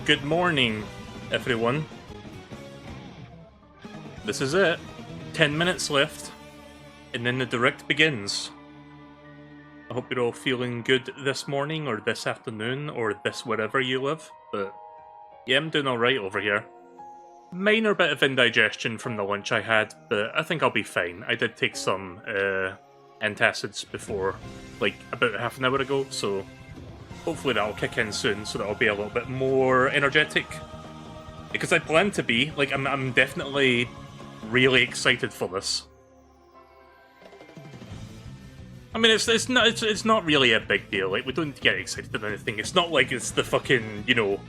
Good morning, everyone. This is it. 10 minutes left, and then the direct begins. I hope you're all feeling good this morning, or this afternoon, or this wherever you live. But yeah, I'm doing alright over here. Minor bit of indigestion from the lunch I had, but I think I'll be fine. I did take some antacids before, like, about half an hour ago, so hopefully that'll kick in soon, so that I'll be a little bit more energetic. Because I plan to be. Like, I'm definitely really excited for this. I mean, it's not really a big deal. Like, we don't get excited about anything. It's not like it's the fucking, you know,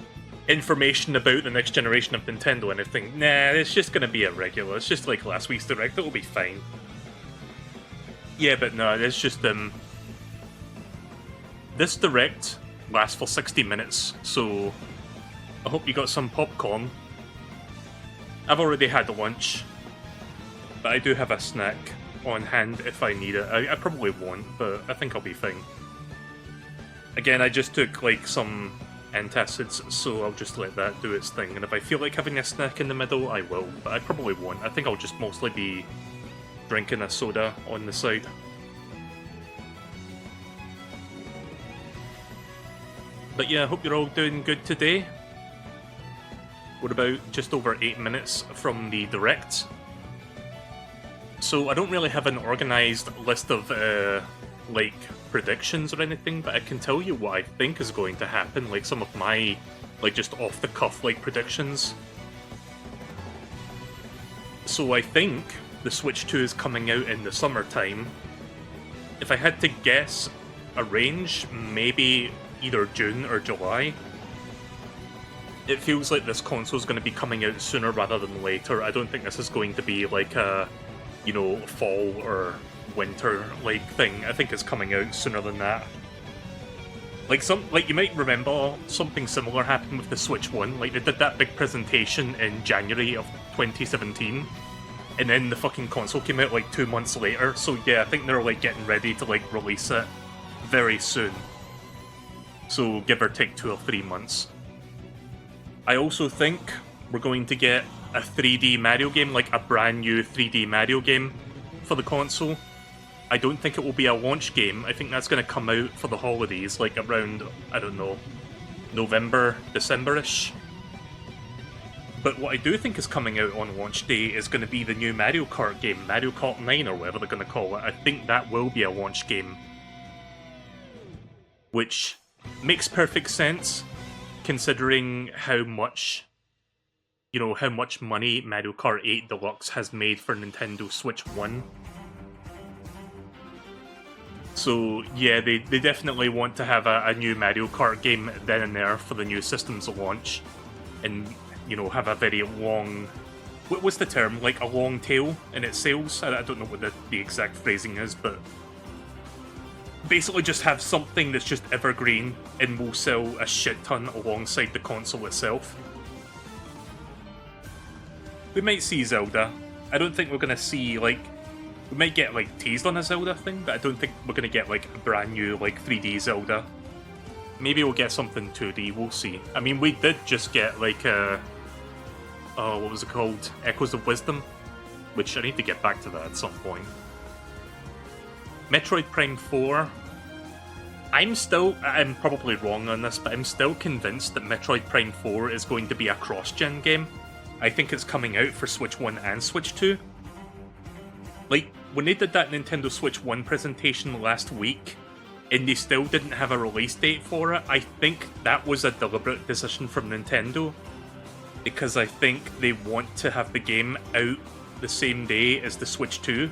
information about the next generation of Nintendo or anything. Nah, it's just gonna be a regular. It's just like last week's Direct. It'll be fine. Yeah, but no, it's just this Direct lasts for 60 minutes, so I hope you got some popcorn. I've already had lunch, but I do have a snack on hand if I need it. I probably won't, but I think I'll be fine. Again, I just took like some antacids, so I'll just let that do its thing, and if I feel like having a snack in the middle, I will, but I probably won't. I think I'll just mostly be drinking a soda on the side. But yeah, I hope you're all doing good today. We're about just over 8 minutes from the Direct. So I don't really have an organised list of, like, predictions or anything, but I can tell you what I think is going to happen, like some of my, like, just off-the-cuff, like, predictions. So I think the Switch 2 is coming out in the summertime. If I had to guess a range, maybe either June or July. It feels like this console is going to be coming out sooner rather than later. I don't think this is going to be like a, you know, fall or winter like thing. I think it's coming out sooner than that. Like you might remember something similar happened with the Switch 1. Like they did that big presentation in January of 2017, and then the fucking console came out like 2 months later. So yeah, I think they're like getting ready to like release it very soon. So give or take 2 or 3 months. I also think we're going to get a 3D Mario game, like a brand new 3D Mario game for the console. I don't think it will be a launch game. I think that's going to come out for the holidays, like around, I don't know, November, December-ish. But what I do think is coming out on launch day is going to be the new Mario Kart game, Mario Kart 9 or whatever they're going to call it. I think that will be a launch game. Which makes perfect sense, considering how much, you know, how much money Mario Kart 8 Deluxe has made for Nintendo Switch 1. So yeah, they definitely want to have a new Mario Kart game then and there for the new system's launch, and, you know, have a very long, what's the term, like a long tail in its sales? I don't know what the exact phrasing is, but basically just have something that's just evergreen and will sell a shit ton alongside the console itself. We might see Zelda. I don't think we're going to see, like, we might get, like, teased on a Zelda thing, but I don't think we're going to get, like, a brand new, like, 3D Zelda. Maybe we'll get something 2D, we'll see. I mean, we did just get, like, what was it called? Echoes of Wisdom, which I need to get back to that at some point. Metroid Prime 4. I'm probably wrong on this, but I'm still convinced that Metroid Prime 4 is going to be a cross-gen game. I think it's coming out for Switch 1 and Switch 2. Like, when they did that Nintendo Switch 1 presentation last week, and they still didn't have a release date for it, I think that was a deliberate decision from Nintendo, because I think they want to have the game out the same day as the Switch 2.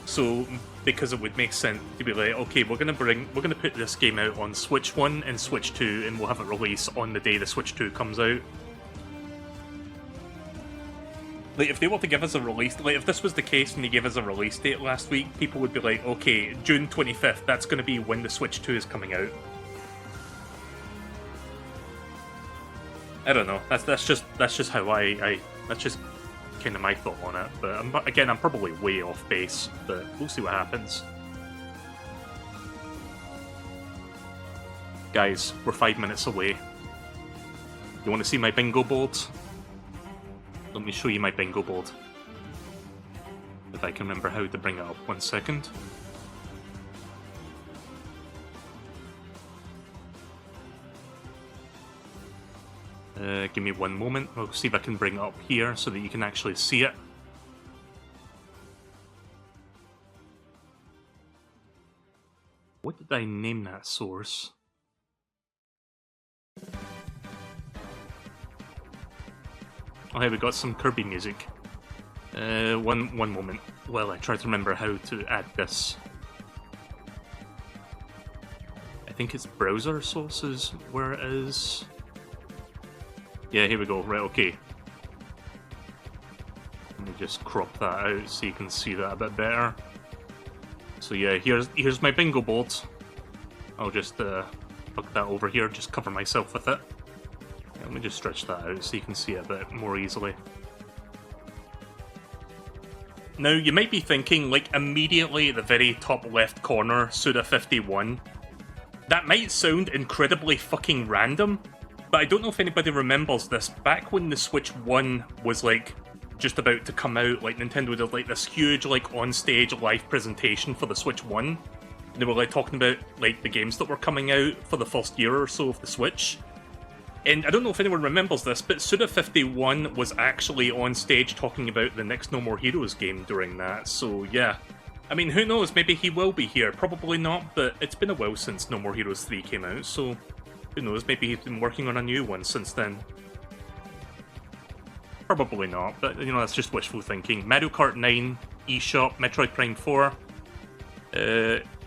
So, because it would make sense to be like, okay, we're gonna put this game out on Switch 1 and Switch 2, and we'll have it released on the day the Switch 2 comes out. Like, if they were to give us a release, like, if this was the case and they gave us a release date last week, people would be like, okay, June 25th, that's gonna be when the Switch 2 is coming out. I don't know. That's just how that's just kind of my thought on it. But again, I'm probably way off base, but we'll see what happens. Guys, we're 5 minutes away. You want to see my bingo board? Let me show you my bingo board. If I can remember how to bring it up. 1 second. Give me 1 moment. I'll see if I can bring it up here so that you can actually see it. What did I name that source? Oh, hey, we got some Kirby music. One moment. Well, I try to remember how to add this. I think it's browser sources where it is. Yeah, here we go. Right, okay. Let me just crop that out so you can see that a bit better. So yeah, here's my bingo board. I'll just tuck that over here, just cover myself with it. Yeah, let me just stretch that out so you can see it a bit more easily. Now, you might be thinking, like, immediately at the very top left corner, Suda51. That might sound incredibly fucking random, but I don't know if anybody remembers this. Back when the Switch 1 was, like, just about to come out, like, Nintendo did, like, this huge, like, on-stage live presentation for the Switch 1. They were, like, talking about, like, the games that were coming out for the first year or so of the Switch. And I don't know if anyone remembers this, but Suda51 was actually on stage talking about the next No More Heroes game during that, so yeah. I mean, who knows, maybe he will be here, probably not, but it's been a while since No More Heroes 3 came out, so who knows, maybe he's been working on a new one since then. Probably not, but you know, that's just wishful thinking. Mario Kart 9, eShop, Metroid Prime 4,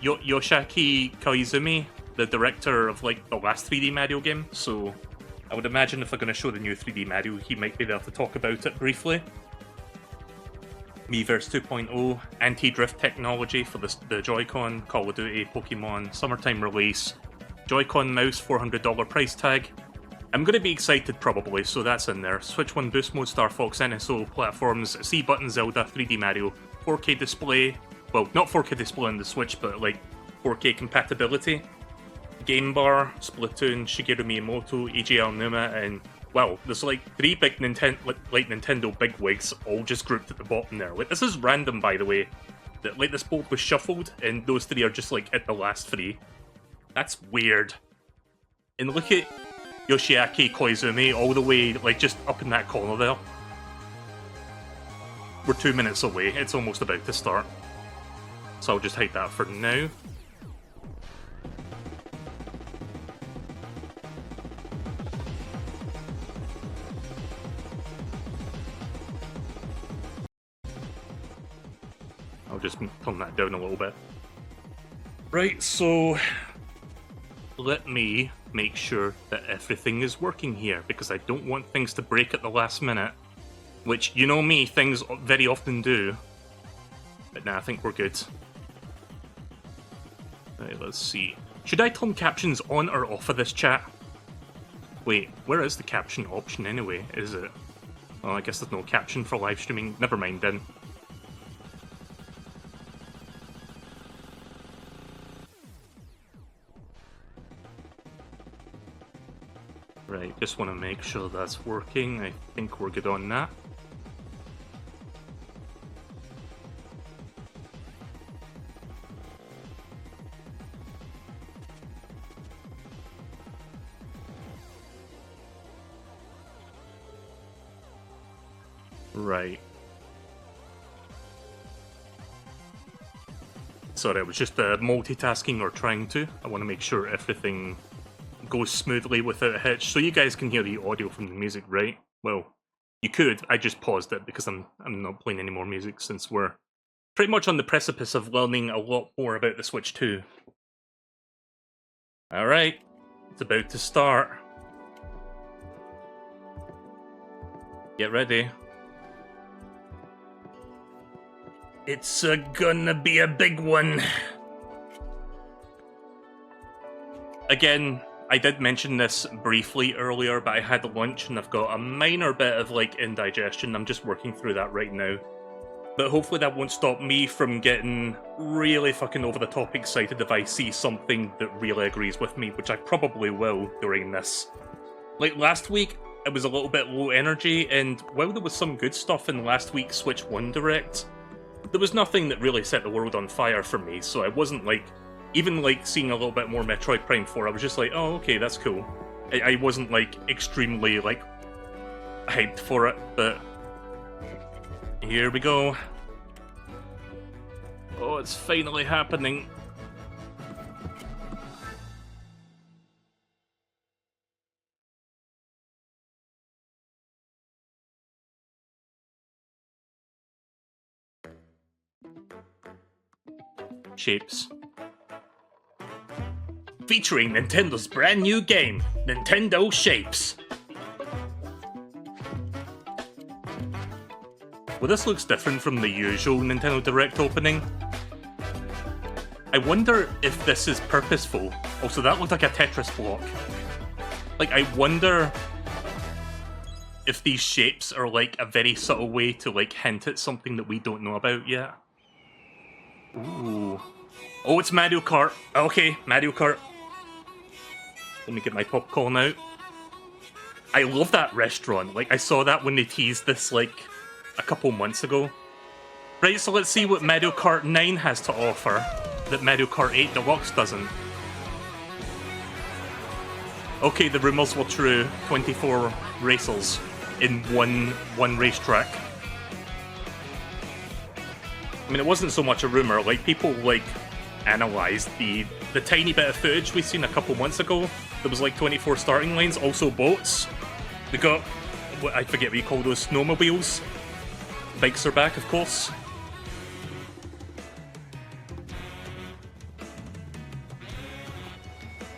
Yoshiaki Koizumi, the director of, like, the last 3D Mario game, so I would imagine if I'm going to show the new 3D Mario, he might be there to talk about it briefly. Miiverse 2.0, anti-drift technology for the Joy-Con, Call of Duty, Pokemon, summertime release, Joy-Con mouse, $400 price tag. I'm going to be excited probably, so that's in there. Switch 1 boost mode, Star Fox, NSO, platforms, C-Button, Zelda, 3D Mario, 4K display, well, not 4K display on the Switch, but like 4K compatibility. Game Bar, Splatoon, Shigeru Miyamoto, Eiji Aonuma, and wow, there's like 3 big Nintendo bigwigs all just grouped at the bottom there. Like, this is random, by the way. That, like, this board was shuffled, and those 3 are just like at the last 3. That's weird. And look at Yoshiaki Koizumi all the way, like, just up in that corner there. We're 2 minutes away. It's almost about to start. So I'll just hide that for now. I'll just turn that down a little bit. Right, so let me make sure that everything is working here, because I don't want things to break at the last minute, which, you know me, things very often do. But nah, I think we're good. Right, let's see. Should I turn captions on or off of this chat? Wait, where is the caption option anyway? Is it? Well, I guess there's no caption for live streaming. Never mind then. Right, just want to make sure that's working. I think we're good on that. Right. Sorry, I was just multitasking or trying to. I want to make sure everything goes smoothly without a hitch, so you guys can hear the audio from the music, right? Well, you could. I just paused it because I'm not playing any more music since we're pretty much on the precipice of learning a lot more about the Switch 2. Alright, it's about to start. Get ready. It's gonna be a big one. Again, I did mention this briefly earlier, but I had lunch and I've got a minor bit of, like, indigestion. I'm just working through that right now. But hopefully that won't stop me from getting really fucking over the top excited if I see something that really agrees with me, which I probably will during this. Like last week, it was a little bit low energy, and while there was some good stuff in last week's Switch 1 Direct, there was nothing that really set the world on fire for me, so I wasn't like, even like seeing a little bit more Metroid Prime 4, I was just like, oh, okay, that's cool. I wasn't like extremely like hyped for it, but here we go. Oh, it's finally happening. Shapes. Featuring Nintendo's brand new game, Nintendo Shapes. Well, this looks different from the usual Nintendo Direct opening. I wonder if this is purposeful. Also, that looked like a Tetris block. Like, I wonder if these shapes are like a very subtle way to like hint at something that we don't know about yet. Ooh. Oh, it's Mario Kart. Okay, Mario Kart. Let me get my popcorn out. I love that restaurant. Like, I saw that when they teased this, like, a couple months ago. Right, so let's see what Mario Kart 9 has to offer that Mario Kart 8 Deluxe doesn't. Okay, the rumors were true. 24 racers in one racetrack. I mean, it wasn't so much a rumor. Like, people, like, analysed the tiny bit of footage we seen a couple months ago. There was, like, 24 starting lines, also boats. We got, what I forget what you call those, snowmobiles. Bikes are back, of course.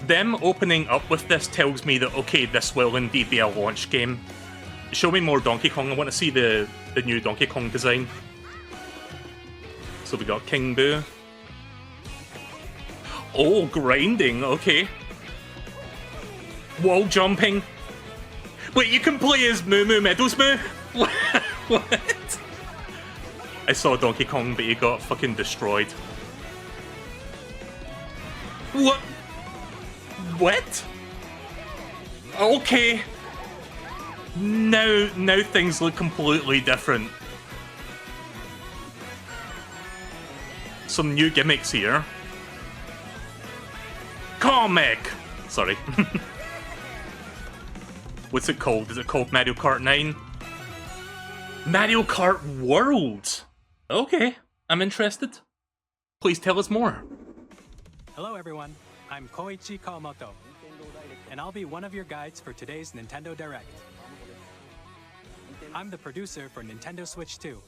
Them opening up with this tells me that, okay, this will indeed be a launch game. Show me more Donkey Kong. I want to see the new Donkey Kong design. So we got King Boo. Oh, grinding, okay. Wall jumping. Wait, you can play as Moo Moo Meadows Moo? What? I saw Donkey Kong, but he got fucking destroyed. What? What? Okay. Now things look completely different. Some new gimmicks here. Comic! Sorry. What's it called? Is it called Mario Kart 9? Mario Kart World! Okay, I'm interested. Please tell us more. Hello everyone, I'm Koichi Kawamoto, and I'll be one of your guides for today's Nintendo Direct. I'm the producer for Nintendo Switch 2.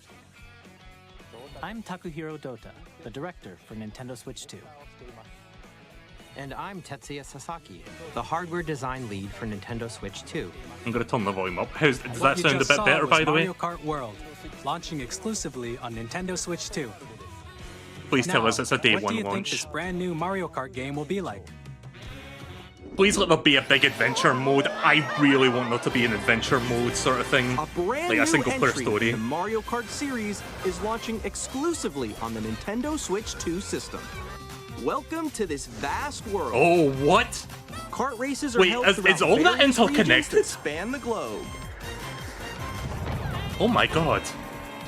I'm Takuhiro Dota, the director for Nintendo Switch 2. And I'm Tetsuya Sasaki, the hardware design lead for Nintendo Switch 2. I'm gonna turn the volume up. Does What that you sound a just bit saw better, was by the way? Mario Kart World, launching exclusively on Nintendo Switch 2. Please tell Now, us it's a day what one do you think launch. this brand new Mario Kart game will be like? Please let there be a big adventure mode. I really want there to be an adventure mode sort of thing. A brand Like a new single-player entry story. in the Mario Kart series is launching exclusively on the Nintendo Switch 2 system. Welcome to this vast world. Oh, what? Kart races are Wait, held is throughout all that various regions interconnected? that span the globe. Oh my god.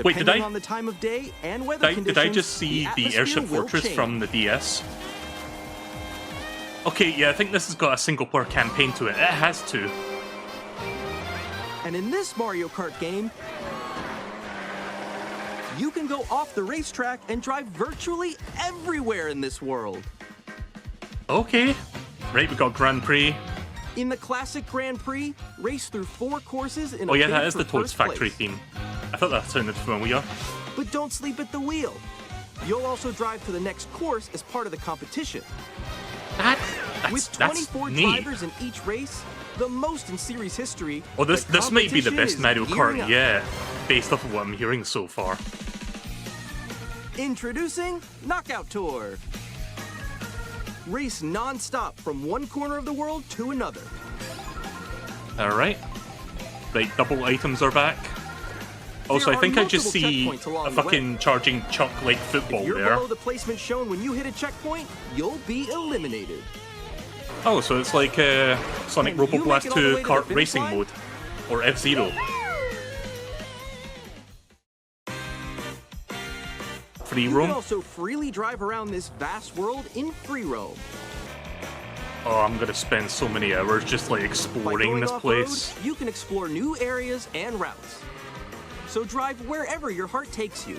Wait, Depending on the time of day and weather conditions, did I just see the atmosphere Airship will Fortress change. from the DS? Okay, yeah, I think this has got a single-player campaign to it. It has to. And in this Mario Kart game, you can go off the racetrack and drive virtually everywhere in this world. Okay. Right, we got Grand Prix. In the classic Grand Prix, race through 4 courses in Oh a yeah, bid that is for the Toad's first Factory place. theme. I thought that sounded familiar. But don't sleep at the wheel. You'll also drive to the next course as part of the competition. With 24 neat. drivers in each race, the most in series history. Oh, this might be the competition best is Mario gearing Kart up. yet, based off of what I'm hearing so far. Introducing Knockout Tour. Race non-stop from one corner of the world to another. Alright. Right, double items are back. Also, There I think are I just multiple see checkpoints along a the way. fucking charging Chuck like football If you're there. below the placement shown when you hit a checkpoint, you'll be eliminated. Oh, so it's like Sonic Can you Robo make Blast it all the 2 way to kart the finish racing line? mode. Or F-Zero. Free You can roam? also freely drive around this vast world in free roam. Oh, I'm gonna spend so many hours just like By exploring going this off-road, place. you can explore new areas and routes. So drive wherever your heart takes you.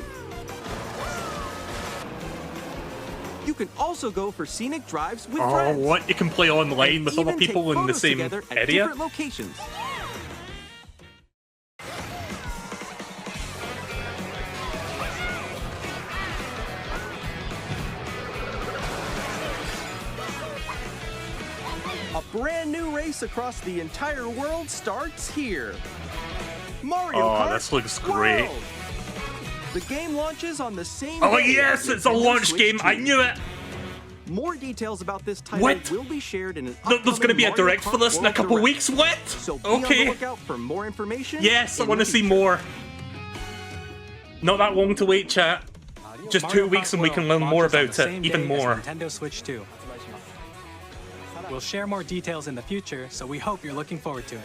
You can also go for scenic drives with Oh, friends. what? You can play online and with other even take people in the photos same together at area? different locations. A brand new race across the entire world starts here. Mario Oh, Kart this looks great. World. The game launches on the same Oh day yes, as it's a Nintendo launch Switch game. 2. I knew it. More details about this title What? will be shared in an There's gonna be a upcoming direct Mario for this Kart in a World couple Direct. weeks. What? So be on the Okay. lookout for more information. Yes, I in want to the see future. more. Not that long to wait, chat. Just Mario 2 weeks Kart and we World can learn more launches on about the it, same even day as more. Nintendo Switch 2. We'll share more details in the future, so we hope you're looking forward to it.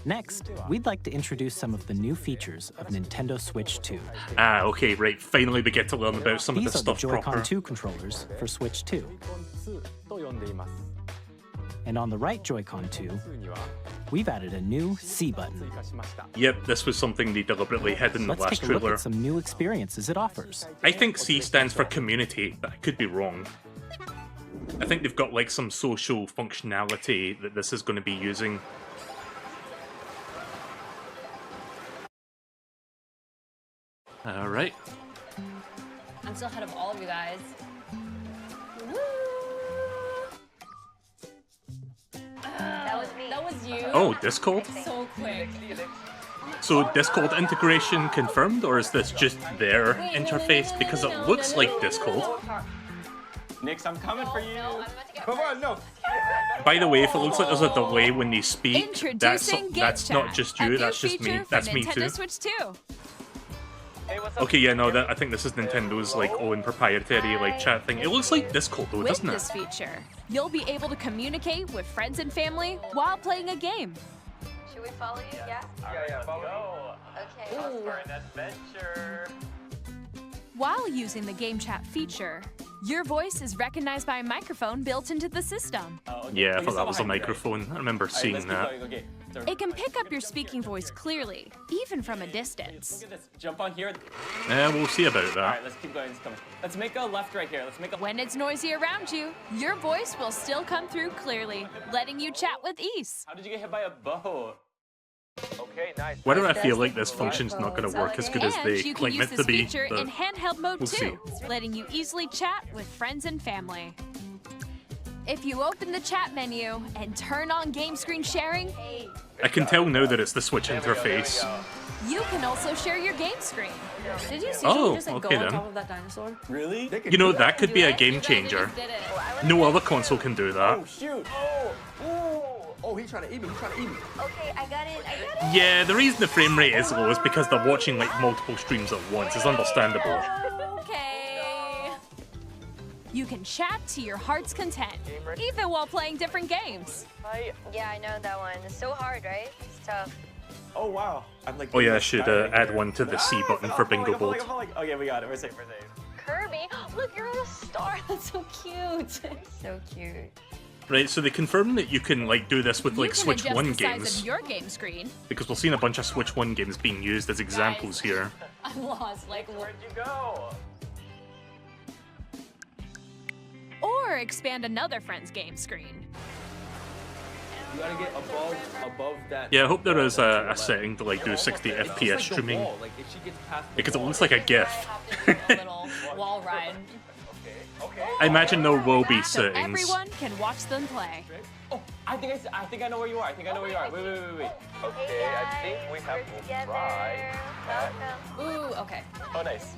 Next, we'd like to introduce some of the new features of Nintendo Switch 2. Ah, okay, right. Finally, we get to learn about some of These the are the stuff Joy-Con proper. 2 controllers for Switch 2. And on the right Joy-Con 2, we've added a new C button. Yep, this was something they deliberately hid in the Let's last take a look trailer. at some new experiences it offers. I think C stands for community, but I could be wrong. I think they've got like some social functionality that this is going to be using. Alright. I'm still ahead of all of you guys. That was me. That was you. Oh, Discord? So quick. So Discord integration confirmed, or is this just their interface? Because it looks like Discord. Nix, I'm coming for you. No, I'm about to get Come on, no. By the way, if it looks like there's a delay when they speak, that's Introducing not Chat, just a you, new that's just me. feature for That's me Nintendo too. Switch 2. Hey, what's up? Okay, yeah, no, I think this is Nintendo's like own proprietary like chat thing. It looks like Discord though, With doesn't it? this feature, you'll be able to communicate with friends and family while playing a game. Should we follow you? Yeah? Yeah, follow Okay. me. For an adventure. While using the game chat feature, your voice is recognized by a microphone built into the system. Oh, okay. Yeah, I Oh, thought you that was a saw behind me, right? microphone. I remember Alright, seeing let's keep that. going. Okay. So, It can pick up your speaking voice clearly, even from a distance. look at this. Jump on here. We'll see about All that. right, let's keep going. Let's make a left right here. Let's make a. When it's noisy around you, your voice will still come through clearly, letting you chat with ease. How did you get hit by a bow? Okay, nice. Why do I feel like this function's not going to work as good as And they you can claim use it to this be? feature but in handheld mode we'll too, letting you easily chat with friends and family. If you open the chat menu and turn on game screen sharing, I can tell now that it's the Switch interface. you can also share your game screen. Did you see Oh, just like okay go on then. top of that dinosaur? Really? You know, that could be a game changer. Did it. No other console can do that. Oh shoot! Oh, he's trying to eat me. He's trying to eat me. Okay, I got it. I got it. Yeah, the reason the frame rate is low is because they're watching like multiple streams at once. It's understandable. Okay. You can chat to your heart's content, even while playing different games. Yeah, I know that one. It's so hard, right? It's tough. Oh wow! I'm like. Oh yeah, I should add one to the C button for Bingo Bolt. Okay, we got it. We're safe. We're safe. Kirby, look, you're on a star. That's so cute. So cute. Right, so they confirmed that you can like do this with You like can Switch adjust 1 the size games, of your game screen, because we've seen a bunch of Switch 1 games being used as examples here. I'm lost. Like, Where'd you go? or expand another friend's game screen. You gotta get above that. Yeah, I hope there is a setting to like do 60 FPS streaming, Like if she gets past the because it wall, looks like a GIF. a little wall ride. I imagine there will be So settings. everyone can watch them play. Oh, I think I know where you are. I think I know where you are. Wait. Okay, I think we have to try. Ooh, okay. Oh, nice.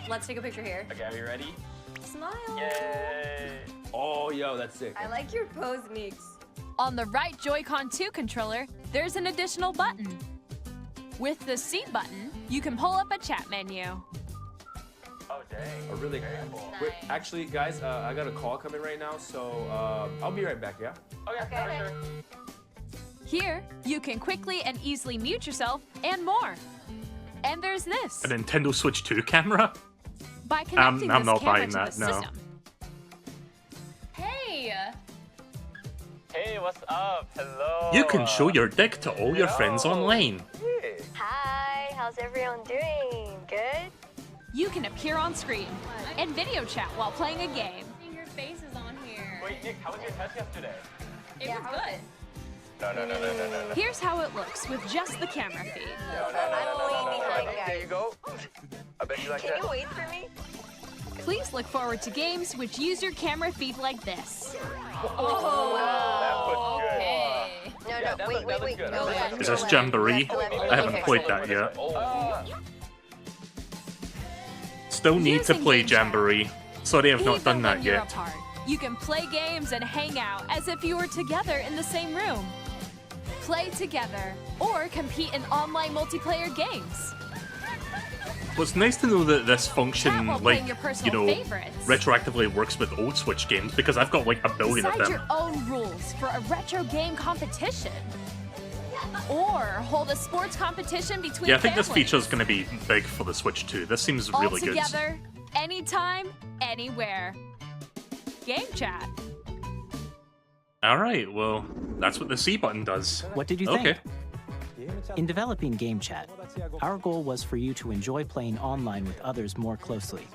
Let's take a picture here. Okay, are you ready? Smile. Yay! Oh, yo, that's sick. I like your pose, Meeks. On the right Joy-Con 2 controller, there's an additional button. With the C button, you can pull up a chat menu. Oh, dang. Oh, really? Wait, actually, guys, I got a call coming right now, so I'll be right back, yeah? Okay, sure. Here, you can quickly and easily mute yourself and more. And there's this. A Nintendo Switch 2 camera? By connecting I'm this not camera buying to that, the no. system. Hey! Hey, what's up? Hello. You can show your dick to all your friends online. Hi, how's everyone doing? Good? You can appear on screen and video chat while playing a game. Your face is on here. Wait, Nick, how was your test yesterday? It was good. No. Here's how it looks with just the camera feed. I'm way behind, There guys. you go. I bet you like Can that. you wait for me? Please look forward to games which use your camera feed like this. Oh, okay. No, wait. good. Go left, Is go this left. Jamboree? I haven't played that yet. Still need to Using play Game Chat. Jamboree. Sorry I've not Even done that when you're yet. apart, you can play games and hang out as if you were together in the same room. Play together or compete in online multiplayer games. Well, it's nice to know that this function, Chat while like, playing your personal favorites. retroactively works with old Switch games, because I've got like a billion of Decide them. your own rules for a retro game competition. Or hold a sports competition between Yeah, I think this families. feature is going to be big for the Switch too. This seems All really good. together, anytime, anywhere. Game chat. Alright, well, that's what the C button does. What did you think? Okay. In developing Game Chat, our goal was for you to enjoy playing online with others more closely,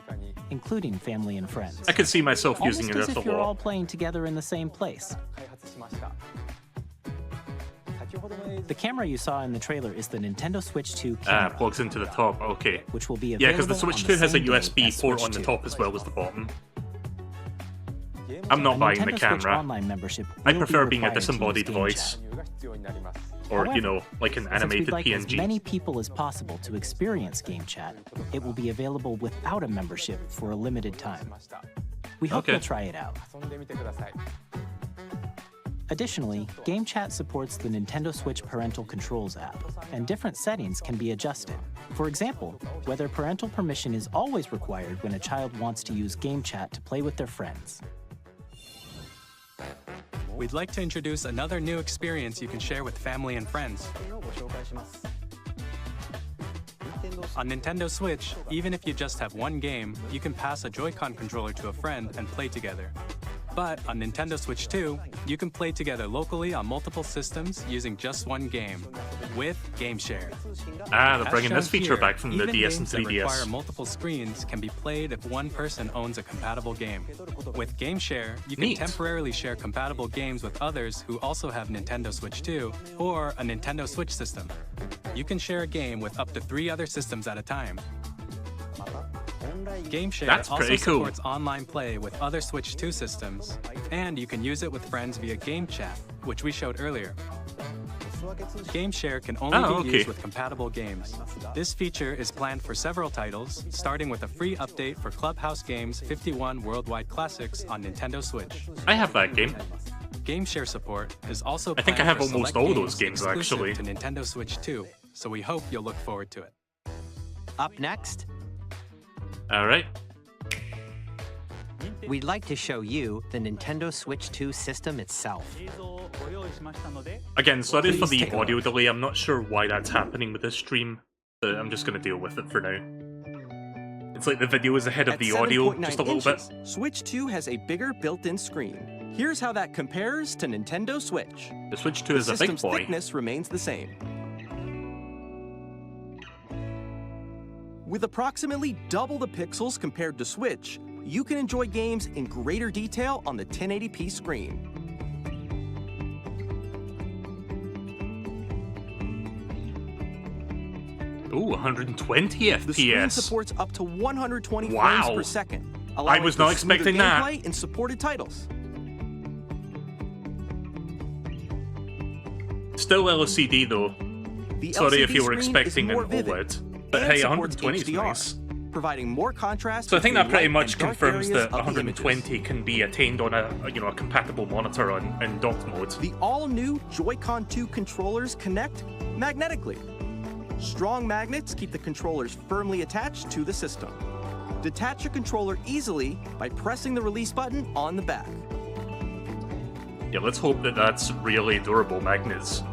including family and friends. I could see myself Almost using as this a if you're all lot. playing together in the same place. The camera you saw in the trailer is the Nintendo Switch 2 camera, Plugs into the top, okay. which will be Yeah, available because the Switch on 2 has a same day USB as port Switch on the 2. top as well as the bottom. I'm not A buying Nintendo the Switch camera. Online membership I will prefer be being a required to use disembodied Game voice. Chat. Or, you However, know, like an Since animated we'd like as PNG. many people as possible to experience Game Chat, it will be available without a membership for a limited time. We hope Okay. you'll try it out. Additionally, Game Chat supports the Nintendo Switch Parental Controls app, and different settings can be adjusted. For example, whether parental permission is always required when a child wants to use Game Chat to play with their friends. We'd like to introduce another new experience you can share with family and friends. On Nintendo Switch, even if you just have one game, you can pass a Joy-Con controller to a friend and play together. But on Nintendo Switch 2, you can play together locally on multiple systems using just one game, with Game Share. Ah, they're As bringing this shown feature here, back from the even DS and games that require 3DS. multiple screens can be played if one person owns a compatible game. With Game Share, you can Neat. temporarily share compatible games with others who also have Nintendo Switch 2 or a Nintendo Switch system. You can share a game with up to 3 other systems at a time. Game Share That's also pretty cool. supports online play with other Switch 2 systems, and you can use it with friends via Game Chat, which we showed earlier. Game Share can only be okay. used with compatible games. This feature is planned for several titles, starting with a free update for Clubhouse Games 51 Worldwide Classics on Nintendo Switch. I have that game. Game Share support is also I think planned I have for almost select all those games, exclusive actually. to Nintendo Switch 2, so we hope you'll look forward to it. Up next, Alright. we'd like to show you the Nintendo Switch 2 system itself. Again, sorry for Please the take a audio look. delay. I'm not sure why that's happening with this stream, but I'm just going to deal with it for now. It's like the video is ahead of At the audio 7.9 just a little bit. inches, Switch 2 has a bigger built-in screen. Here's how that compares to Nintendo Switch. The Switch 2 The is a big system's boy. thickness remains the same. With approximately double the pixels compared to Switch, you can enjoy games in greater detail on the 1080p screen. Ooh, 120 FPS. The screen supports up to 120 Wow. frames per second. I allowing was for not smoother expecting that. gameplay in supported titles. Still LCD though. The Sorry if LCD you were screen is expecting an more vivid OLED. But and hey, supports 120 is HDR. nice. providing more contrast. So I think that between pretty light much and dark confirms areas that of the images. 120 can be attained on a compatible monitor in docked mode. The all-new Joy-Con 2 controllers connect magnetically. Strong magnets keep the controllers firmly attached to the system. Detach your controller easily by pressing the release button on the back. Yeah, let's hope that that's really durable magnets.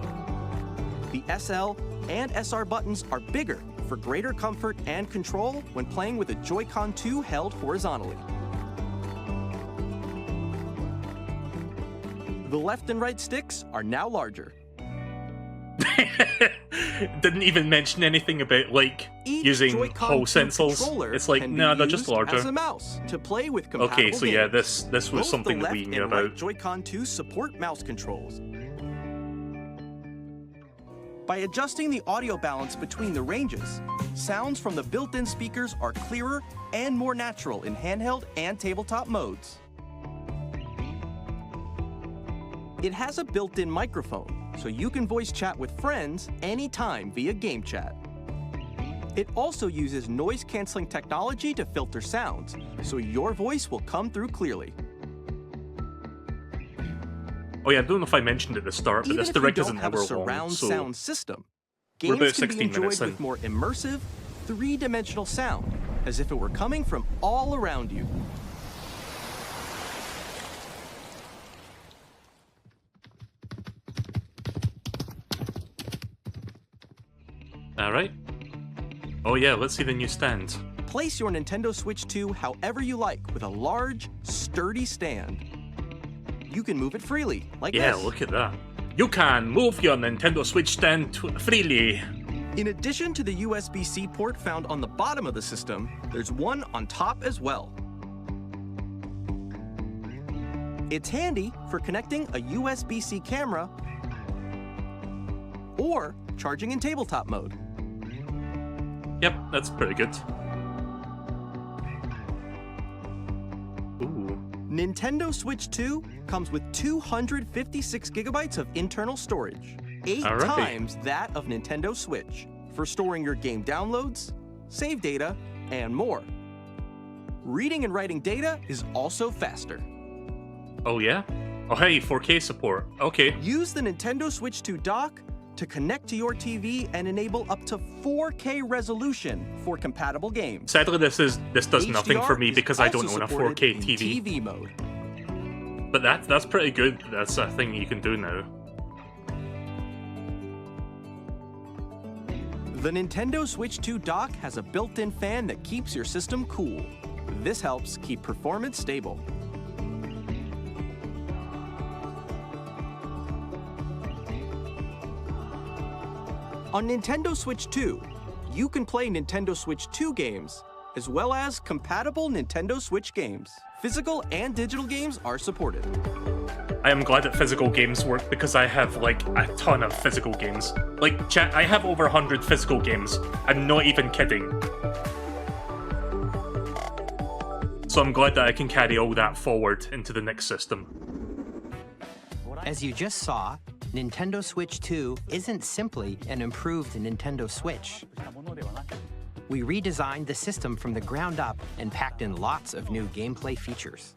The SL and SR buttons are bigger for greater comfort and control when playing with a Joy-Con 2 held horizontally. The left and right sticks are now larger. Didn't even mention anything about like Each using Joy-Con Hall 2 sensors. controller It's like, can be nah, they're just used as larger. a mouse to play with compatible Okay, so yeah, games. this was Both something the that we left knew and right about. Joy-Con 2 support mouse controls. By adjusting the audio balance between the ranges, sounds from the built-in speakers are clearer and more natural in handheld and tabletop modes. It has a built-in microphone, so you can voice chat with friends anytime via game chat. It also uses noise-canceling technology to filter sounds, so your voice will come through clearly. Oh yeah, I don't know if I mentioned at the start, but Even this if you direct is don't an have a hour surround long, so sound system, we're games about can be 16 enjoyed minutes in. with more immersive, three-dimensional sound, as if it were coming from all around you. Alright. Oh yeah, let's see the new stand. Place your Nintendo Switch 2 however you like with a large, sturdy stand. You can move it freely, like Yeah, this. look at that. You can move your Nintendo Switch stand freely. In addition to the USB-C port found on the bottom of the system, there's one on top as well. It's handy for connecting a USB-C camera or charging in tabletop mode. Yep, that's pretty good. Ooh. Nintendo Switch 2 comes with 256 gigabytes of internal storage, 8 Alright. times that of Nintendo Switch, for storing your game downloads, save data, and more. Reading and writing data is also faster. Oh yeah? Oh hey, 4K support. Okay. Use the Nintendo Switch 2 dock to connect to your TV and enable up to 4K resolution for compatible games. Sadly, this does nothing for HDR me is because I don't also own a supported 4K in TV. TV mode. But that's pretty good. That's a thing you can do now. The Nintendo Switch 2 dock has a built-in fan that keeps your system cool. This helps keep performance stable. On Nintendo Switch 2, you can play Nintendo Switch 2 games, as well as compatible Nintendo Switch games. Physical and digital games are supported. I am glad that physical games work because I have like a ton of physical games. Like, chat, I have over 100 physical games. I'm not even kidding. So I'm glad that I can carry all that forward into the next system. As you just saw, Nintendo Switch 2 isn't simply an improved Nintendo Switch. We redesigned the system from the ground up and packed in lots of new gameplay features.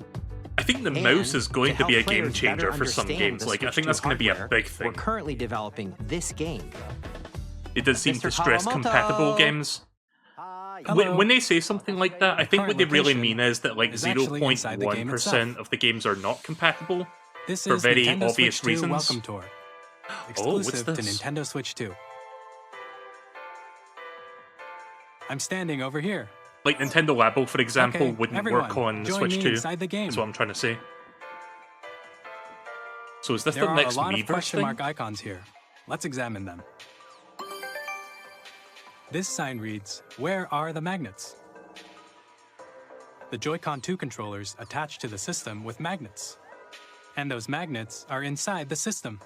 I think the And mouse is going to be a help game players changer better for some understand games. the Like, I Switch think 2 that's going to be a hardware, big We're thing. currently developing this game. It does seem Mr. to stress Kawamoto. compatible games. Hello. When they say something like that, I think what Current they really location mean is that like is actually inside the game 0.1% itself. of the games are not compatible. This For is very Nintendo obvious Switch 2 reasons. Welcome Tour. Oh, what's Exclusive to this? Nintendo Switch 2. I'm standing over here. Like Nintendo Labo, for example, Okay, wouldn't everyone, work on join Switch me 2. inside the game. That's what I'm trying to say. So is this There the are next a lot of Miiverse question thing? mark icons here. Let's examine them. This sign reads, "Where are the magnets?" The Joy-Con 2 controllers attach to the system with magnets. And those magnets are inside the system.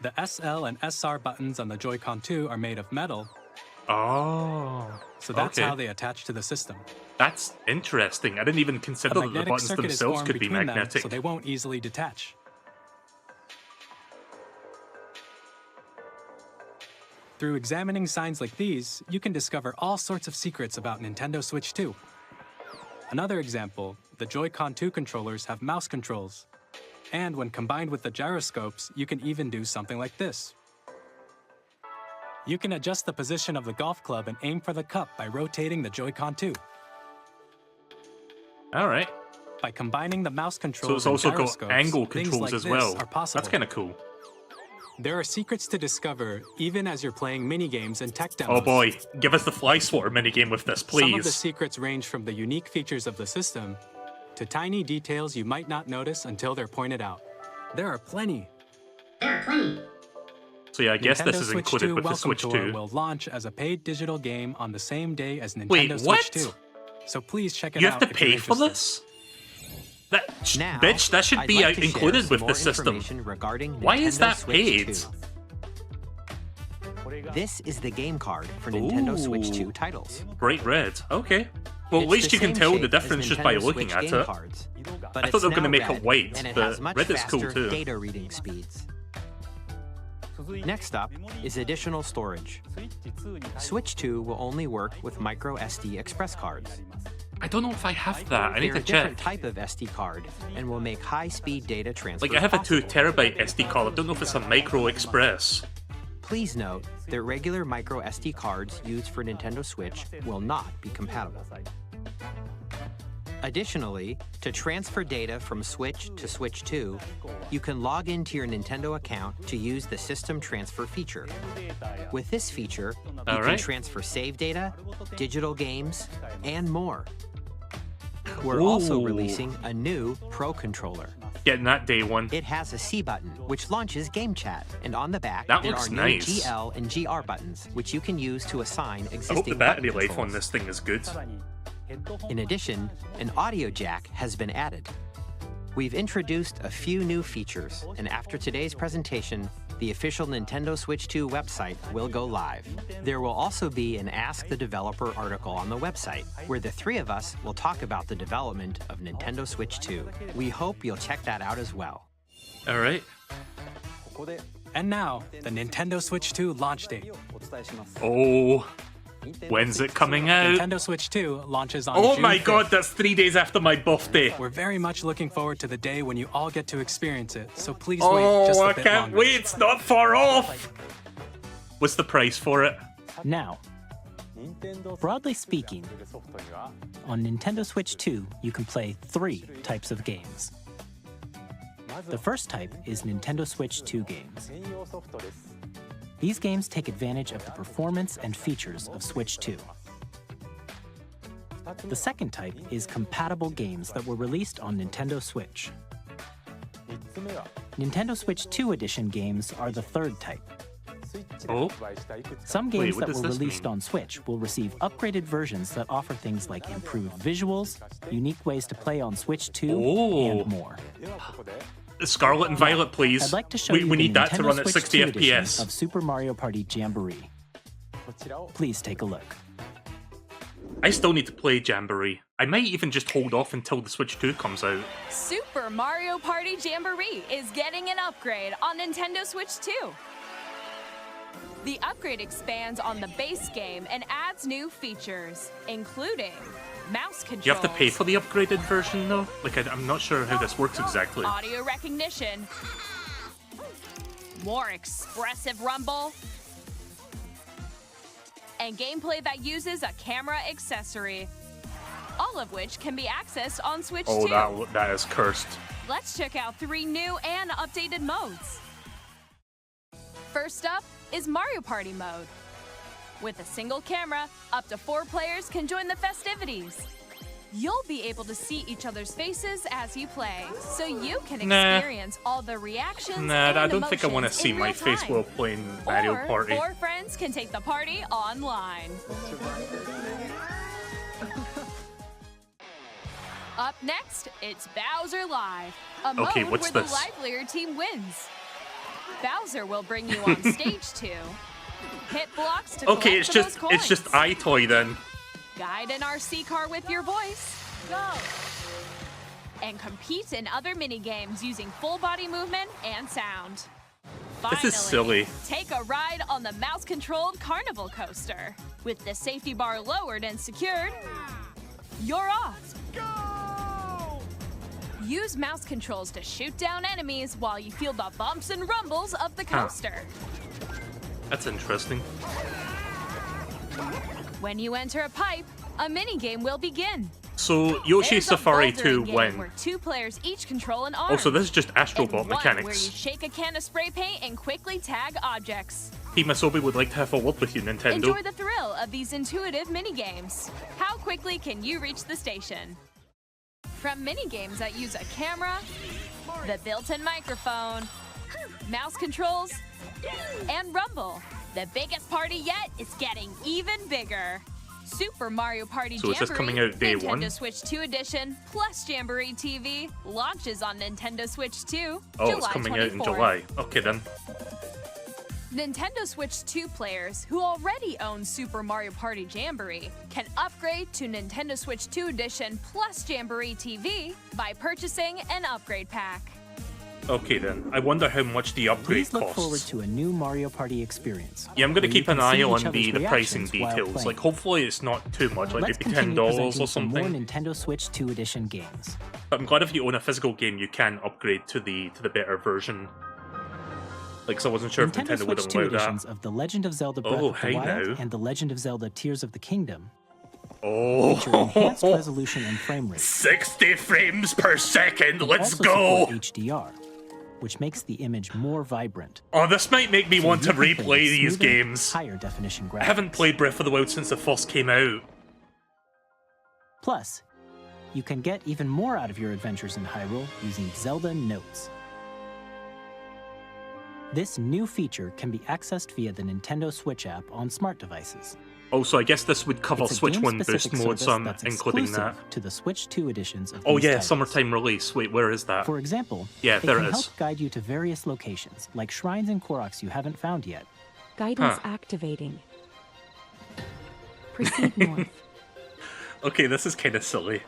The SL and SR buttons on the Joy-Con 2 are made of metal, Oh, so that's okay. how they attach to the system. That's interesting. I didn't even A consider that the magnetic buttons circuit is themselves formed could be between them, magnetic. so they won't easily detach. Through examining signs like these, you can discover all sorts of secrets about Nintendo Switch 2. Another example, the Joy-Con 2 controllers have mouse controls. And when combined with the gyroscopes, you can even do something like this. You can adjust the position of the golf club and aim for the cup by rotating the Joy-Con 2. All right. By combining the mouse So controls it's also and got gyroscopes, angle things controls like as this well. are possible. That's kind of cool. There are secrets to discover even as you're playing mini-games and tech demos. Oh boy, give us the fly swatter minigame with this, please. Some of the secrets range from the unique features of the system to tiny details you might not notice until they're pointed out. There are plenty. So yeah, I guess Nintendo this is Switch included 2 with the Welcome Switch Tour 2. will launch as a paid digital game on the same day as Nintendo Wait, Switch what? 2. So please check it You out. have to if you're pay for interested. this? That Now, bitch, that should I'd be like to share included some with more the system. information regarding Why is Nintendo that Switch paid? 2. This is the game card for Nintendo Switch 2 Ooh. titles. Bright red. Okay. Well, at It's least the you can same tell the shape as difference just by Nintendo looking Switch at game it. cards, but I thought it's they were going to now make red, it white, and it but has much red is cool faster too. data reading speeds. Next up is additional storage. Switch 2 will only work with micro SD express cards. I don't know if I have that. I need They're to a different check. type of SD card and will make high-speed data transfer Like, I have a possible. 2 terabyte SD card. I don't know if it's a micro express. Please note that regular micro SD cards used for Nintendo Switch will not be compatible. Additionally, to transfer data from Switch to Switch 2, you can log into your Nintendo account to use the System Transfer feature. With this feature, you can Alright. transfer save data, digital games, and more. We're also Ooh. releasing a new Pro Controller. Getting that day one. It has a C button, which launches Game Chat, and on the back That there looks are nice. new GL and GR buttons, which you can use to assign I hope existing the battery button life on controls. this thing is good. In addition, an audio jack has been added. We've introduced a few new features, and after today's presentation, the official Nintendo Switch 2 website will go live. There will also be an Ask the Developer article on the website, where the three of us will talk about the development of Nintendo Switch 2. We hope you'll check that out as well. Alright. And now, the Nintendo Switch 2 launch date. Oh. When's it coming out? Nintendo Switch 2 launches on Oh June my 5th. god, that's 3 days after my birthday. We're very much looking forward to the day when you all get to experience it, so please wait Oh, just a I bit can't longer. wait. It's not far off. What's the price for it? Now, broadly speaking, on Nintendo Switch 2, you can play 3 types of games. The first type is Nintendo Switch 2 games. These games take advantage of the performance and features of Switch 2. The second type is compatible games that were released on Nintendo Switch. Nintendo Switch 2 Edition games are the third type. Oh. Some games what that does were this released mean? on Switch will receive upgraded versions that offer things like improved visuals, unique ways to play on Switch 2, Oh. and more. Scarlet and Violet, please. I'd like to show we you we the need that to Nintendo run at Switch 60 2 edition FPS. of Super Mario Party Jamboree. Please take a look. I still need to play Jamboree. I might even just hold off until the Switch 2 comes out. Super Mario Party Jamboree is getting an upgrade on Nintendo Switch 2. The upgrade expands on the base game and adds new features, including mouse controls, Do you have to pay for the upgraded version, though? Like, I'm not sure how this works exactly. audio recognition, more expressive rumble, and gameplay that uses a camera accessory, all of which can be accessed on Switch 2. Oh, that is cursed. Let's check out 3 new and updated modes. First up is Mario Party mode. With a single camera, up to 4 players can join the festivities. You'll be able to see each other's faces as you play, so you can Nah. experience all the reactions Nah, and I don't think I want to emotions see in my real face time. while playing Mario Or Party. 4 friends can take the party online. Up next, it's Bowser Live, a mode Okay, what's where this? the livelier team wins. Bowser will bring you on stage 2. Hit blocks to Okay, collect it's the just most it's just coins. iToy then. Guide an RC car with your voice. Go! And compete in other mini games using full body movement and sound. This is silly. Take a ride on the mouse-controlled carnival coaster. With the safety bar lowered and secured, you're off. Go! Use mouse controls to shoot down enemies while you feel the bumps and rumbles of the coaster. That's interesting. When you enter a pipe, a minigame will begin. So Yoshi Safari 2 when? Where 2 players each control an arm. Oh, so this is just Astro And Bot one mechanics. where you shake a can of spray paint and quickly tag objects. Team Asobi would like to have a word with you, Nintendo. Enjoy the thrill of these intuitive minigames. How quickly can you reach the station? From minigames that use a camera, the built-in microphone, mouse controls, and rumble, the biggest party yet is getting even bigger. Super Mario Party So is this coming out day Nintendo one? Switch 2 Edition plus Jamboree TV launches on Nintendo Switch 2 Oh, July it's coming out in 24th. July. Okay then. Nintendo Switch 2 players who already own Super Mario Party Jamboree can upgrade to Nintendo Switch 2 Edition plus Jamboree TV by purchasing an upgrade pack. Okay then. I wonder how much the upgrade Please look forward costs. to a new Mario Party experience. Yeah, I'm gonna where you keep an can see eye on each other's the pricing reactions while details. playing. Like, hopefully it's not too much, like Let's maybe continue $10 presenting or some more something. Nintendo Switch 2 Edition games. But I'm glad if you own a physical game, you can upgrade to the better version. Like, so I wasn't sure if Nintendo Nintendo would Switch 2 allow editions that. of The Legend of Zelda Breath Oh, of the hey Wild now. and The Legend of Zelda Tears of the Kingdom feature Oh, enhanced resolution and frame rate. 60 frames per second. Let's Also go. support HDR, which makes the image more vibrant. Oh, this might make me So want you to can play replay with these smoother, games. higher definition graphics. I haven't played Breath of the Wild since it first came out. Plus, you can get even more out of your adventures in Hyrule using Zelda Notes. This new feature can be accessed via the Nintendo Switch app on smart devices. Also, I guess this would cover It's a Switch 1 game-specific boost mode, so service I'm that's including exclusive that. to the Switch 2 editions of Oh these yeah, titles. summertime release. Wait, where is that? For example, Yeah, it there can it help is. guide you to various locations, like shrines and Koroks you haven't found yet. Guidance Huh. activating. Proceed north. Okay, this is kind of silly.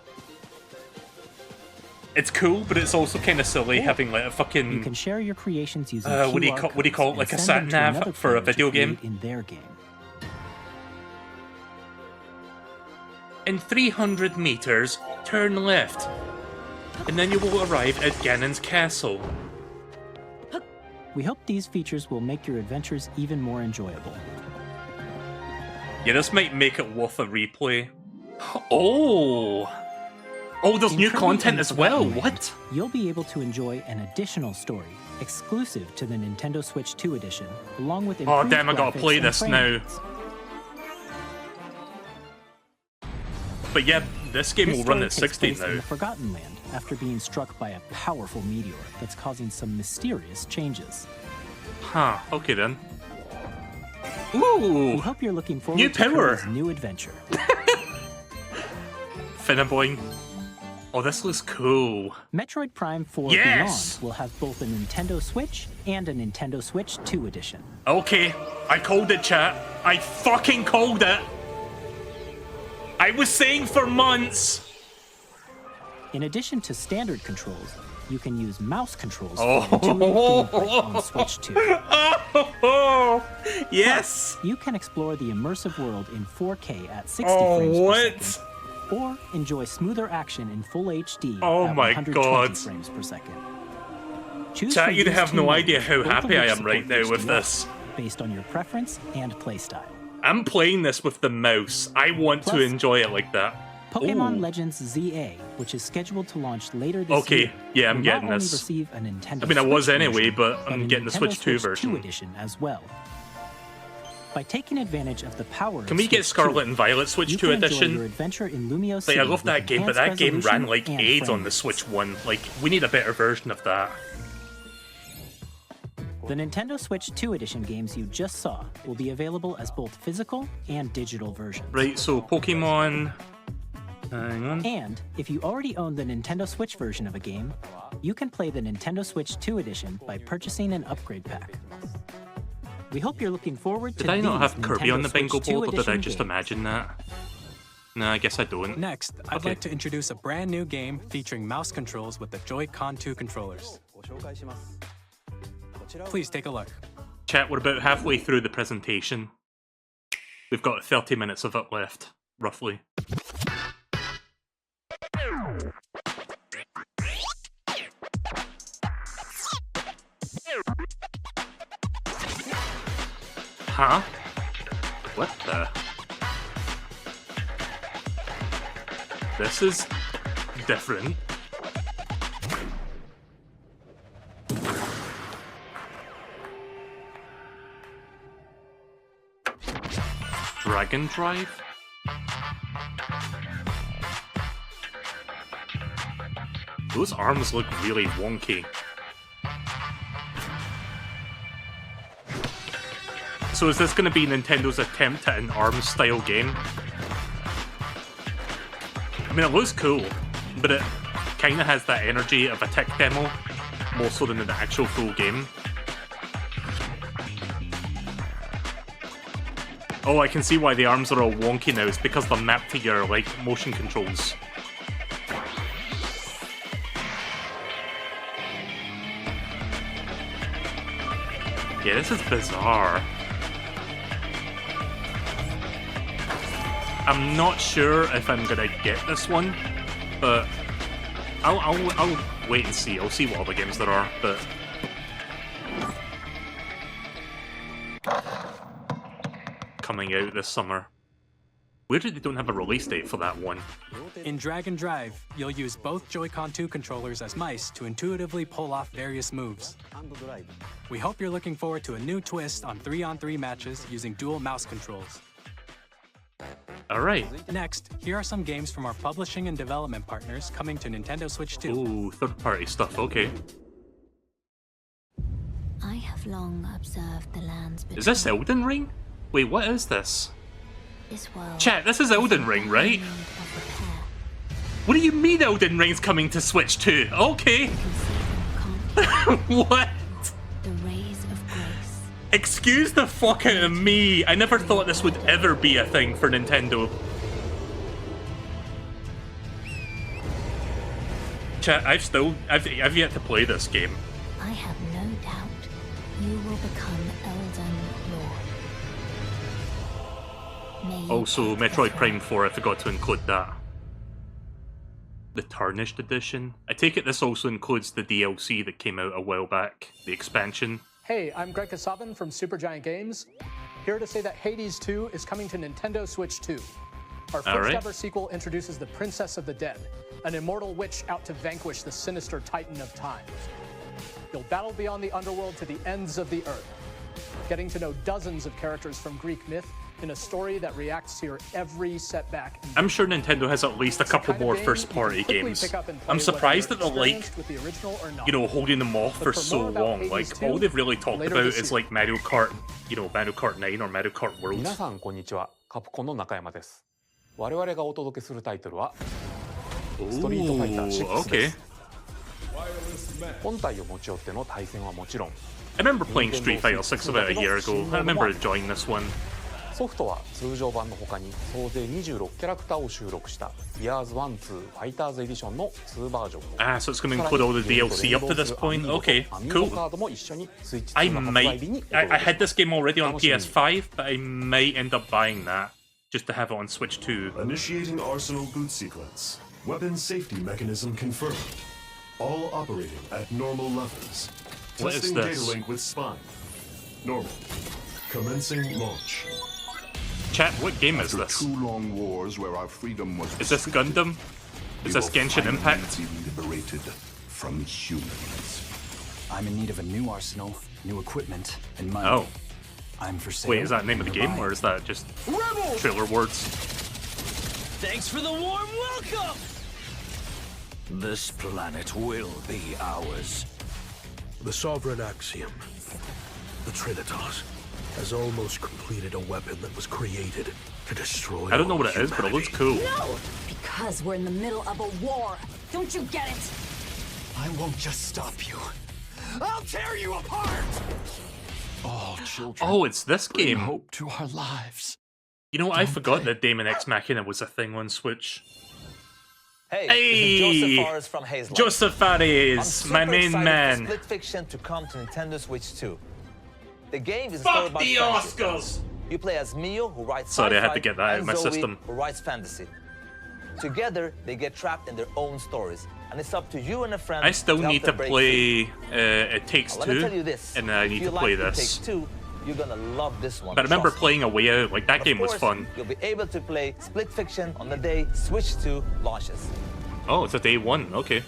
It's cool, but it's also kind of silly having like a You fucking can share your creations using what do you QR call it? codes Like a and sat send them to nav another for a player to video game? create in their game. in 300 meters, turn left, and then you will arrive at Ganon's castle. We hope these features will make your adventures even more enjoyable. Yeah, this might make it worth a replay. Oh! Oh, there's In new Kirby content and the as well. Forgotten Land, What? You'll be able to enjoy an additional story exclusive to the Nintendo Switch 2 edition, along with Oh, improved damn, I gotta graphics play and this frame now. rates. But yeah, this game This will run story at takes 60 place in now. the Forgotten Land after being struck by a powerful meteor that's causing some mysterious changes. Huh, okay then. We Ooh! hope you're looking forward New to power. Kirby's new adventure. Finnaboing. Oh, this looks cool. Metroid Prime 4 Yes! Beyond will have both a Nintendo Switch and a Nintendo Switch 2 edition. Okay, I called it, chat. I fucking called it. I was saying for months. In addition to standard controls, you can use mouse controls Oh. for intuitive gameplay on Switch 2. Oh, yes. You can explore the immersive world in 4K at 60 Oh, frames what? per second, or enjoy smoother action in full HD Oh at my 120 God. frames per second. Choose Chat, from you'd these have two no modes, idea how both of happy I which am right support now with HDR, this. based on your preference and playstyle. I'm playing this with the mouse. I want to Plus, enjoy it like that. Pokemon Ooh. Legends ZA, which is scheduled to launch later this Okay, year, yeah, I'm will getting not only this. receive a Nintendo I mean, I was Switch anyway, version, but I'm a getting the Nintendo Switch 2 Switch version. 2 edition as well. By taking advantage of the power Can of we get Switch Scarlet 2, and Violet Switch you 2 can enjoy edition? your adventure in Lumio Like, City I love that with game, but that enhanced game ran resolution like and AIDS frame on the rates. Switch 1. Like, we need a better version of that. The Nintendo Switch 2 edition games you just saw will be available as both physical and digital versions. Right, so Pokemon... Hang on. And if you already own the Nintendo Switch version of a game, you can play the Nintendo Switch 2 edition by purchasing an upgrade pack. We hope you're looking forward to Did I not these have Kirby Nintendo on the bingo Switch 2 board, or did I edition just games. imagine that? No, I guess I don't. Next, I'd Okay. like to introduce a brand new game featuring mouse controls with the Joy-Con 2 controllers. Please take a look. Chat, we're about halfway through the presentation. We've got 30 minutes of it left, roughly. Huh? What the? This is different. Dragon Drive? Those arms look really wonky. So is this going to be Nintendo's attempt at an ARMS-style game? I mean, it looks cool, but it kind of has that energy of a tech demo, more so than the actual full game. Oh, I can see why the arms are all wonky now. It's because they're mapped to your, like, motion controls. Yeah, this is bizarre. I'm not sure if I'm gonna get this one, but I'll wait and see. I'll see what other games there are, but coming out this summer. Weirdly, they don't have a release date for that one. In Dragon Drive, you'll use both Joy-Con 2 controllers as mice to intuitively pull off various moves. We hope you're looking forward to a new twist on 3-on-3 matches using dual mouse controls. Alright. Next, here are some games from our publishing and development partners coming to Nintendo Switch 2. Ooh, third-party stuff, okay. I have long observed the lands between. Is this Elden Ring? Wait, what is this? This world. Chat, this is Elden Ring, right? What do you mean Elden Ring's coming to Switch 2? Okay. What? The rays of grace. Excuse the fuck out of me. I never thought this would ever be a thing for Nintendo. Chat, I've yet to play this game. I have no doubt you will become Elden Lord. May you Also, take Metroid the Prime 4, I forgot to include that. The Tarnished Edition. I take it this also includes the DLC that came out a while back, the expansion. Hey, I'm Greg Kasavin from Supergiant Games, here to say that Hades 2 is coming to Nintendo Switch 2. Our first ever sequel introduces the Princess of the Dead, an immortal witch out to vanquish the sinister Titan of Time. You'll battle beyond the underworld to the ends of the earth, getting to know dozens of characters from Greek myth in a story that reacts to your every setback. I'm sure Nintendo has at least a couple more first-party games. I'm surprised that they're like, you know, holding them off for so long. Like, all they've really talked about is like Mario Kart, you know, Mario Kart 9 or Mario Kart World. 皆さんこんにちは。カプコンの中山です。我々がお届けするタイトルはストリートファイター6です。本体を持ち寄っての対戦はもちろん。I remember playing Street Fighter 6 about a year ago. I remember enjoying this one. ソフトは通常版の他に総勢26キャラクターを収録したYears 1, 2 Fighters Edition の2バージョン。Ah, so it's going to include all the DLC up to this point. Okay, cool. I had this game already on PS5, but I might end up buying that just to have it on Switch 2. Initiating Arsenal boot sequence. Weapon safety mechanism confirmed. All operating at normal levels. What is Testing this? data link with spine. Normal. Commencing launch. Chat, what game is this? Is this Gundam? Is this Genshin Impact? Liberated from humans. I'm in need of a new arsenal, new equipment, and money. Oh. I'm for sale. Wait, is that the name of the game, or is that just trailer words? Thanks for the warm welcome! This planet will be ours. The Sovereign Axiom, the Trinitas, has almost completed a weapon that was created to destroy. I don't know what it is, but it looks cool. No! Because we're in the middle of a war. Don't you get it? I won't just stop you. I'll tear you apart! All children. Oh, it's this game. Hope to our lives. You know, I forgot that Daemon X Machina was a thing on Switch. Hey, Hey, this is Joseph Fares from Hazelight. Joseph Fares, my main man. Split Fiction to come to Nintendo Switch 2. The game is a Fuck story about the friendship. Oscars. You play as Mio, who writes Sorry, I had sci-fi, to get that out of and my Zoe, system. who writes fantasy. Together, they get trapped in their own stories, and it's up to you and a friend. I still help need to them break play free. It Takes Let me Two, tell you this. and I if need you to play like It this. Takes Two, you're gonna love this one. But I remember Trust me. playing A Way Out, like that Of game was course, fun. You'll be able to play Split Fiction on the day Switch 2 launches. Oh, it's a day one, okay.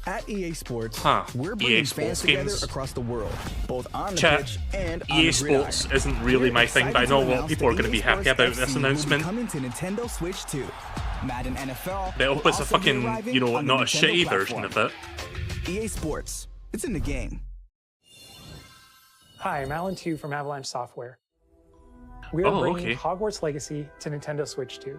At EA Sports, Huh. we're EA bringing Sports fans together games. across the world, both on the Chat, pitch and on EA the Sports gridiron. isn't really We're my thing, but I excited know to a lot of announce people are that going to be EA happy Sports about FC this will be announcement. coming to Nintendo Switch 2. Madden NFL. They hope will it's a also be fucking, arriving you know, on the not a Nintendo shitty version platform. of it. EA Sports. It's in the game. Hi, I'm Alan Tu from Avalanche Software. We are bringing Hogwarts Legacy to Nintendo Switch 2.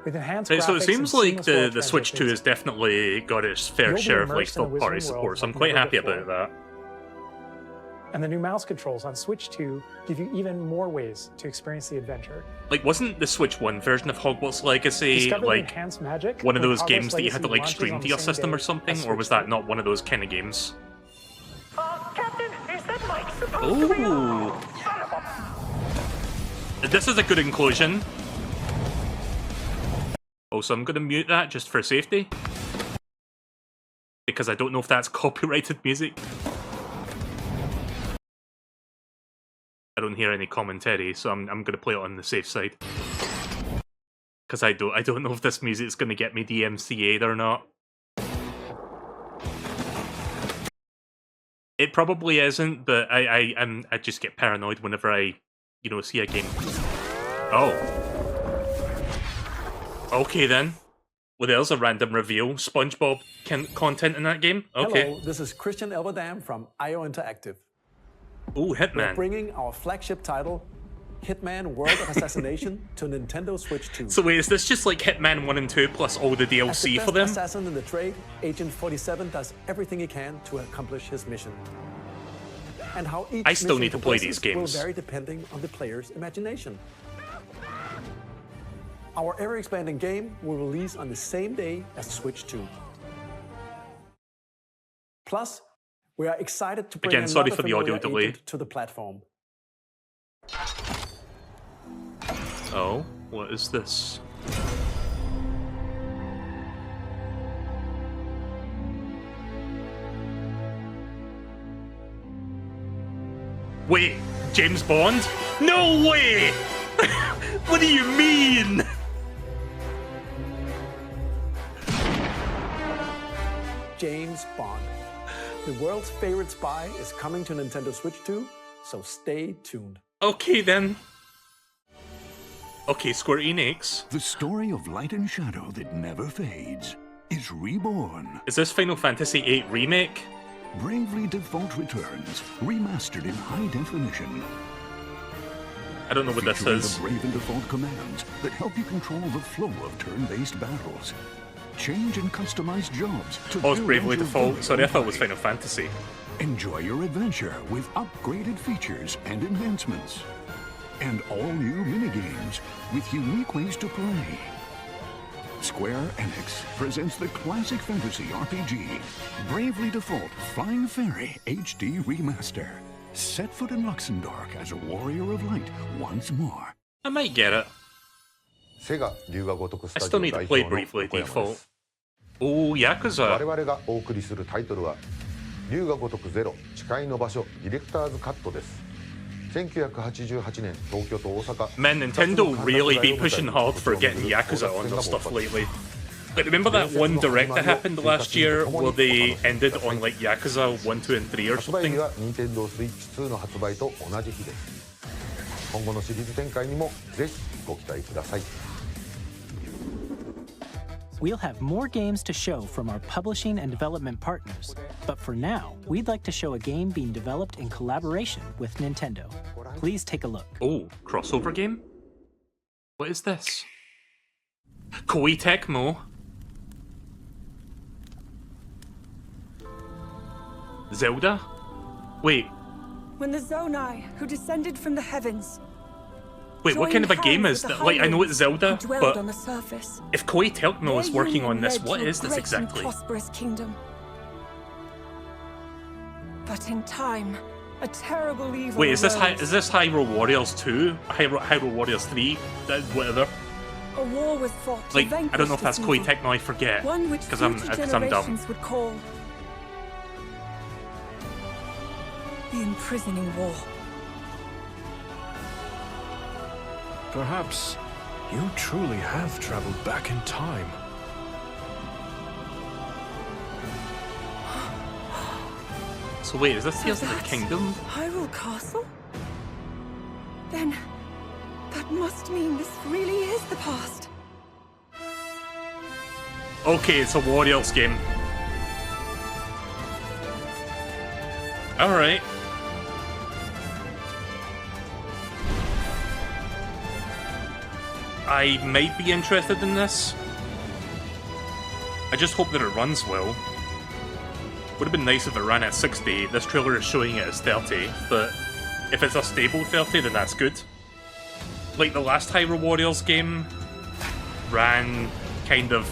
With enhanced Right, graphics so it seems and like seamless world the Switch 2 has definitely got its fair You'll be share of like immersed in a third-party Wizarding support, world so I'm like quite never happy before. about that. And the new mouse controls on Switch 2 give you even more ways to experience the adventure. Like, wasn't the Switch 1 version of Hogwarts Legacy Discover the like enhanced magic one of when those Hogwarts games that you had to Legacy like stream launches to your on the same system or day something, as or was Switch that not one of those kind of games? Captain, is that mic supposed to be Ooh. This is a good inclusion. Also, I'm going to mute that just for safety. Because I don't know if that's copyrighted music. I don't hear any commentary, so I'm going to play it on the safe side. Because I don't know if this music is going to get me DMCA'd or not. It probably isn't, but I just get paranoid whenever I, you know, see a game. Oh. Okay then. Well, there's a random reveal. SpongeBob content in that game? Okay. Hello, this is Christian Elverdam from IO Interactive. Ooh, We're Hitman. bringing our flagship title, Hitman World of Assassination, to Nintendo Switch 2. So wait, is this just like Hitman 1 and 2 plus all the As the DLC best for them? assassin in the trade, Agent 47 does everything he can to accomplish his mission. And how each I still mission need to play progresses these games. will vary depending on the player's imagination. Our ever-expanding game will release on the same day as Switch 2. Plus, we are excited to bring Again, sorry another for the audio familiar delay. agent to the platform. Oh, what is this? Wait, James Bond? No way! What do you mean? James Bond. The world's favorite spy is coming to Nintendo Switch 2, so stay tuned. Okay then. Okay, Square Enix. The story of light and shadow that never fades is reborn. Is this Final Fantasy VIII Remake? Bravely Default returns, remastered in high definition. I don't know what this Featuring is. the Brave and Default commands that help you control the flow of turn-based battles. Change and customize jobs to Oh, it's build Bravely out your Default. very Sorry, I own thought it was way. Final Fantasy. Enjoy your adventure with upgraded features and enhancements. And all new minigames with unique ways to play. Square Enix presents the classic fantasy RPG, Bravely Default Flying Fairy HD Remaster. Set foot in Luxembourg as a warrior of light once more. I might get it. I still need to play Bravely Default. Oh, Yakuza. 我々がお送りするタイトルは龍が如くゼロ誓いの場所ディレクターズカットです。1988年東京と大阪 Man, Nintendo really be pushing hard for getting Yakuza on their stuff lately. Like, remember that one direct that happened last year where they ended on like Yakuza 1, 2, and 3 or 発売 something? 日は Nintendo Switch 2の発売と同じ日です。今後のシリーズ展開にもぜひご期待ください。 We'll have more games to show from our publishing and development partners, but for now, we'd like to show a game being developed in collaboration with Nintendo. Please take a look. Oh, crossover game? What is this? Koei Tecmo? Zelda? Wait, When the Zonai, who descended from the heavens, Wait, what kind of a game is that? Like, I know it's Zelda, but if Koei Tecmo is working on this, what is this exactly? Prosperous kingdom. But in time, a terrible evil. Wait, is this Hyrule Warriors 2? Hyrule Warriors 3? Whatever. A war was fought to Like, I don't know if vanquish that's this Koei evil. Tecmo, I forget. One which Because I'm future dumb. generations would call the imprisoning war. Perhaps you truly have traveled back in time. So wait, is this Tears of the that's Kingdom? Hyrule Castle? Then that must mean this really is the past. Okay, it's a Warriors game. Alright. I might be interested in this. I just hope that it runs well. Would have been nice if it ran at 60. This trailer is showing it as 30, but if it's a stable 30, then that's good. Like the last Hyrule Warriors game ran kind of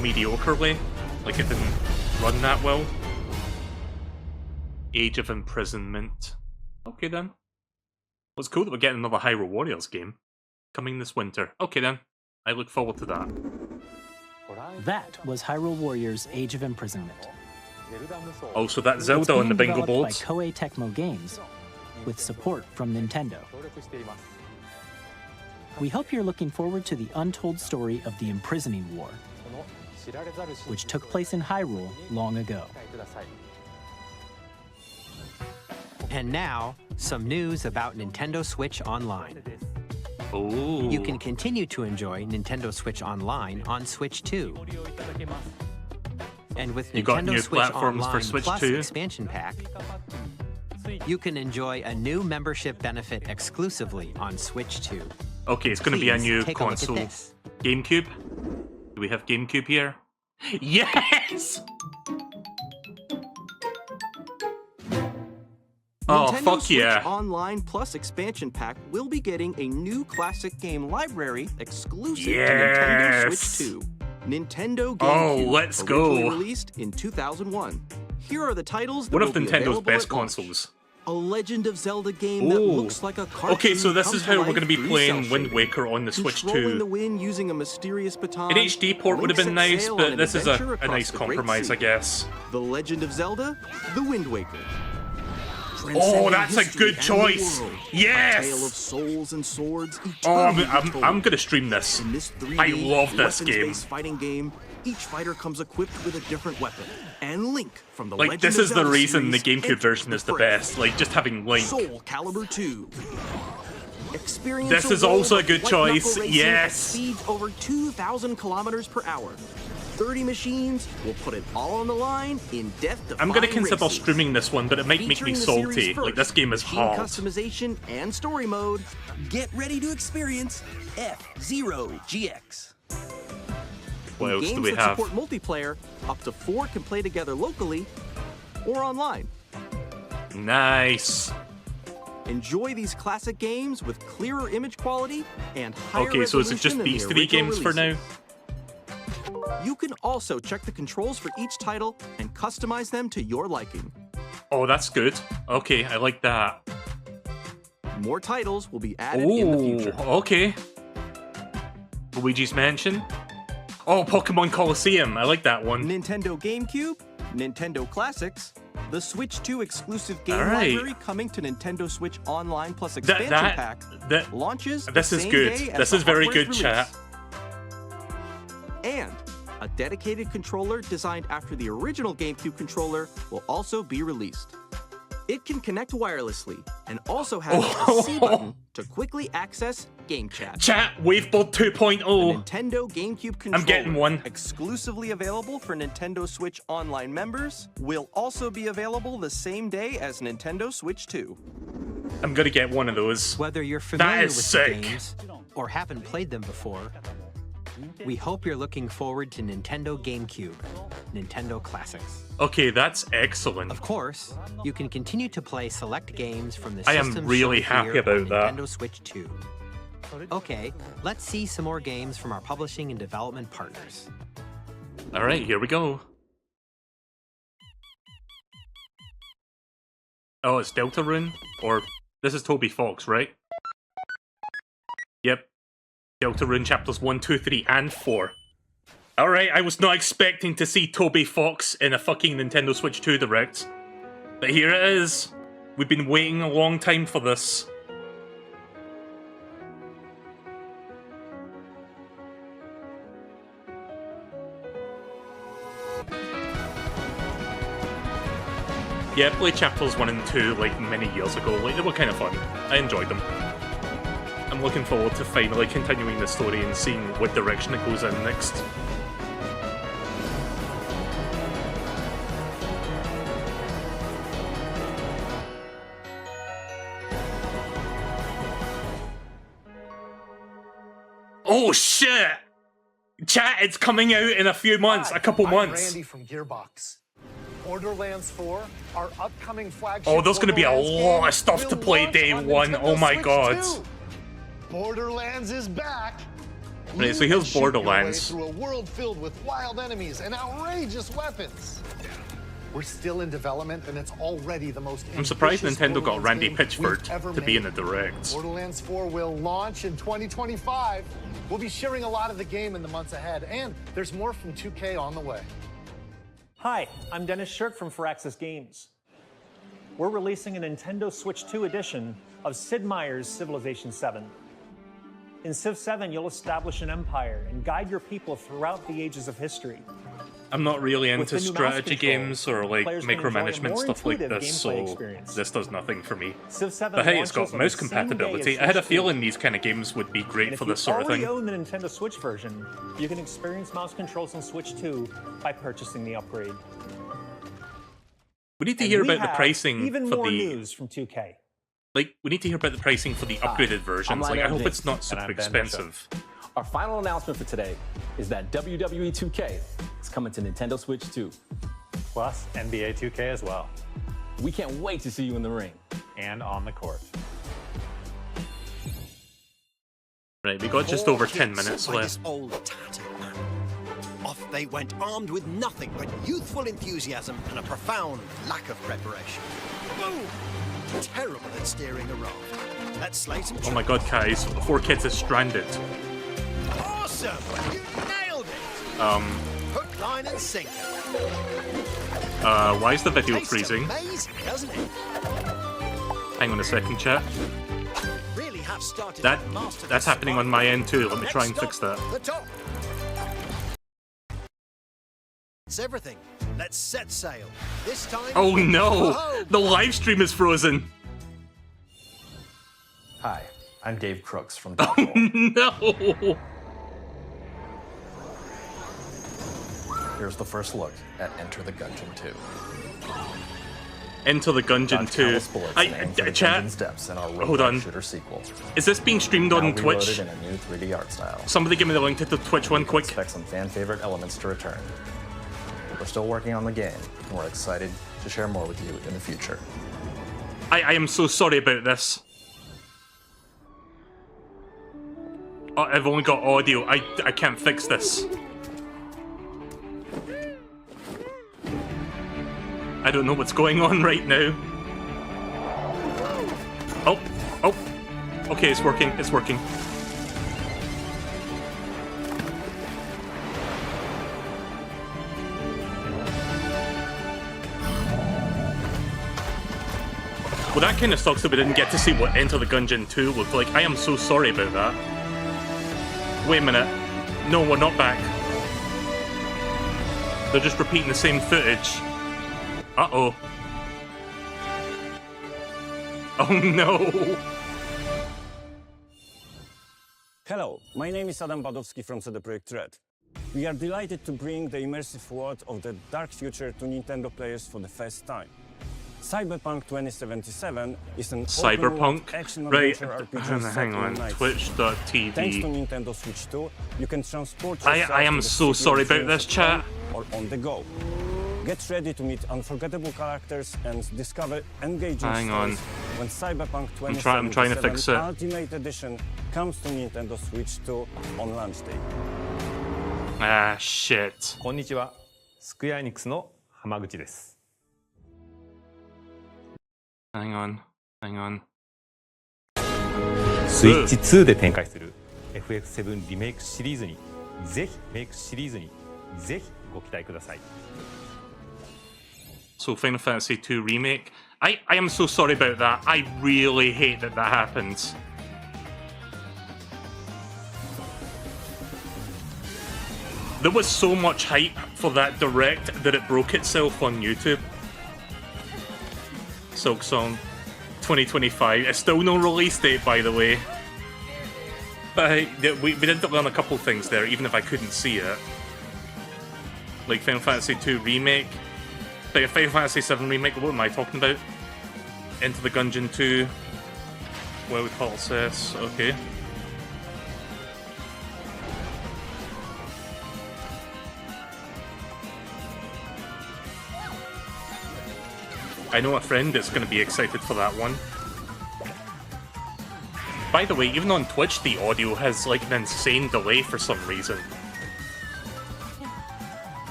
mediocrely. Like it didn't run that well. Age of Imprisonment. Okay then. Well, it's cool that we're getting another Hyrule Warriors game coming this winter. Okay then. I look forward to that. That was Hyrule Warriors Age of Imprisonment. Oh, so that's Zelda on the bingo boards. By Koei Tecmo Games, with support from Nintendo. We hope you're looking forward to the untold story of the Imprisoning War, which took place in Hyrule long ago. And now, some news about Nintendo Switch Online. Ooh. You can continue to enjoy Nintendo Switch Online on Switch 2. And with You got Nintendo new Switch platforms Online for Switch Plus 2. expansion pack, you can enjoy a new membership benefit exclusively on Switch 2. Okay, it's going to be a Please new take a look at console. this. GameCube? Do we have GameCube here? Yes! Oh, Nintendo fuck Switch yeah. Online Plus expansion pack will be getting a new classic game library exclusive Yes! to Nintendo Switch 2. Nintendo GameCube, Oh, let's originally go. released in 2001. Here are the titles that One of will be Nintendo's available best at launch. consoles. A Legend of Zelda game that Ooh. looks like a cartoon. Okay, so this come is to how we're life going to be through playing cell Wind shading. Waker on the Switch Controlling 2. the wind using a mysterious baton. An HD port would have Link been sets nice, sail on but an this is adventure a across nice the Great compromise, Sea. I guess. The Legend of Zelda, The Wind Waker. Oh, Transcending that's a history good and choice. the world. Yes! A tale of souls and swords. Oh, eternally retold. I'm going to stream this. In this 3D I love this game. weapons-based fighting game, each fighter comes equipped with a different weapon. And Link from the Like, Legend this of is the Zelda reason the series GameCube enters version is the fray. best. Like, just having Link. Soul Calibur 2. Experience This a is also world a good of white-knuckle choice, racing yes. at speeds over 2,000 kilometers per hour. 30 machines will put it all on the line in death-defying I'm going to consider races. streaming this one, but it might make me Featuring the salty. series Like, this game is machine hard. customization and story mode. Get ready to experience F-Zero GX. What else Games do we that have? support multiplayer, up to 4 can play together locally or online. Nice. Enjoy these classic games with clearer image quality and higher Okay, so is it resolution just than these the 3 original games for now? releases. You can also check the controls for each title and customize them to your liking. Oh, that's good. Okay, I like that. More titles will be added in the Oh, future. okay. Luigi's Mansion. Oh, Pokemon Colosseum. I like that one. Nintendo GameCube, Nintendo Classics, the Switch 2 exclusive game All right. library coming to Nintendo Switch Online Plus That- expansion that- pack that- launches This the is same good. day as This the is very hardware's good, release. chat. And a dedicated controller designed after the original GameCube controller will also be released. It can connect wirelessly and also has a C button to quickly access game chat. Chat, Waveboard 2.0. The Nintendo GameCube controller, I'm getting one. exclusively available for Nintendo Switch Online members, will also be available the same day as Nintendo Switch 2. I'm gonna get one of those. Whether you're familiar is with sick. the games or haven't played them before, we hope you're looking forward to Nintendo GameCube, Nintendo Classics. Okay, that's excellent. Of course, you can continue to play select games from the I am systems really shown happy here about on that. Nintendo Switch 2. Okay, let's see some more games from our publishing and development partners. All right, here we go. Oh, it's Deltarune? Or this is Toby Fox, right? Yep. Deltarune chapters 1, 2, 3, and 4. Alright, I was not expecting to see Toby Fox in a fucking Nintendo Switch 2 Direct. But here it is. We've been waiting a long time for this. Yeah, I played chapters 1 and 2 like many years ago. Like, they were kind of fun. I enjoyed them. I'm looking forward to finally continuing the story and seeing what direction it goes in next. Oh shit! Chat, it's coming out in a few months, a couple months. I'm Randy from Gearbox. Borderlands 4, our upcoming flagship. Oh, there's gonna be a lot of stuff to play day one. Oh my god. Borderlands is back. Right, so here's Borderlands. Through a world filled with wild enemies and outrageous weapons. We're still in development, and it's already the most. I'm surprised Nintendo got Randy Pitchford to be in the Direct. Borderlands 4 will launch in 2025. We'll be sharing a lot of the game in the months ahead, and there's more from 2K on the way. Hi, I'm Dennis Shirk from Firaxis Games. We're releasing a Nintendo Switch 2 edition of Sid Meier's Civilization 7. In Civ 7, you'll establish an empire and guide your people throughout the ages of history. I'm not really into strategy games or like micromanagement stuff like this, so this does nothing for me. But hey, it's got mouse compatibility. I had a feeling these kind of games would be great for this sort of thing. If you already own the Nintendo Switch version, you can experience mouse controls on Switch 2 by purchasing the upgrade. We need to hear about the pricing even for more the news from 2K. Like, we need to hear about the pricing for the upgraded versions. Like, I hope it's not super expensive. Our final announcement for today is that WWE 2K is coming to Nintendo Switch 2. Plus NBA 2K as well. We can't wait to see you in the ring. And on the court. Right, we got just over 10 minutes left. Old tattered man. Off they went armed with nothing but youthful enthusiasm and a profound lack of preparation. Boom! Terrible at steering a raft. Let's slay some. Oh my god, guys, 4Kids is stranded. Awesome! You nailed it! Hook, line, and sinker. Why is the video freezing? Amazing, doesn't it? Hang on a second, chat. Really have started That's happening on my end too. Let me try and fix that. The top. It's everything. Let's set sail. This time. Oh no! The live stream is frozen. Hi, I'm Dave Crooks from. Oh no! Here's the first look at Enter the Gungeon 2. Enter the Gungeon 2. Chat. Steps in our hold on. Shooter sequel. Is this being streamed on Twitch? In a new 3D art style. Somebody give me the link to the Twitch one quick. Expect some fan favorite elements to return. We're still working on the game, and we're excited to share more with you in the future. I am so sorry about this. Oh, I've only got audio. I can't fix this. I don't know what's going on right now. Oh. Okay, it's working. It's working. Well, that kind of sucks that we didn't get to see what Enter the Gungeon 2 looked like. I am so sorry about that. Wait a minute. No, we're not back. They're just repeating the same footage. Uh-oh. Oh no! Hello, my name is Adam Badowski from CD Projekt Red. We are delighted to bring the immersive world of the dark future to Nintendo players for the first time. Cyberpunk 2077 is an Cyberpunk? action Right, RPG hang on, twitch.tv. Thanks to Nintendo Switch 2, you can transport I am so sorry about this, chat. Or on the go. Get ready to meet unforgettable characters and discover engaging Hang on. stories when Cyberpunk I'm trying to fix 2077 it. Ultimate Edition comes to Nintendo Switch 2 on launch day. Ah, shit. こんにちは。スクエアエニックスの浜口です。Hang on. スイッチ2で展開する FF7 リメイクシリーズにぜひご期待ください。 So Final Fantasy II Remake. I am so sorry about that. I really hate that happened. There was so much hype for that direct that it broke itself on YouTube. Silksong 2025. It's still no release date, by the way. But we did learn a couple things there, even if I couldn't see it. Like Final Fantasy II Remake. Like Final Fantasy VII Remake, what am I talking about? Into the Gungeon 2. World Process, okay. I know a friend that's going to be excited for that one. By the way, even on Twitch, the audio has like an insane delay for some reason.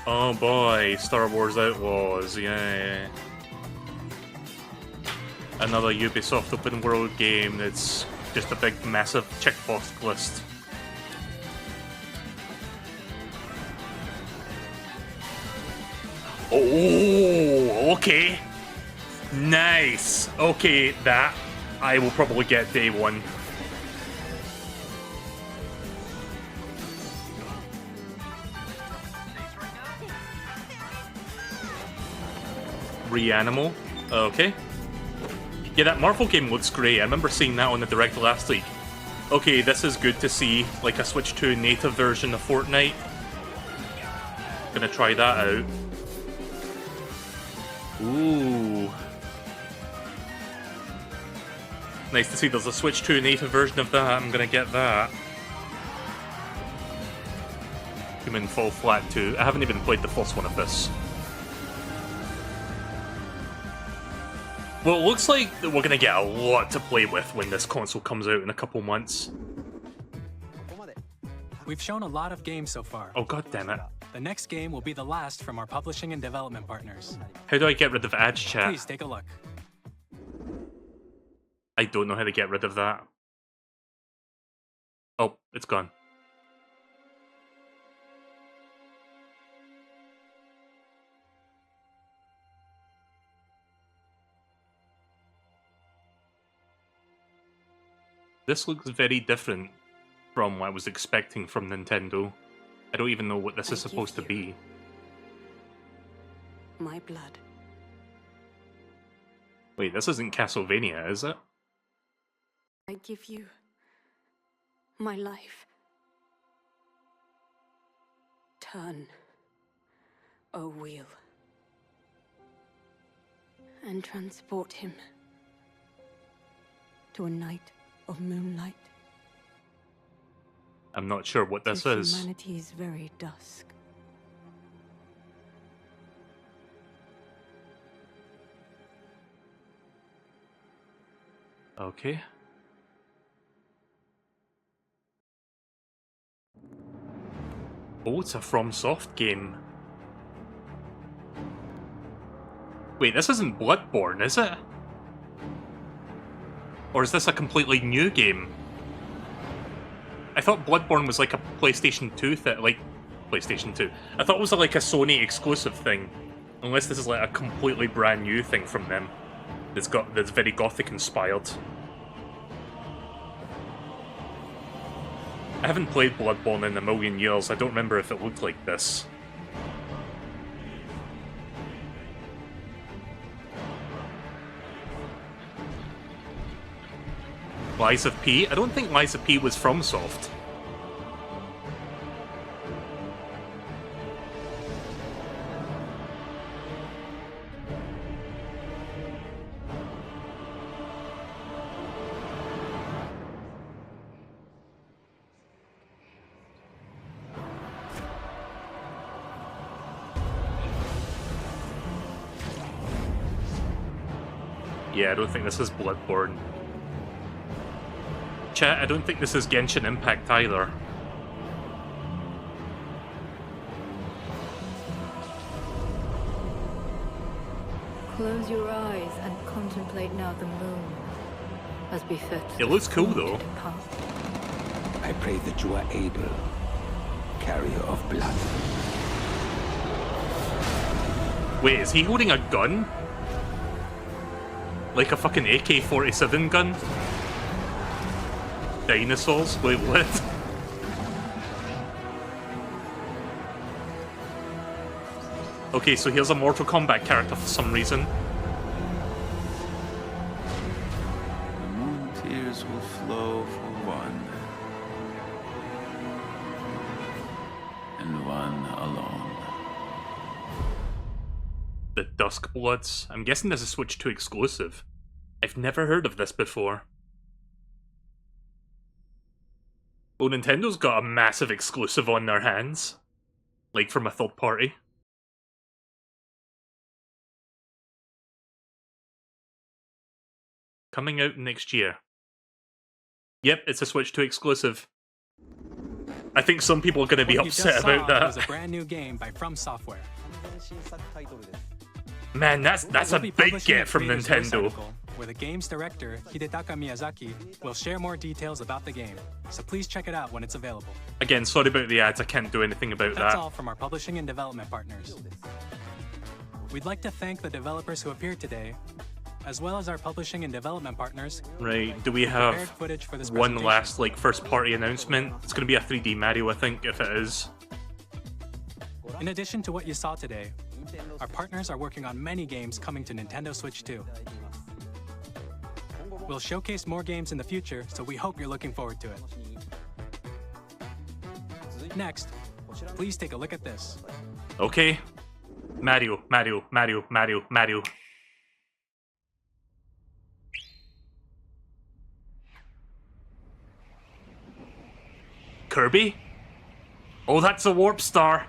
Oh boy, Star Wars Outlaws, yeah. Another Ubisoft open world game that's just a big, massive checkbox list. Oh, okay. Nice. Okay, that I will probably get day one. Reanimal. Okay. Yeah, that Marvel game looks great. I remember seeing that on the Direct last week. Okay, this is good to see, like a Switch 2 native version of Fortnite. Gonna try that out. Ooh. Nice to see there's a Switch 2 native version of that. I'm gonna get that. Human Fall Flat 2. I haven't even played the first one of this. Well, it looks like we're gonna get a lot to play with when this console comes out in a couple months. We've shown a lot of games so far. Oh, god damn it. The next game will be the last from our publishing and development partners. How do I get rid of ads chat? Please take a look. I don't know how to get rid of that. Oh, it's gone. This looks very different from what I was expecting from Nintendo. I don't even know what this is supposed to be. My blood. Wait, this isn't Castlevania, is it? I give you my life. Turn, O wheel, and transport him to a night of moonlight. I'm not sure what this to is. Humanity's very dusk. Okay. Oh, it's a FromSoft game. Wait, this isn't Bloodborne, is it? Or is this a completely new game? I thought Bloodborne was like a PlayStation 2 thing, like PlayStation 2. I thought it was like a Sony exclusive thing. Unless this is like a completely brand new thing from them. That's very gothic inspired. I haven't played Bloodborne in a million years. I don't remember if it looked like this. Lies of P? I don't think Lies of P was FromSoft. Yeah, I don't think this is Bloodborne. Chat, I don't think this is Genshin Impact either. Close your eyes and contemplate now the moon, as befits. It looks cool though. I pray that you are able, carrier of blood. Wait, is he holding a gun? Like a fucking AK-47 gun? Dinosaurs? Wait, what? Okay, so here's a Mortal Kombat character for some reason. The moon tears will flow for one, and one alone. The Dusk Bloods. I'm guessing this is Switch 2 exclusive. I've never heard of this before. Well, Nintendo's got a massive exclusive on their hands. Like from a third party. Coming out next year. Yep, it's a Switch 2 exclusive. I think some people are going to be upset about that. Was a brand new game by From Software. Man, that's a big get from Nintendo. Where the game's director, Hidetaka Miyazaki, will share more details about the game. So please check it out when it's available. Again, sorry about the ads, I can't do anything about That's that. all from our publishing and development partners. We'd like to thank the developers who appeared today, as well as our publishing and development partners. Right, do we have one last like first party announcement? It's going to be a 3D Mario, I think, if it is. In addition to what you saw today, our partners are working on many games coming to Nintendo Switch 2. We'll showcase more games in the future, so we hope you're looking forward to it. Next, please take a look at this. Okay. Mario, Mario, Mario, Mario, Mario. Kirby? Oh, that's a Warp Star.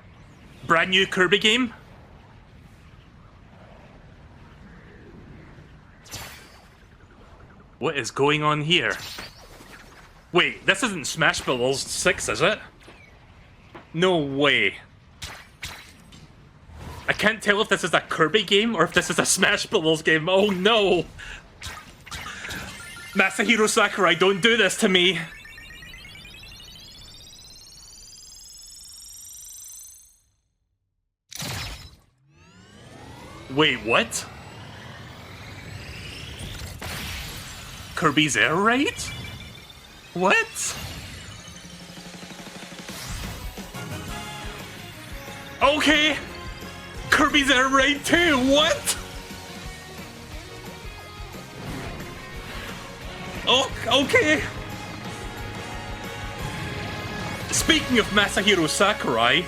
Brand new Kirby game? What is going on here? Wait, this isn't Smash Bros. 6, is it? No way. I can't tell if this is a Kirby game or if this is a Smash Bros. Game. Oh no! Masahiro Sakurai, don't do this to me! Wait, what? Kirby's Air Raid? What? Okay! Kirby's Air Raid 2, what? Oh, okay! Speaking of Masahiro Sakurai...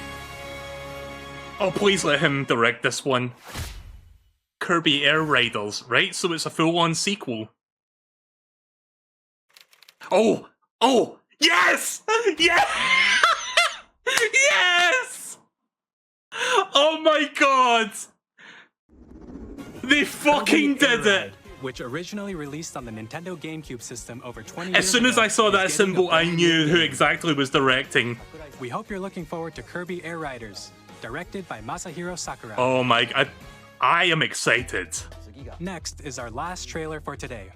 Oh, please let him direct this one. Kirby Air Raiders, right? So it's a full-on sequel. Oh! Oh! Yes! Yes! Yes! Oh my god! They fucking did it! Which originally released on the Nintendo GameCube system over 20 years ago. As soon as I saw that symbol, I knew who exactly was directing. We hope you're looking forward to Kirby Air Riders, directed by Masahiro Sakurai. Oh my god. I am excited. Next is our last trailer for today.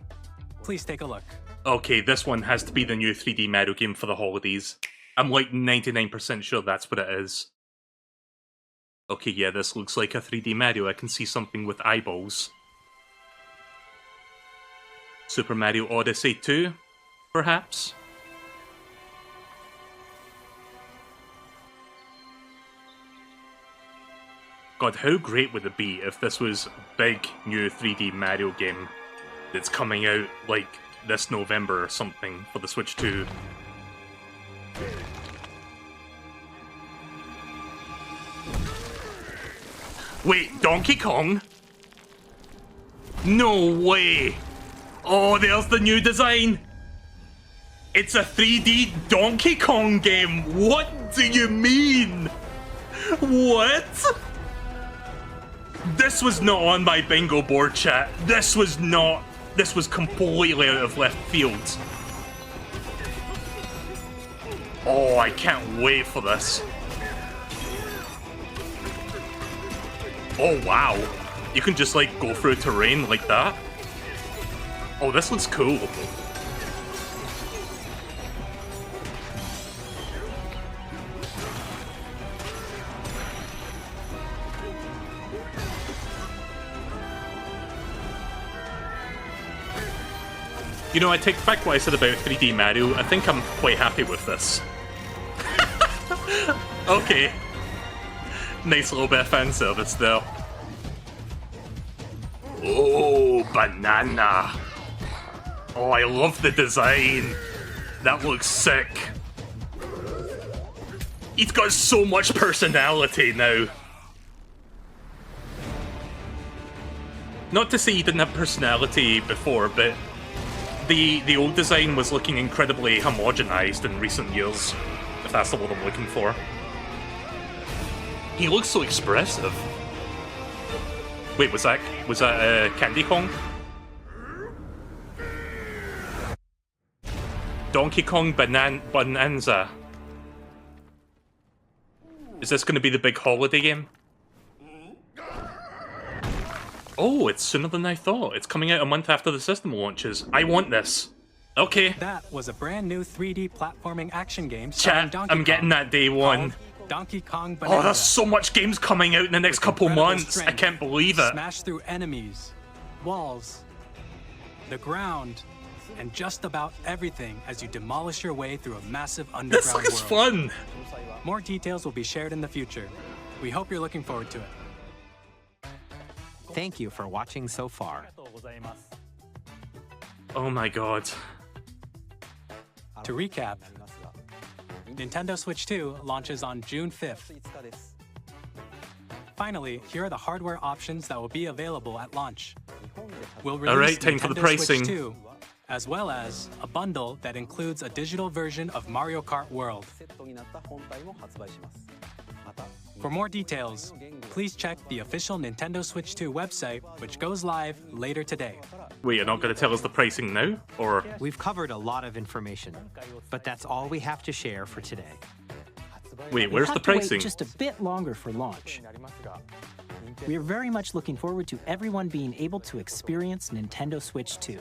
Please take a look. Okay, this one has to be the new 3D Mario game for the holidays. I'm like 99% sure that's what it is. Okay, yeah, this looks like a 3D Mario. I can see something with eyeballs. Super Mario Odyssey 2, perhaps? God, how great would it be if this was a big new 3D Mario game that's coming out, like, this November or something for the Switch 2? Wait, Donkey Kong? No way! Oh, there's the new design! It's a 3D Donkey Kong game! What do you mean? What? This was not on my bingo board, chat. This was not This was completely out of left field. Oh, I can't wait for this. Oh, wow. You can just, like, go through terrain like that. Oh, this looks cool. You know, I take back what I said about 3D Mario. I think I'm quite happy with this. Okay. Nice little bit of fan service there. Oh, banana. Oh, I love the design. That looks sick. He's got so much personality now. Not to say he didn't have personality before, but the old design was looking incredibly homogenized in recent years, if that's the word I'm looking for. He looks so expressive. Wait, was that Candy Kong? Donkey Kong Bonanza. Is this going to be the big holiday game? Oh, it's sooner than I thought. It's coming out a month after the system launches. I want this. Okay. That was a brand new 3D platforming action game. Chat, I'm getting that day one. Donkey Kong Bonanza. Oh, there's so much games coming out in the next couple months. I can't believe it. Smash through enemies, walls, the ground, and just about everything as you demolish your way through a massive underground world. This looks fun. More details will be shared in the future. We hope you're looking forward to it. Thank you for watching so far. Oh my god. To recap, Nintendo Switch 2 launches on June 5th. Finally, here are the hardware options that will be available at launch. We'll release Alright, time for the pricing. Switch 2, as well as a bundle that includes a digital version of Mario Kart World. For more details, please check the official Nintendo Switch 2 website, which goes live later today. Wait, you're not going to tell us the pricing now? Or we've covered a lot of information, but that's all we have to share for today. Wait, where's the pricing? Wait just a bit longer for launch. We are very much looking forward to everyone being able to experience Nintendo Switch 2.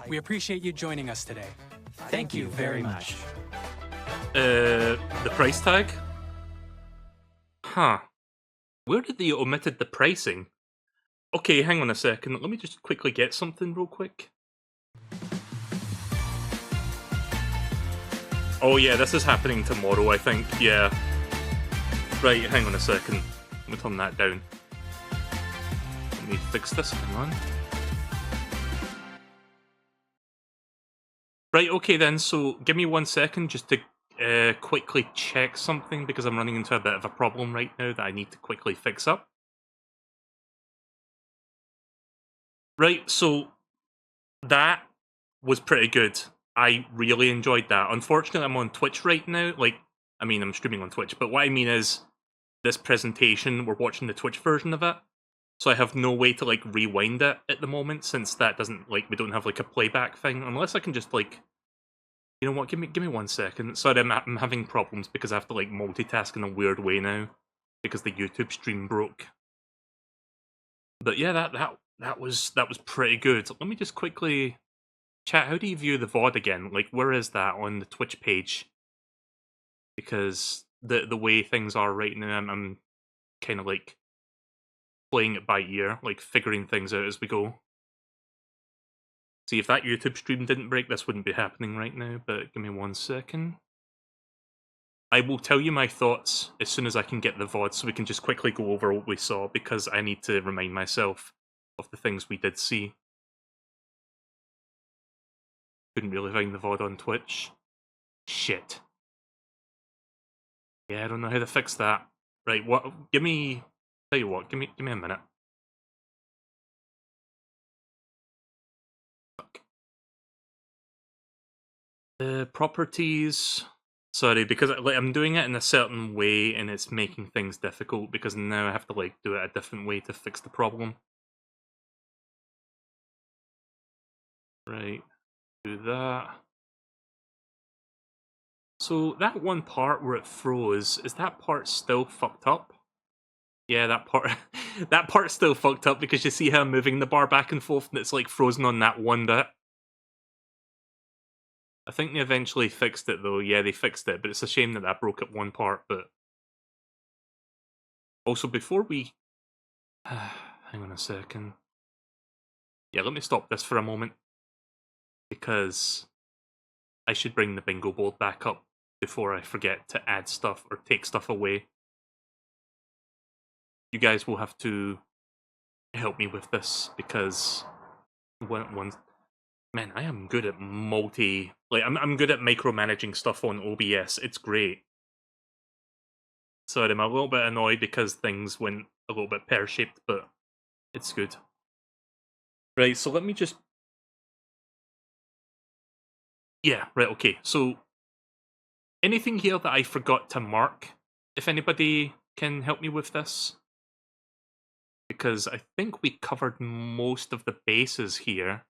We appreciate you joining us today. Thank you very much. The price tag? Huh. Where did they omitted the pricing? Okay, hang on a second. Let me just quickly get something real quick. Oh yeah, this is happening tomorrow, I think. Yeah. Right, hang on a second. Let me turn that down. Let me fix this. Hang on. Right, okay then. So give me 1 second just to quickly check something because I'm running into a bit of a problem right now that I need to quickly fix up. Right, so that was pretty good. I really enjoyed that. Unfortunately, I'm on Twitch right now. Like, I mean, I'm streaming on Twitch, but what I mean is this presentation, we're watching the Twitch version of it. So I have no way to, like, rewind it at the moment since that doesn't, like, we don't have, like, a playback thing. Unless I can just, like, you know what, give me 1 second. Sorry, I'm having problems because I have to, like, multitask in a weird way now because the YouTube stream broke. But yeah, that was pretty good. Let me just quickly chat. How do you view the VOD again? Like, where is that on the Twitch page? Because the way things are right now, I'm kind of like playing it by ear, like figuring things out as we go. See, if that YouTube stream didn't break, this wouldn't be happening right now, but give me 1 second. I will tell you my thoughts as soon as I can get the VOD, so we can just quickly go over what we saw, because I need to remind myself of the things we did see. Couldn't really find the VOD on Twitch. Shit. Yeah, I don't know how to fix that. Right, what? Give me... Tell you what, give me a minute. Properties... Sorry, because like, I'm doing it in a certain way and it's making things difficult because now I have to like do it a different way to fix the problem. Right, do that. So that one part where it froze, is that part still fucked up? Yeah, that part that part's still fucked up because you see how I'm moving the bar back and forth and it's like frozen on that one bit. I think they eventually fixed it though. Yeah, they fixed it, but it's a shame that that broke at one part. But also, before we hang on a second. Yeah, let me stop this for a moment because I should bring the bingo board back up before I forget to add stuff or take stuff away. You guys will have to help me with this because man, I am good at I'm good at micromanaging stuff on OBS. It's great. So I'm a little bit annoyed because things went a little bit pear-shaped, but it's good. Right, so let me just... Yeah, right, okay. So, anything here that I forgot to mark? If anybody can help me with this? Because I think we covered most of the bases here.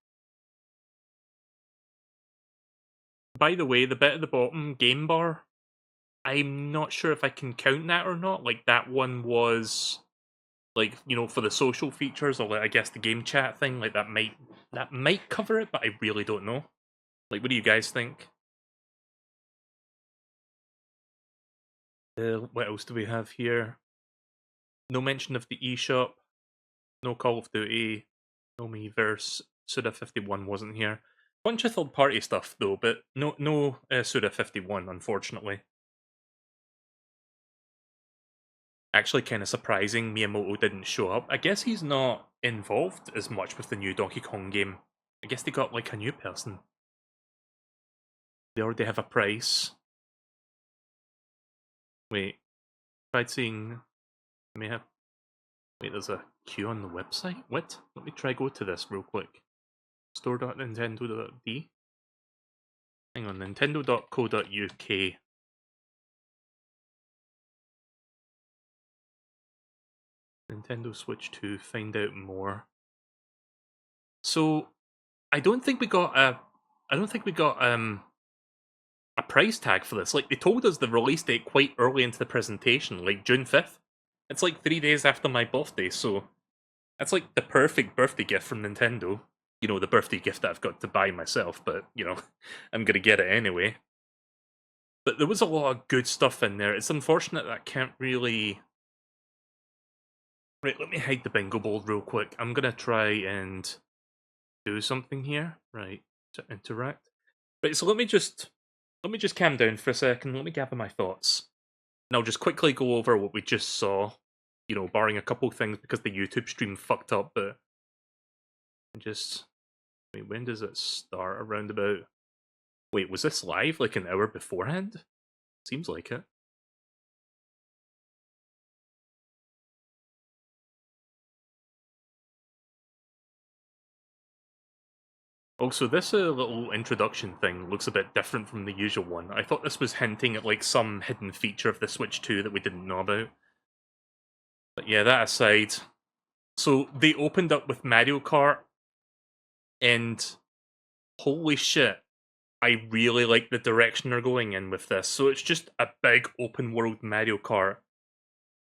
By the way, the bit at the bottom, game bar, I'm not sure if I can count that or not. Like, that one was... like, you know, for the social features or like, I guess the game chat thing, like that might cover it, but I really don't know. Like, what do you guys think? What else do we have here? No mention of the eShop, no Call of Duty, no Miiverse, Suda51 wasn't here. Bunch of third-party stuff though, but no Suda51, unfortunately. Actually kind of surprising Miyamoto didn't show up. I guess he's not involved as much with the new Donkey Kong game. I guess they got like a new person. They already have a price. Wait, tried seeing... may have... Wait, there's a queue on the website? What? Let me try go to this real quick. Store.nintendo.d. Hang on, nintendo.co.uk. Nintendo Switch 2, find out more. So, I don't think we got a price tag for this. Like, they told us the release date quite early into the presentation, like June 5th. It's like 3 days after my birthday, so that's like the perfect birthday gift from Nintendo. You know, the birthday gift that I've got to buy myself, but, you know, I'm gonna get it anyway. But there was a lot of good stuff in there. It's unfortunate that I can't really... Right, let me hide the bingo board real quick. I'm gonna try and do something here. Right, to interact. Right, so let me just calm down for a second. Let me gather my thoughts. And I'll just quickly go over what we just saw. You know, barring a couple things because the YouTube stream fucked up, but... just... Wait, when does it start? Around about... Wait, was this live like an hour beforehand? Seems like it. Also, this little introduction thing looks a bit different from the usual one. I thought this was hinting at like some hidden feature of the Switch 2 that we didn't know about. But yeah, that aside. So, they opened up with Mario Kart, and holy shit, I really like the direction they're going in with this. So it's just a big open world Mario Kart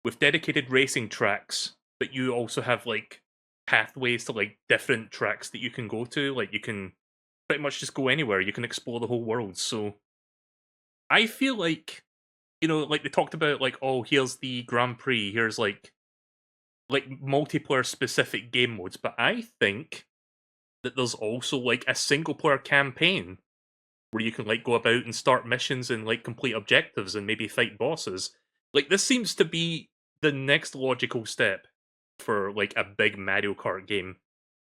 with dedicated racing tracks, but you also have like pathways to like different tracks that you can go to. Like you can pretty much just go anywhere. You can explore the whole world. So I feel like, you know, like they talked about like, oh, here's the Grand Prix, here's like multiplayer specific game modes, but I think that there's also like a single player campaign where you can like go about and start missions and like complete objectives and maybe fight bosses. Like this seems to be the next logical step for like a big Mario Kart game,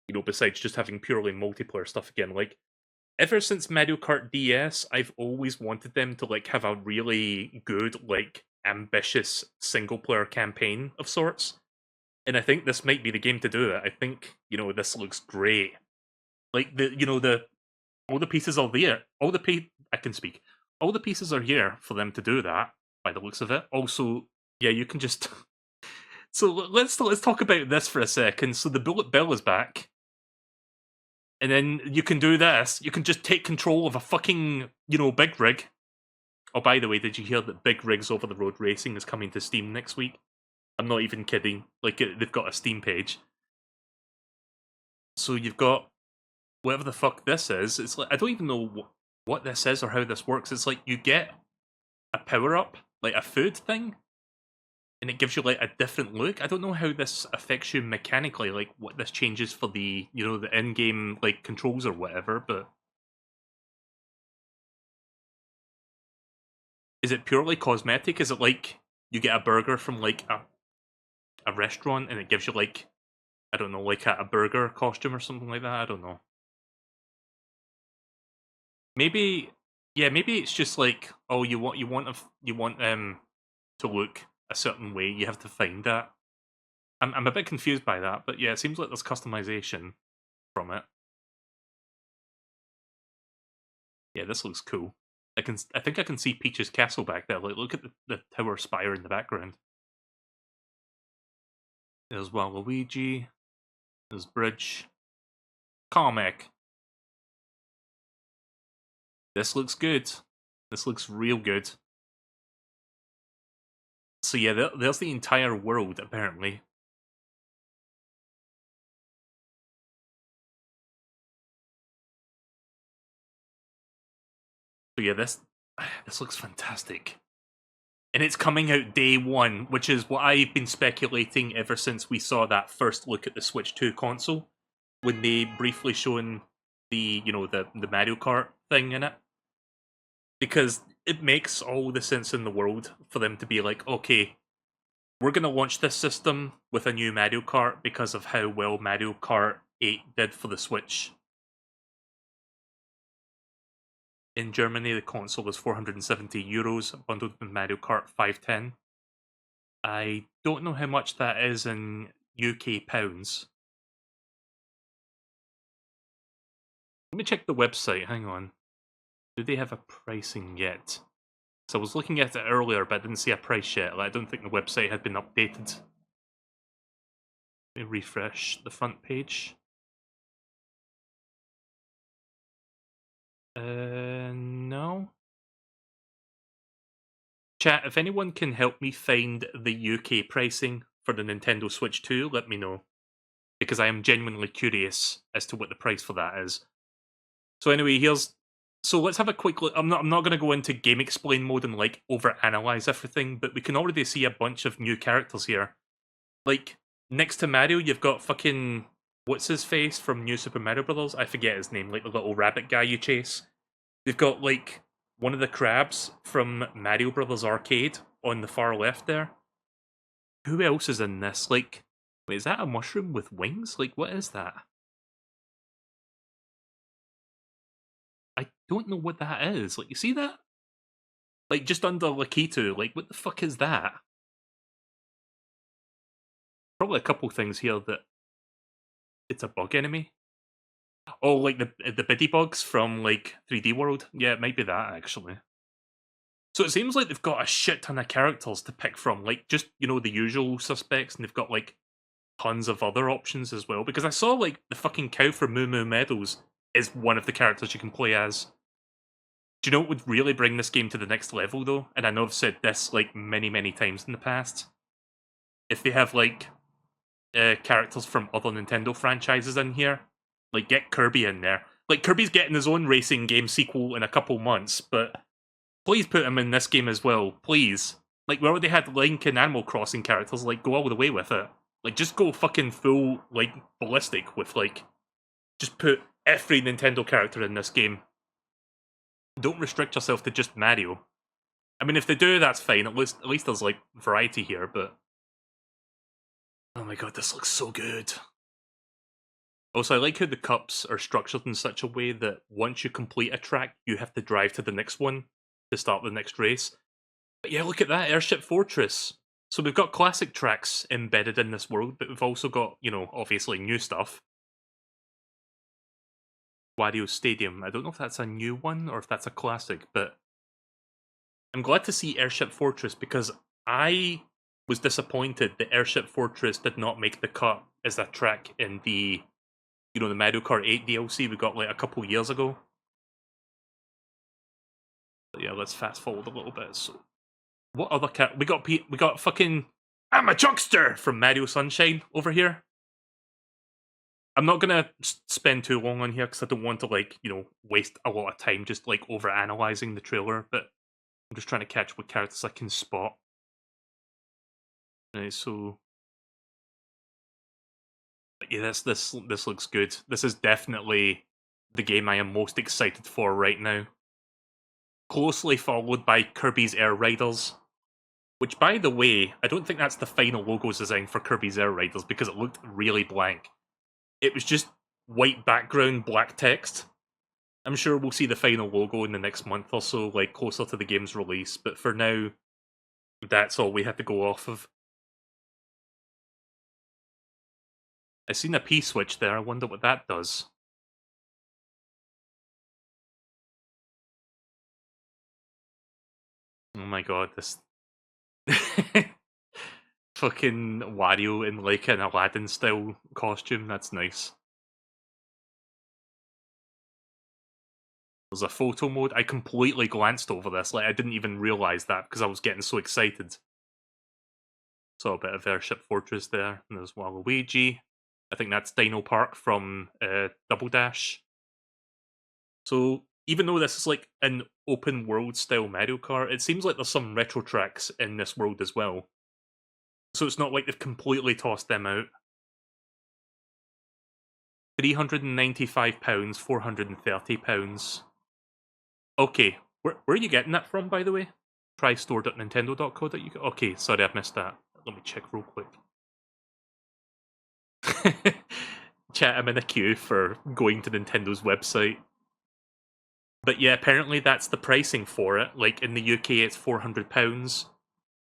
you know, besides just having purely multiplayer stuff again. Like ever since Mario Kart DS, I've always wanted them to like have a really good, like ambitious single player campaign of sorts. And I think this might be the game to do it. I think, you know, this looks great. Like all the pieces are there. All the pieces are here for them to do that, by the looks of it. Also, yeah, you can just... So let's talk about this for a second. So the Bullet Bill is back. And then you can do this. You can just take control of a fucking, you know, big rig. Oh, by the way, did you hear that Big Rigs Over the Road Racing is coming to Steam next week? I'm not even kidding. Like, they've got a Steam page. So you've got whatever the fuck this is. It's like, I don't even know what this is or how this works. It's like you get a power-up, like a food thing, and it gives you like a different look. I don't know how this affects you mechanically, like what this changes for the, you know, the in-game like controls or whatever, but is it purely cosmetic? Is it like you get a burger from like a restaurant and it gives you like, I don't know, like a burger costume or something like that? I don't know. Maybe, yeah, maybe it's just like, oh, you want to look a certain way. You have to find that. I'm a bit confused by that, but yeah, it seems like there's customization from it. Yeah, this looks cool. I think I can see Peach's castle back there. Like, look at the tower spire in the background. There's Waluigi. There's Bridge. Comic. This looks good. This looks real good. So yeah, there's the entire world, apparently. So yeah, this looks fantastic. And it's coming out day one, which is what I've been speculating ever since we saw that first look at the Switch 2 console. When they briefly shown the, you know, the Mario Kart thing in it. Because it makes all the sense in the world for them to be like, okay, we're going to launch this system with a new Mario Kart because of how well Mario Kart 8 did for the Switch. In Germany, the console was €470, bundled with Mario Kart 510. I don't know how much that is in UK pounds. Let me check the website, hang on. Do they have a pricing yet? So I was looking at it earlier, but I didn't see a price yet. Like, I don't think the website had been updated. Let me refresh the front page. No. Chat, if anyone can help me find the UK pricing for the Nintendo Switch 2, let me know. Because I am genuinely curious as to what the price for that is. So anyway, so let's have a quick look. I'm not going to go into Game Explain mode and like overanalyze everything, but we can already see a bunch of new characters here. Like, next to Mario, you've got fucking, what's his face from New Super Mario Brothers? I forget his name, like the little rabbit guy you chase. They've got like one of the crabs from Mario Brothers Arcade on the far left there. Who else is in this? Like, wait, is that a mushroom with wings? Like, what is that? I don't know what that is. Like, you see that? Like, just under Lakitu. Like, what the fuck is that? Probably a couple things here that it's a bug enemy. Oh, like the biddy bugs from, like, 3D World? Yeah, it might be that, actually. So it seems like they've got a shit ton of characters to pick from. Like, just, you know, the usual suspects, and they've got, like, tons of other options as well. Because I saw, like, the fucking cow from Moo Moo Meadows is one of the characters you can play as. Do you know what would really bring this game to the next level, though? And I know I've said this, like, many, many times in the past. If they have, like, characters from other Nintendo franchises in here, like, get Kirby in there. Like, Kirby's getting his own racing game sequel in a couple months, but please put him in this game as well, please. Like, we already had Link and Animal Crossing characters, like, go all the way with it. Like, just go fucking full, like, ballistic with, like, just put every Nintendo character in this game. Don't restrict yourself to just Mario. I mean, if they do, that's fine. At least there's, like, variety here, but oh my god, this looks so good. Also, I like how the cups are structured in such a way that once you complete a track, you have to drive to the next one to start the next race. But yeah, look at that, Airship Fortress. So we've got classic tracks embedded in this world, but we've also got, you know, obviously new stuff. Wario Stadium. I don't know if that's a new one or if that's a classic, but I'm glad to see Airship Fortress because I was disappointed that Airship Fortress did not make the cut as a track in the You know, the Mario Kart 8 DLC we got like a couple years ago. But yeah, let's fast forward a little bit. So, what other cat? We got fucking I'm a Chuckster from Mario Sunshine over here. I'm not gonna spend too long on here because I don't want to, like, you know, waste a lot of time just like over analyzing the trailer. But I'm just trying to catch what characters I can spot. Right, so yeah, this looks good. This is definitely the game I am most excited for right now. Closely followed by Kirby's Air Riders. Which, by the way, I don't think that's the final logos design for Kirby's Air Riders because it looked really blank. It was just white background, black text. I'm sure we'll see the final logo in the next month or so, like closer to the game's release, but for now, that's all we have to go off of. I seen a P-switch there, I wonder what that does. Oh my god, this... Fucking Wario in like an Aladdin-style costume, that's nice. There's a photo mode. I completely glanced over this. Like, I didn't even realize that because I was getting so excited. Saw a bit of Airship Fortress there. And there's Waluigi. I think that's Dino Park from Double Dash. So, even though this is like an open world style Mario Kart, it seems like there's some retro tracks in this world as well. So it's not like they've completely tossed them out. £395, £430. Okay, where are you getting that from, by the way? Trystore.nintendo.co.uk? Okay, sorry, I've missed that. Let me check real quick. Chat, I'm in a queue for going to Nintendo's website. But yeah, apparently that's the pricing for it. Like, in the UK, it's £400.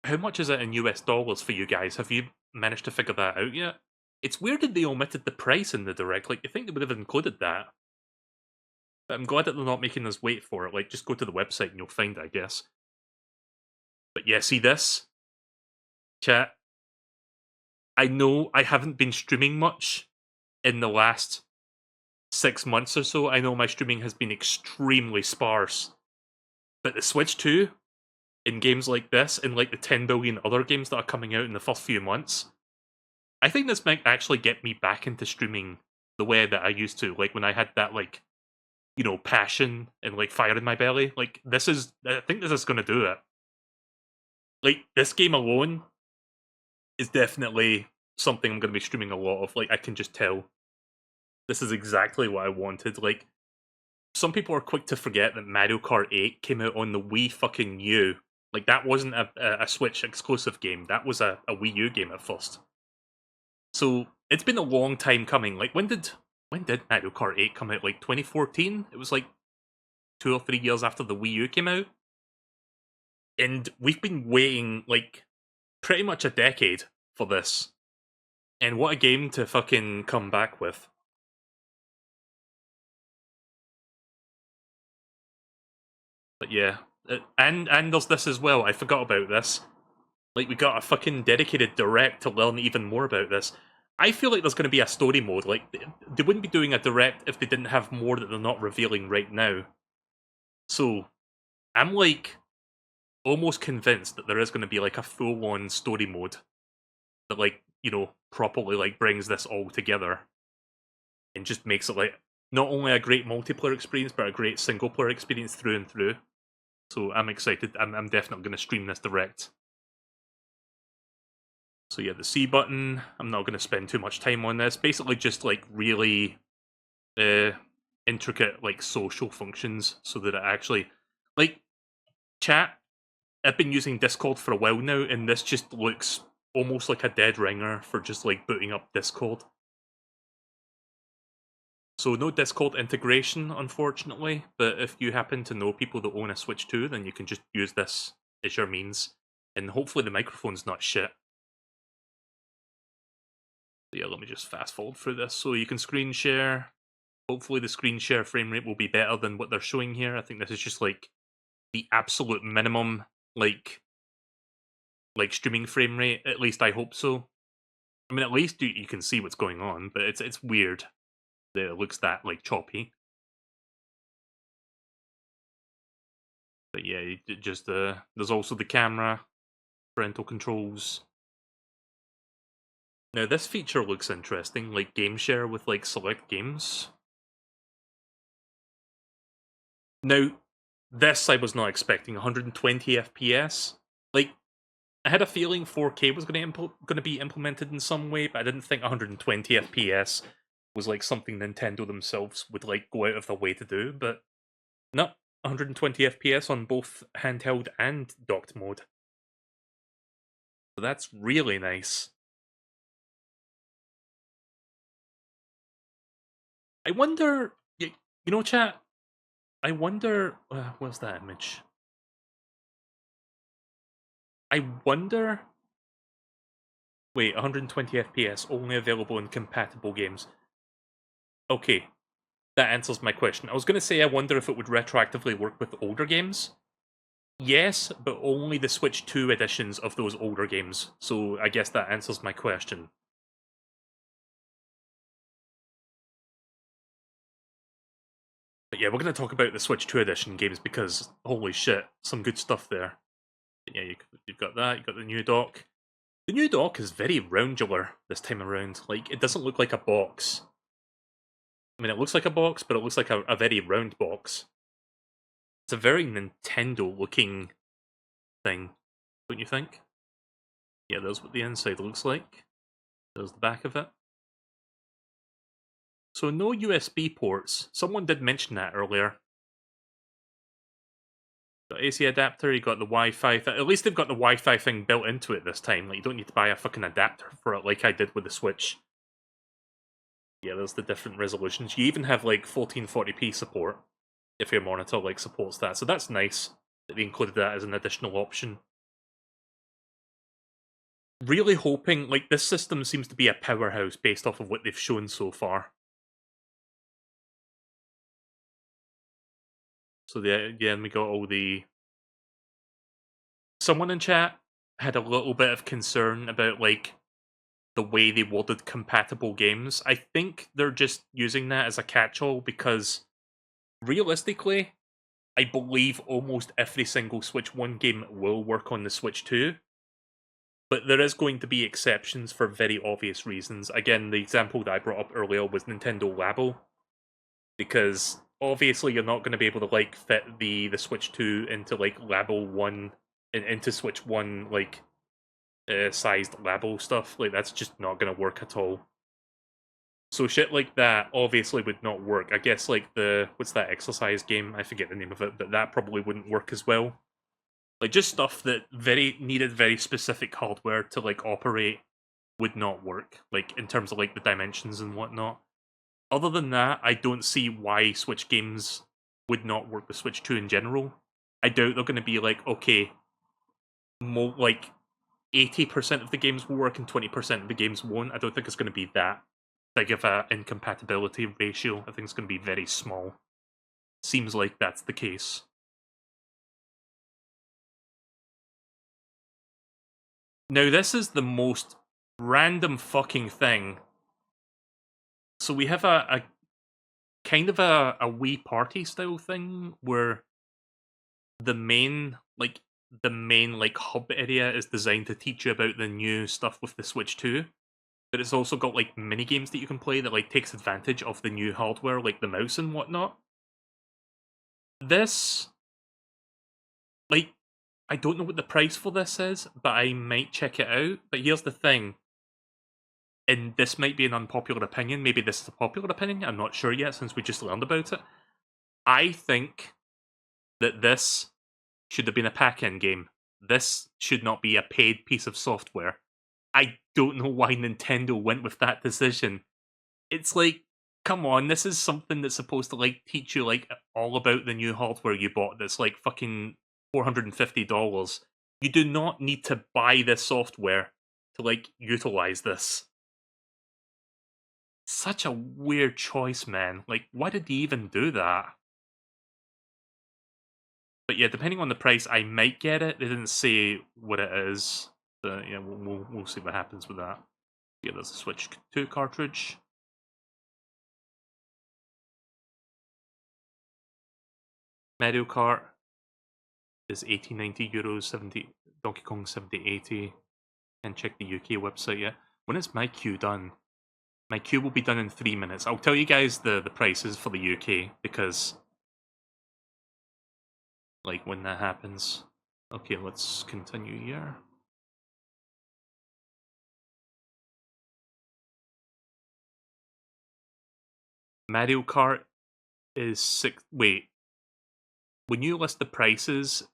How much is it in US dollars for you guys? Have you managed to figure that out yet? It's weird that they omitted the price in the Direct. Like, you think they would have included that. But I'm glad that they're not making us wait for it. Like, just go to the website and you'll find it, I guess. But yeah, see this? Chat. I know I haven't been streaming much in the last 6 months or so. I know my streaming has been extremely sparse. But the Switch 2, in games like this, and like the 10 billion other games that are coming out in the first few months, I think this might actually get me back into streaming the way that I used to. Like, when I had that, like, you know, passion and, like, fire in my belly. Like, I think this is going to do it. Like, this game alone is definitely something I'm going to be streaming a lot of. Like, I can just tell. This is exactly what I wanted. Like, some people are quick to forget that Mario Kart 8 came out on the Wii fucking U. Like, that wasn't a Switch exclusive game. That was a Wii U game at first. So, it's been a long time coming. Like, when did Mario Kart 8 come out? Like, 2014? It was like 2 or 3 years after the Wii U came out. And we've been waiting, like, pretty much a decade for this. And what a game to fucking come back with. But yeah, and there's this as well. I forgot about this. Like, we got a fucking dedicated Direct to learn even more about this. I feel like there's going to be a story mode. Like, they wouldn't be doing a Direct if they didn't have more that they're not revealing right now. So, I'm like almost convinced that there is going to be like a full-on story mode that, like, you know, properly like brings this all together and just makes it like not only a great multiplayer experience but a great single-player experience through and through. So I'm excited. I'm definitely going to stream this Direct. So yeah, the C button, I'm not going to spend too much time on this. Basically just like really intricate like social functions so that it actually... Like, chat, I've been using Discord for a while now and this just looks almost like a dead ringer for just like booting up Discord. So no Discord integration, unfortunately, but if you happen to know people that own a Switch 2, then you can just use this as your means. And hopefully the microphone's not shit. So yeah, let me just fast forward through this. So you can screen share. Hopefully the screen share frame rate will be better than what they're showing here. I think this is just like the absolute minimum, like streaming frame rate. At least I hope so. I mean, at least you can see what's going on, but it's weird that it looks that like choppy. But yeah, just there's also the camera, parental controls. Now this feature looks interesting, like game share with like select games. Now, this I was not expecting, 120 FPS. Like, I had a feeling 4K was going to be implemented in some way, but I didn't think 120 FPS was like something Nintendo themselves would like go out of the way to do. But no, 120 FPS on both handheld and docked mode. So that's really nice. I wonder, you know, chat. I wonder, where's that image? I wonder. Wait, 120 FPS, only available in compatible games. Okay, that answers my question. I was going to say I wonder if it would retroactively work with older games. Yes, but only the Switch 2 editions of those older games. So I guess that answers my question. But yeah, we're going to talk about the Switch 2 edition games because, holy shit, some good stuff there. But yeah, you've got that, you've got the new dock. The new dock is very roundular this time around. Like, it doesn't look like a box. I mean, it looks like a box, but it looks like a very round box. It's a very Nintendo-looking thing, don't you think? Yeah, that's what the inside looks like. There's the back of it. So no USB ports. Someone did mention that earlier. Got AC adapter, you got the Wi-Fi. At least they've got the Wi-Fi thing built into it this time. Like, you don't need to buy a fucking adapter for it like I did with the Switch. Yeah, there's the different resolutions. You even have like 1440p support if your monitor like supports that. So that's nice that they included that as an additional option. Really hoping, like, this system seems to be a powerhouse based off of what they've shown so far. So again, we got all the... Someone in chat had a little bit of concern about, like, the way they worded compatible games. I think they're just using that as a catch-all because, realistically, I believe almost every single Switch 1 game will work on the Switch 2. But there is going to be exceptions for very obvious reasons. Again, the example that I brought up earlier was Nintendo Labo. Because obviously you're not going to be able to like fit the Switch 2 into like Labo 1 into Switch 1 like sized Labo stuff. Like that's just not going to work at all. So shit like that obviously would not work. I guess like what's that exercise game? I forget the name of it, but that probably wouldn't work as well. Like, just stuff that needed very specific hardware to, like, operate would not work. Like, in terms of, like, the dimensions and whatnot. Other than that, I don't see why Switch games would not work with Switch 2 in general. I doubt they're going to be like, okay, like, 80% of the games will work and 20% of the games won't. I don't think it's going to be that big of an incompatibility ratio. I think it's going to be very small. Seems like that's the case. Now, this is the most random fucking thing. So we have a kind of a Wii party style thing where the main hub area is designed to teach you about the new stuff with the Switch 2. But it's also got like mini games that you can play that like takes advantage of the new hardware, like the mouse and whatnot. This, like, I don't know what the price for this is, but I might check it out. But here's the thing. And this might be an unpopular opinion. Maybe this is a popular opinion. I'm not sure yet since we just learned about it. I think that this should have been a pack-in game. This should not be a paid piece of software. I don't know why Nintendo went with that decision. It's like, come on, this is something that's supposed to like teach you like all about the new hardware you bought that's like fucking $450. You do not need to buy this software to like utilize this. Such a weird choice, man. Like, why did they even do that? But yeah, depending on the price, I might get it. They didn't say what it is. But yeah, we'll see what happens with that. Yeah, there's a Switch 2 cartridge. Mario Kart is 80-90 euros, 70 Donkey Kong 70-80. And check the UK website yet. When is my queue done? My queue will be done in 3 minutes. I'll tell you guys the prices for the UK because like when that happens. Okay, let's continue here. Mario Kart is wait. When you list the prices,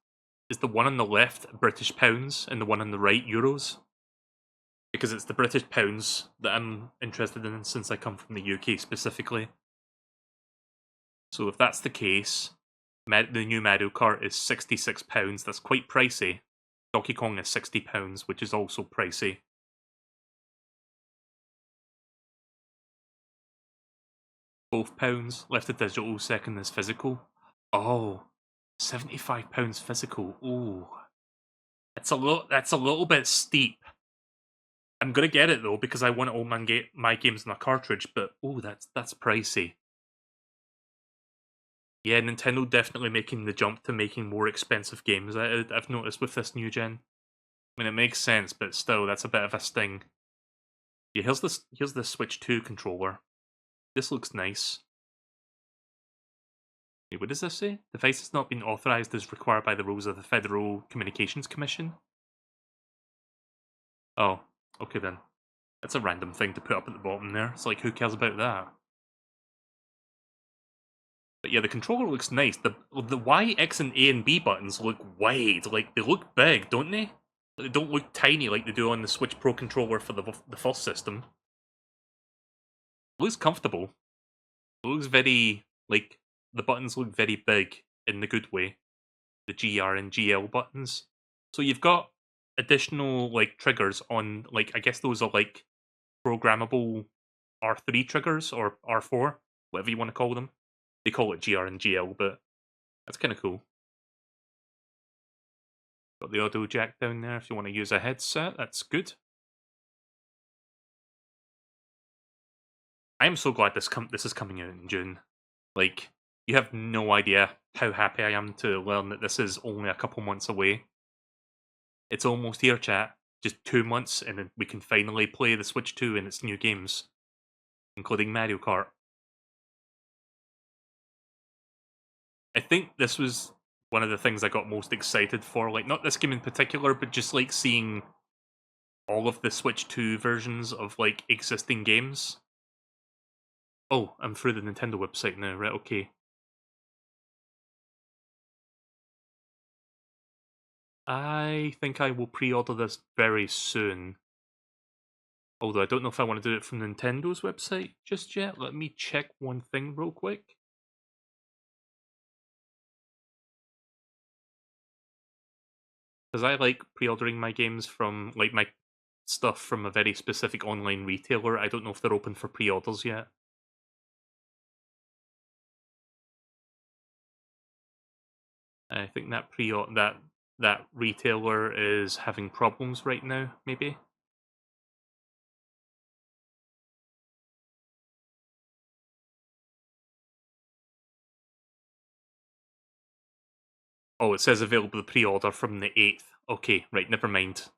is the one on the left British pounds and the one on the right euros? Because it's the British pounds that I'm interested in since I come from the UK specifically. So if that's the case, the new Mario Kart is £66. That's quite pricey. Donkey Kong is £60, which is also pricey. Both pounds. Left is digital, second is physical. Oh, £75 physical. Ooh, that's a little bit steep. I'm gonna get it though because I want all my games on a cartridge. But oh, that's pricey. Yeah, Nintendo definitely making the jump to making more expensive games. I've noticed with this new gen. I mean, it makes sense, but still, that's a bit of a sting. Yeah, here's the Switch 2 controller. This looks nice. Wait, what does this say? Device has not been authorized as required by the rules of the Federal Communications Commission. Oh, okay then. That's a random thing to put up at the bottom there. It's like, who cares about that? But yeah, the controller looks nice. The Y, X, and A and B buttons look wide. Like, they look big, don't they? They don't look tiny like they do on the Switch Pro controller for the first system. It looks comfortable. It looks very, like, the buttons look very big in the good way. The GR and GL buttons. So you've got additional, like, triggers on, like, I guess those are, like, programmable R3 triggers, or R4, whatever you want to call them. They call it GR and GL, but that's kind of cool. Got the audio jack down there if you want to use a headset, that's good. I'm so glad this is coming out in June. Like, you have no idea how happy I am to learn that this is only a couple months away. It's almost here, chat. Just 2 months, and then we can finally play the Switch 2 and its new games, including Mario Kart. I think this was one of the things I got most excited for. Like, not this game in particular, but just like seeing all of the Switch 2 versions of like existing games. Oh, I'm through the Nintendo website now, right? Okay. I think I will pre-order this very soon. Although I don't know if I want to do it from Nintendo's website just yet. Let me check one thing real quick. Because I like pre-ordering my games from, like, my stuff from a very specific online retailer. I don't know if they're open for pre-orders yet. I think that that retailer is having problems right now, maybe. Oh, it says available to pre-order from the 8th. Okay, right, never mind.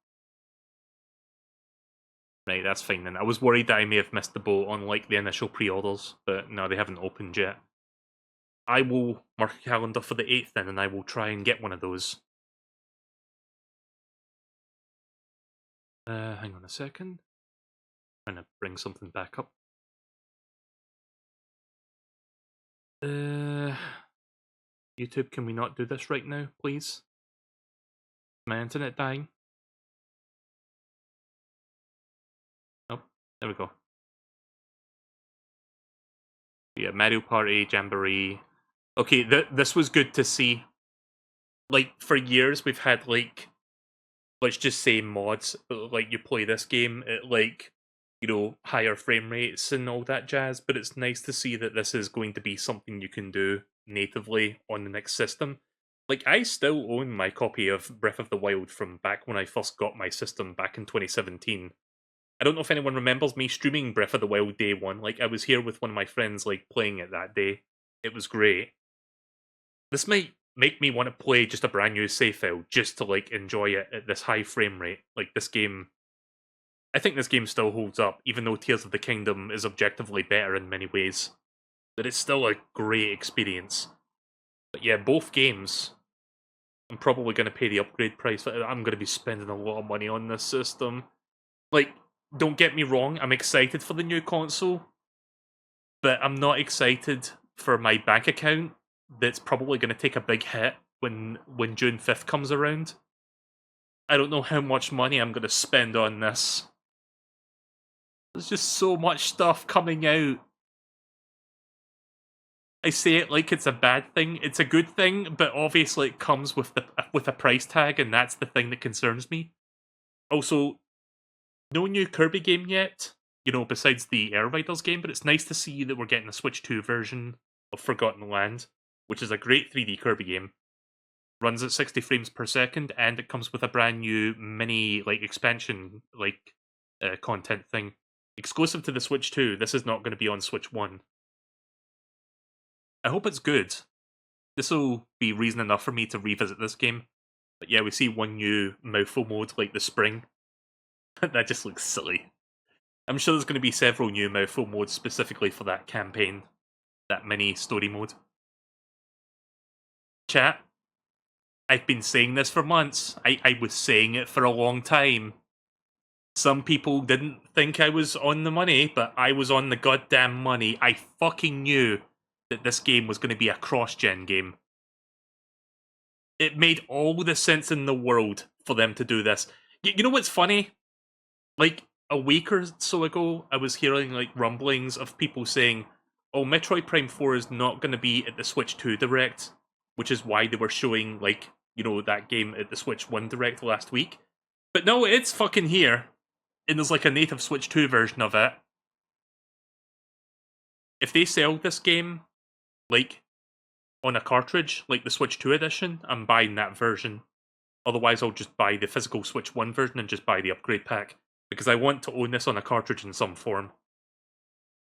Right, that's fine then. I was worried that I may have missed the boat on like the initial pre-orders, but no, they haven't opened yet. I will mark a calendar for the 8th then, and I will try and get one of those. Hang on a second. Trying to bring something back up. YouTube, can we not do this right now, please? My internet dying? Oh, there we go. Yeah, Mario Party, Jamboree. Okay, this was good to see. Like, for years we've had, like, let's just say mods, like, you play this game at, like, you know, higher frame rates and all that jazz, but it's nice to see that this is going to be something you can do natively on the next system. Like, I still own my copy of Breath of the Wild from back when I first got my system back in 2017. I don't know if anyone remembers me streaming Breath of the Wild day one. Like, I was here with one of my friends, like, playing it that day. It was great. This might make me want to play just a brand new save file just to like enjoy it at this high frame rate. Like this game, I think this game still holds up, even though Tears of the Kingdom is objectively better in many ways. But it's still a great experience. But yeah, both games, I'm probably going to pay the upgrade price. I'm going to be spending a lot of money on this system. Like, don't get me wrong, I'm excited for the new console, but I'm not excited for my bank account that's probably going to take a big hit when June 5th comes around. I don't know how much money I'm going to spend on this. There's just so much stuff coming out. I say it like it's a bad thing. It's a good thing, but obviously it comes with a price tag, and that's the thing that concerns me. Also, no new Kirby game yet, you know, besides the Air Riders game, but it's nice to see that we're getting a Switch 2 version of Forgotten Land, which is a great 3D Kirby game. Runs at 60 frames per second, and it comes with a brand new mini, like, expansion, like, content thing. Exclusive to the Switch 2, this is not going to be on Switch 1. I hope it's good. This will be reason enough for me to revisit this game. But yeah, we see one new mouthful mode, like the spring. That just looks silly. I'm sure there's going to be several new mouthful modes specifically for that campaign. That mini story mode. Chat, I've been saying this for months. I was saying it for a long time. Some people didn't think I was on the money, but I was on the goddamn money. I fucking knew that this game was going to be a cross-gen game. It made all the sense in the world for them to do this. You know what's funny? Like, a week or so ago, I was hearing, like, rumblings of people saying, oh, Metroid Prime 4 is not going to be at the Switch 2 Direct, which is why they were showing, like, you know, that game at the Switch 1 Direct last week. But no, it's fucking here. And there's, like, a native Switch 2 version of it. If they sell this game, like, on a cartridge, like the Switch 2 edition, I'm buying that version. Otherwise, I'll just buy the physical Switch 1 version and just buy the upgrade pack. Because I want to own this on a cartridge in some form.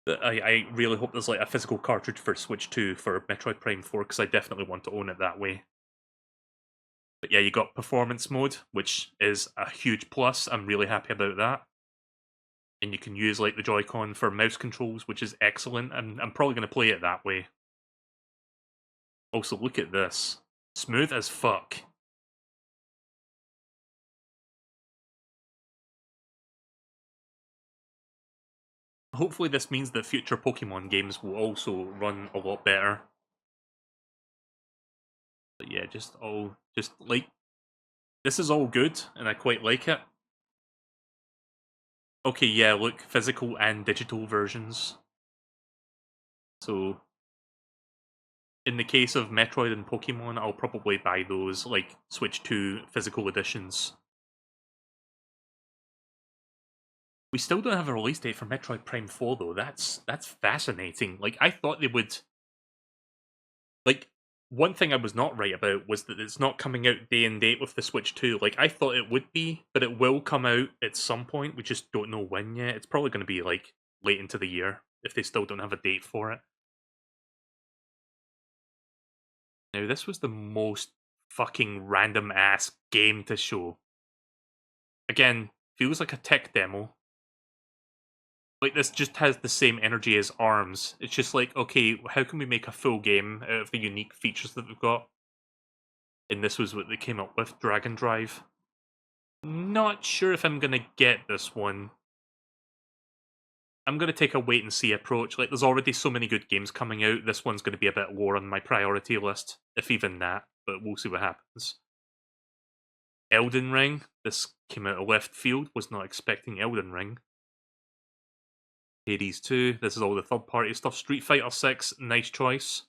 I really hope there's like a physical cartridge for Switch 2 for Metroid Prime 4, because I definitely want to own it that way. But yeah, you got performance mode, which is a huge plus. I'm really happy about that. And you can use like the Joy-Con for mouse controls, which is excellent. And I'm probably going to play it that way. Also, look at this. Smooth as fuck. Hopefully this means that future Pokemon games will also run a lot better. But yeah, just like, this is all good, and I quite like it. Okay, yeah, look, physical and digital versions. So, in the case of Metroid and Pokemon, I'll probably buy those, like, Switch 2 physical editions. We still don't have a release date for Metroid Prime 4, though. That's fascinating. Like, I thought they would... Like, one thing I was not right about was that it's not coming out day and date with the Switch 2. Like, I thought it would be, but it will come out at some point. We just don't know when yet. It's probably going to be, like, late into the year, if they still don't have a date for it. Now, this was the most fucking random-ass game to show. Again, feels like a tech demo. Like, this just has the same energy as ARMS. It's just like, okay, how can we make a full game out of the unique features that we've got? And this was what they came up with, Dragon Drive. Not sure if I'm gonna get this one. I'm gonna take a wait-and-see approach. Like, there's already so many good games coming out, this one's gonna be a bit lower on my priority list, if even that, but we'll see what happens. Elden Ring, this came out of left field, was not expecting Elden Ring. Hades 2, this is all the third-party stuff. Street Fighter 6, nice choice.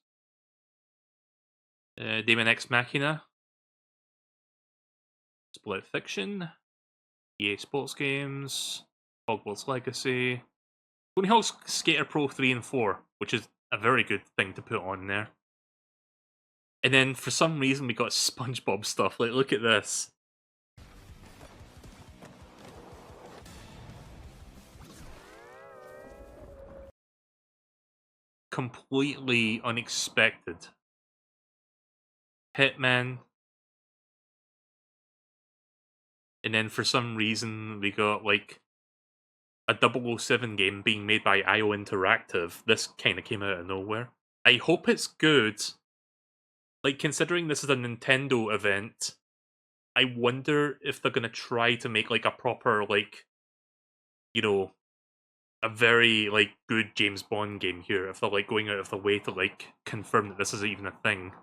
Daemon X Machina. Split Fiction. EA Sports Games. Hogwarts Legacy. Tony Hawk's Skater Pro 3 and 4, which is a very good thing to put on there. And then, for some reason, we got SpongeBob stuff. Like, look at this. Completely unexpected. Hitman. And then for some reason we got like a 007 game being made by IO Interactive. This kind of came out of nowhere. I hope it's good. Like, considering this is a Nintendo event, I wonder if they're going to try to make like a proper, like, you know, a very like good James Bond game here. If they're like going out of the way to like confirm that this is even a thing.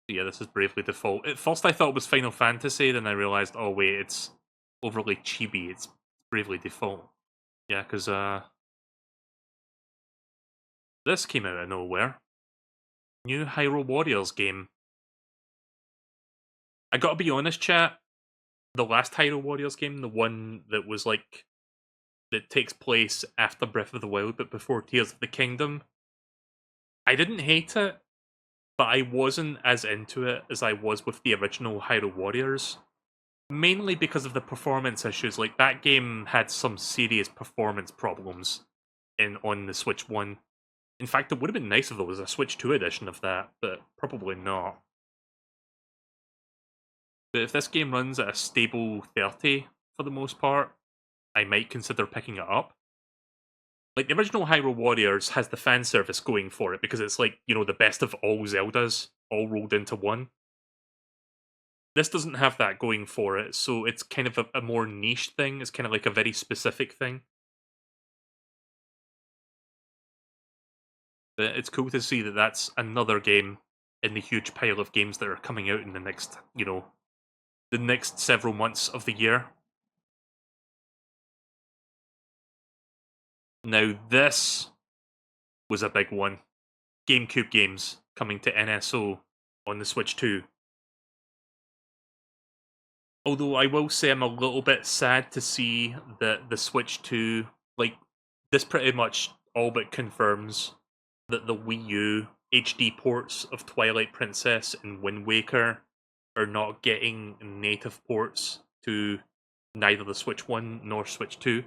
Yeah, this is Bravely Default. At first I thought it was Final Fantasy, then I realized, oh wait, it's overly chibi. It's Bravely Default. Yeah, because this came out of nowhere. New Hyrule Warriors game. I gotta be honest, chat. The last Hyrule Warriors game, the one that was like that takes place after Breath of the Wild but before Tears of the Kingdom, I didn't hate it, but I wasn't as into it as I was with the original Hyrule Warriors. Mainly because of the performance issues. Like, that game had some serious performance problems on the Switch 1. In fact, it would have been nice if there was a Switch 2 edition of that, but probably not. But if this game runs at a stable 30 for the most part, I might consider picking it up. Like, the original Hyrule Warriors has the fan service going for it because it's like, you know, the best of all Zeldas all rolled into one. This doesn't have that going for it, so it's kind of a more niche thing. It's kind of like a very specific thing. But it's cool to see that that's another game in the huge pile of games that are coming out in the next, you know, the next several months of the year. Now, this was a big one. GameCube games coming to NSO on the Switch 2. Although I will say I'm a little bit sad to see that the Switch 2, like, this pretty much all but confirms that the Wii U HD ports of Twilight Princess and Wind Waker are not getting native ports to neither the Switch 1 nor Switch 2.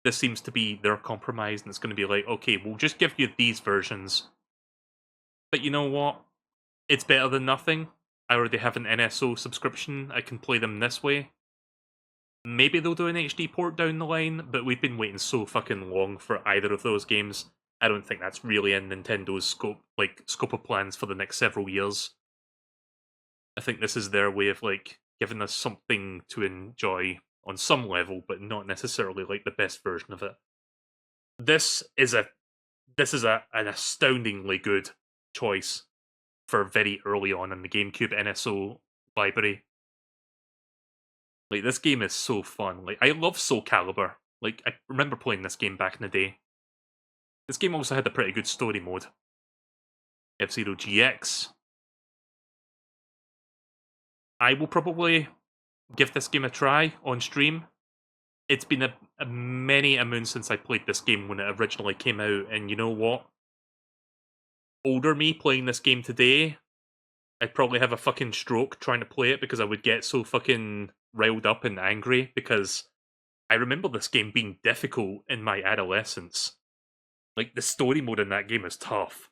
This seems to be their compromise, and it's going to be like, okay, we'll just give you these versions. But you know what? It's better than nothing. I already have an NSO subscription. I can play them this way. Maybe they'll do an HD port down the line, but we've been waiting so fucking long for either of those games. I don't think that's really in Nintendo's scope of plans for the next several years. I think this is their way of like giving us something to enjoy on some level, but not necessarily like the best version of it. This is an astoundingly good choice for very early on in the GameCube NSO library. Like, this game is so fun. Like, I love Soul Calibur. Like, I remember playing this game back in the day. This game also had a pretty good story mode. F-Zero GX. I will probably give this game a try on stream. It's been many a moon since I played this game when it originally came out, and you know what? Older me playing this game today, I'd probably have a fucking stroke trying to play it because I would get so fucking riled up and angry because I remember this game being difficult in my adolescence. Like, the story mode in that game is tough.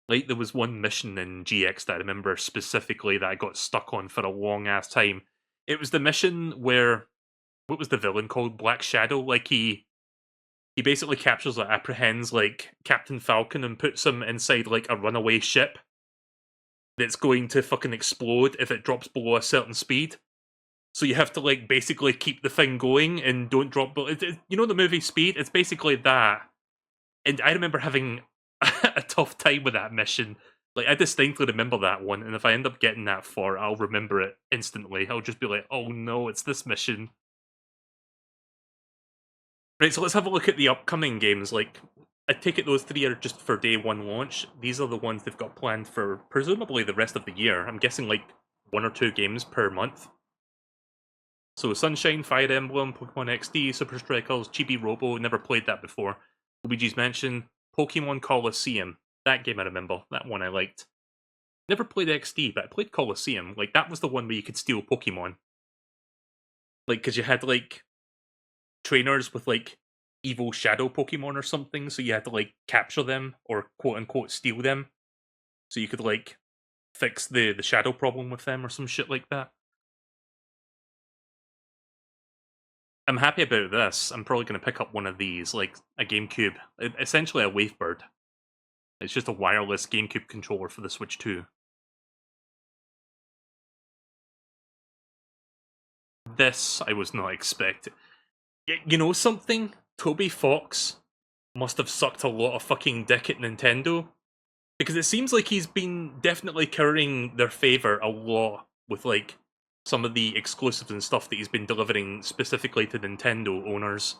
Like, there was one mission in GX that I remember specifically that I got stuck on for a long-ass time. It was the mission where, what was the villain called? Black Shadow? Like, he basically captures or apprehends, like, Captain Falcon and puts him inside, like, a runaway ship that's going to fucking explode if it drops below a certain speed. So you have to, like, basically keep the thing going and don't drop below. You know the movie Speed? It's basically that. And I remember having a tough time with that mission. Like, I distinctly remember that one, and if I end up getting that far, I'll remember it instantly. I'll just be like, oh no, it's this mission. Right, so let's have a look at the upcoming games. Like, I take it those three are just for day one launch. These are the ones they've got planned for presumably the rest of the year. I'm guessing like 1 or 2 games per month. So Sunshine, Fire Emblem, Pokemon XD, Super Strikers, Chibi Robo, never played that before. Luigi's Mansion, Pokemon Colosseum. That game I remember, that one I liked. Never played XD, but I played Colosseum. Like, that was the one where you could steal Pokemon. Like, because you had, like, trainers with, like, evil shadow Pokemon or something, so you had to like capture them or quote unquote steal them, so you could like fix the shadow problem with them or some shit like that. I'm happy about this. I'm probably going to pick up one of these, like a GameCube, essentially a Wavebird. It's just a wireless GameCube controller for the Switch 2. This I was not expecting. You know something? Toby Fox must have sucked a lot of fucking dick at Nintendo. Because it seems like he's been definitely currying their favor a lot with, like, some of the exclusives and stuff that he's been delivering specifically to Nintendo owners.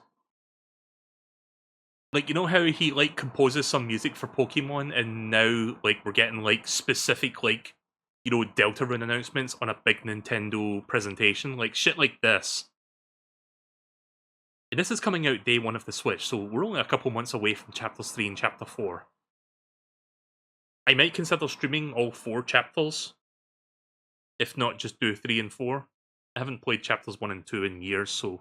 Like, you know how he, like, composes some music for Pokemon, and now, like, we're getting, like, specific, like, you know, Deltarune announcements on a big Nintendo presentation? Like, shit like this. And this is coming out day one of the Switch, so we're only a couple months away from Chapters 3 and Chapter 4. I might consider streaming all 4 chapters, if not just do 3 and 4. I haven't played Chapters 1 and 2 in years, so it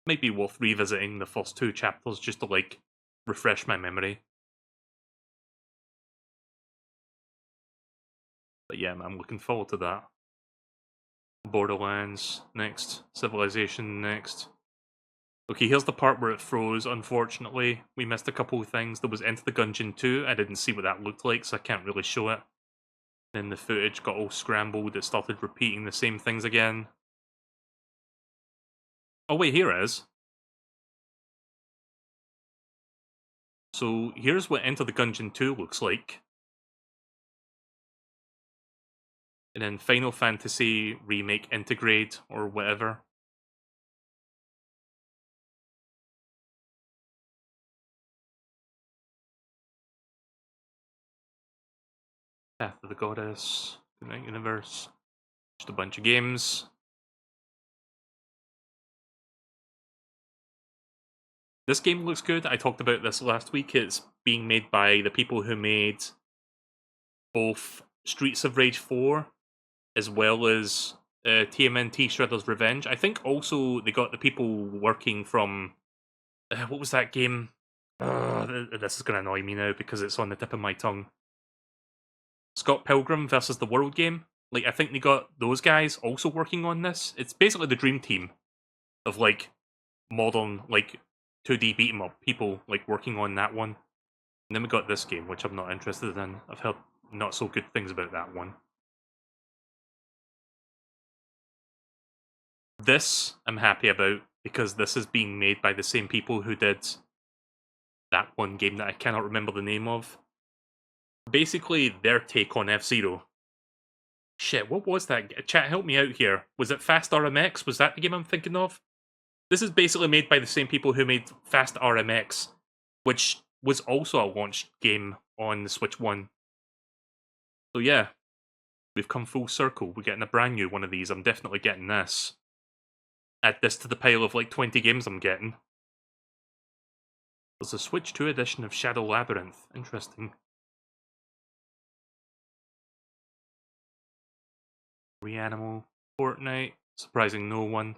might be worth revisiting the first 2 chapters just to, like, refresh my memory. But yeah, I'm looking forward to that. Borderlands next. Civilization next. Okay, here's the part where it froze, unfortunately. We missed a couple of things. There was Enter the Gungeon 2. I didn't see what that looked like, so I can't really show it. Then the footage got all scrambled. It started repeating the same things again. Oh wait, here it is. So here's what Enter the Gungeon 2 looks like. And then Final Fantasy Remake Integrate, or whatever. Path of the Goddess, Goodnight Universe. Just a bunch of games. This game looks good. I talked about this last week. It's being made by the people who made both Streets of Rage 4 as well as TMNT Shredder's Revenge. I think also they got the people working from... what was that game? This is going to annoy me now because it's on the tip of my tongue. Scott Pilgrim versus the World game. Like, I think they got those guys also working on this. It's basically the dream team of, like, modern, like, 2D beat-em-up people, like, working on that one. And then we got this game, which I'm not interested in. I've heard not so good things about that one. This, I'm happy about, because this is being made by the same people who did that one game that I cannot remember the name of. Basically, their take on F-Zero. Shit, what was that? Chat, help me out here. Was it Fast RMX? Was that the game I'm thinking of? This is basically made by the same people who made Fast RMX, which was also a launch game on the Switch 1. So yeah, we've come full circle. We're getting a brand new one of these. I'm definitely getting this. Add this to the pile of like 20 games I'm getting. There's a Switch 2 edition of Shadow Labyrinth. Interesting. Reanimal, Fortnite, surprising no one.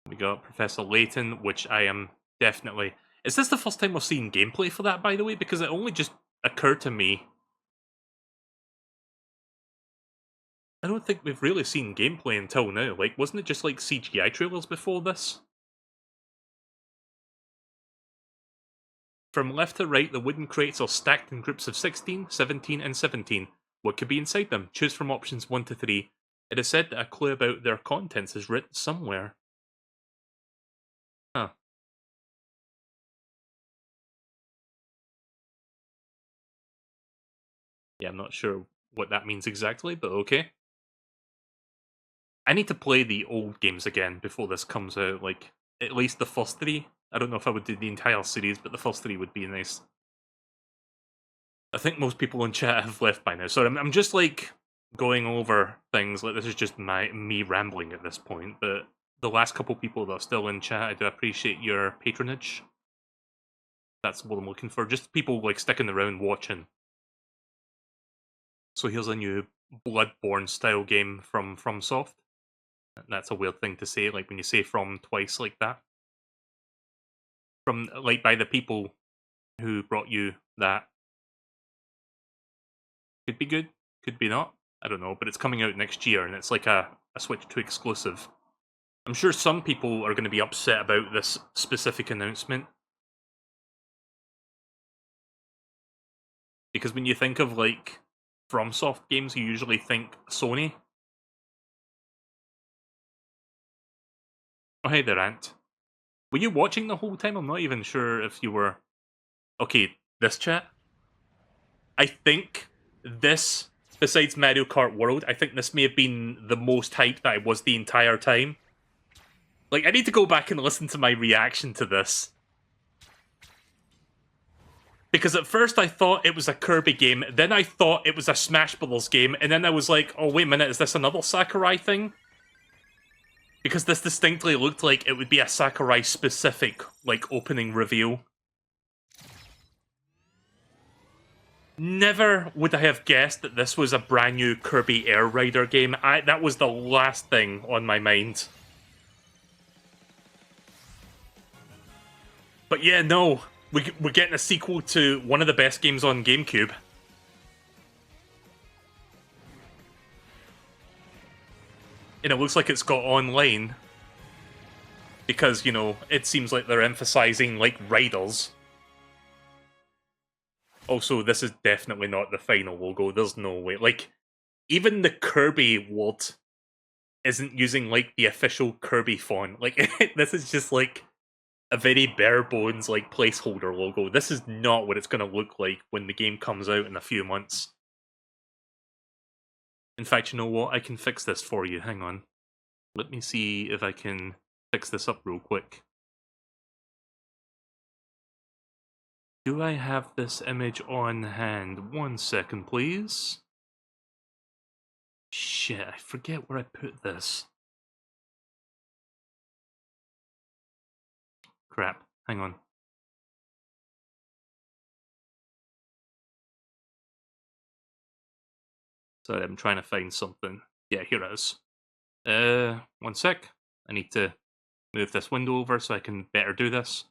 We got Professor Layton, which I am definitely... Is this the first time we're seeing gameplay for that, by the way? Because it only just occurred to me. I don't think we've really seen gameplay until now. Like, wasn't it just like CGI trailers before this? From left to right, the wooden crates are stacked in groups of 16, 17, and 17. What could be inside them? Choose from options 1 to 3. It is said that a clue about their contents is written somewhere. Huh. Yeah, I'm not sure what that means exactly, but okay. I need to play the old games again before this comes out, like, at least the first 3. I don't know if I would do the entire series, but the first 3 would be nice. I think most people in chat have left by now, so I'm just, like, going over things, like, this is just me rambling at this point, but the last couple people that are still in chat, I do appreciate your patronage. That's what I'm looking for, just people, like, sticking around watching. So here's a new Bloodborne-style game from FromSoft. That's a weird thing to say, like when you say from twice like that. from like by the people who brought you that. Could be good, could be not. I don't know, but it's coming out next year, and it's like a Switch 2 exclusive. I'm sure some people are going to be upset about this specific announcement. Because when you think of, like, FromSoft games, you usually think Sony. Oh, hey there, Ant. Were you watching the whole time? I'm not even sure if you were... Okay, this chat? I think this, besides Mario Kart World, I think this may have been the most hyped that I was the entire time. Like, I need to go back and listen to my reaction to this. Because at first I thought it was a Kirby game, then I thought it was a Smash Bros. Game, and then I was like, oh wait a minute, is this another Sakurai thing? Because this distinctly looked like it would be a Sakurai-specific, like, opening reveal. Never would I have guessed that this was a brand new Kirby Air Rider game. That was the last thing on my mind. But yeah, no. We're getting a sequel to one of the best games on GameCube. And it looks like it's got online. Because, you know, it seems like they're emphasizing, like, riders. Also, this is definitely not the final logo. There's no way. Like, even the Kirby word isn't using, like, the official Kirby font. Like, this is just, like, a very bare bones, like, placeholder logo. This is not what it's going to look like when the game comes out in a few months. In fact, you know what? I can fix this for you. Hang on. Let me see if I can fix this up real quick. Do I have this image on hand? 1 second, please. Shit, I forget where I put this. Crap, hang on. Sorry, I'm trying to find something. Yeah, here it is. 1 sec. I need to move this window over so I can better do this.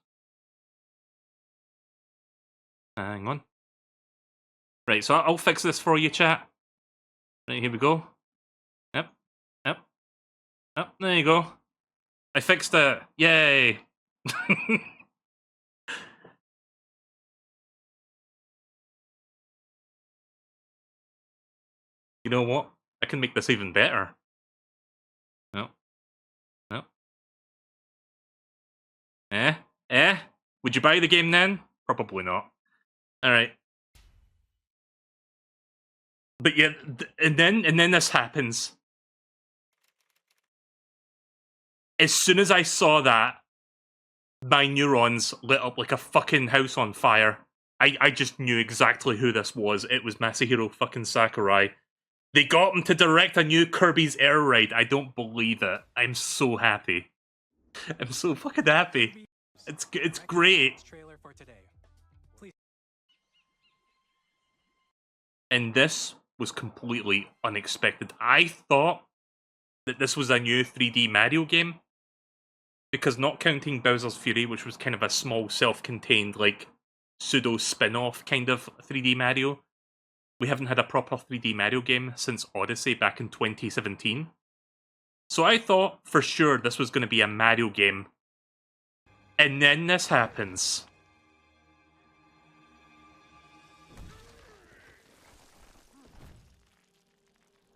Hang on. Right, so I'll fix this for you, chat. Right, here we go. Yep. Yep. Yep, there you go. I fixed it. Yay! You know what? I can make this even better. No. No. Eh? Would you buy the game then? Probably not. Alright. But yeah, and then this happens. As soon as I saw that, my neurons lit up like a fucking house on fire. I just knew exactly who this was. It was Masahiro fucking Sakurai. They got him to direct a new Kirby's Air Ride. I don't believe it. I'm so happy. I'm so fucking happy. It's great. And this was completely unexpected. I thought that this was a new 3D Mario game. Because not counting Bowser's Fury, which was kind of a small, self-contained, like, pseudo spin-off kind of 3D Mario, we haven't had a proper 3D Mario game since Odyssey back in 2017. So I thought for sure this was going to be a Mario game. And then this happens.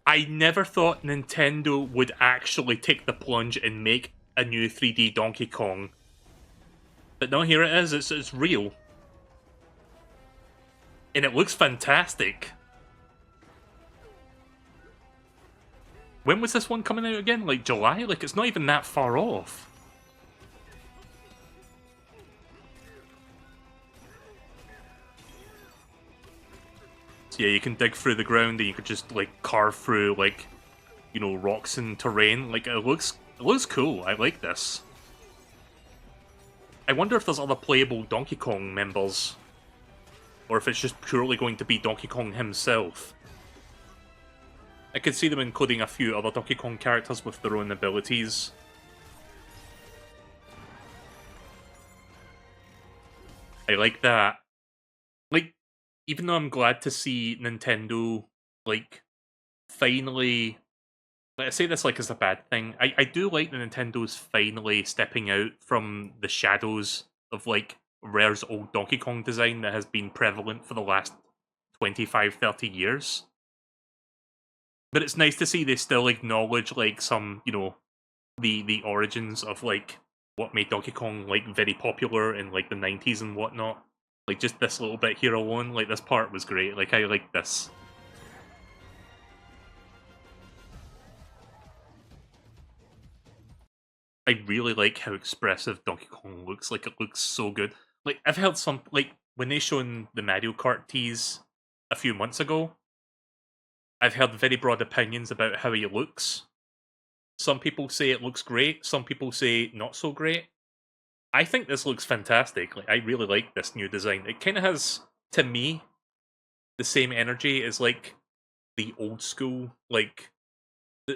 I never thought Nintendo would actually take the plunge and make a new 3D Donkey Kong. But no, here it is. It's real. And it looks fantastic. When was this one coming out again? Like July? Like, it's not even that far off. So yeah, you can dig through the ground and you could just, like, carve through, like, you know, rocks and terrain. Like, it looks cool. I like this. I wonder if there's other playable Donkey Kong members. Or if it's just purely going to be Donkey Kong himself. I could see them including a few other Donkey Kong characters with their own abilities. I like that. Like, even though I'm glad to see Nintendo, like, finally... I say this like as a bad thing. I do like that Nintendo's finally stepping out from the shadows of, like, Rare's old Donkey Kong design that has been prevalent for the last 25, 30 years. But it's nice to see they still acknowledge, like, some, you know, the origins of, like, what made Donkey Kong, like, very popular in, like, the 90s and whatnot. Like, just this little bit here alone, like, this part was great. Like, I like this. I really like how expressive Donkey Kong looks. Like, it looks so good. Like, I've heard some, like, when they shown the Mario Kart tease a few months ago, I've heard very broad opinions about how he looks. Some people say it looks great, some people say not so great. I think this looks fantastic. Like, I really like this new design. It kind of has, to me, the same energy as, like, the old school, like,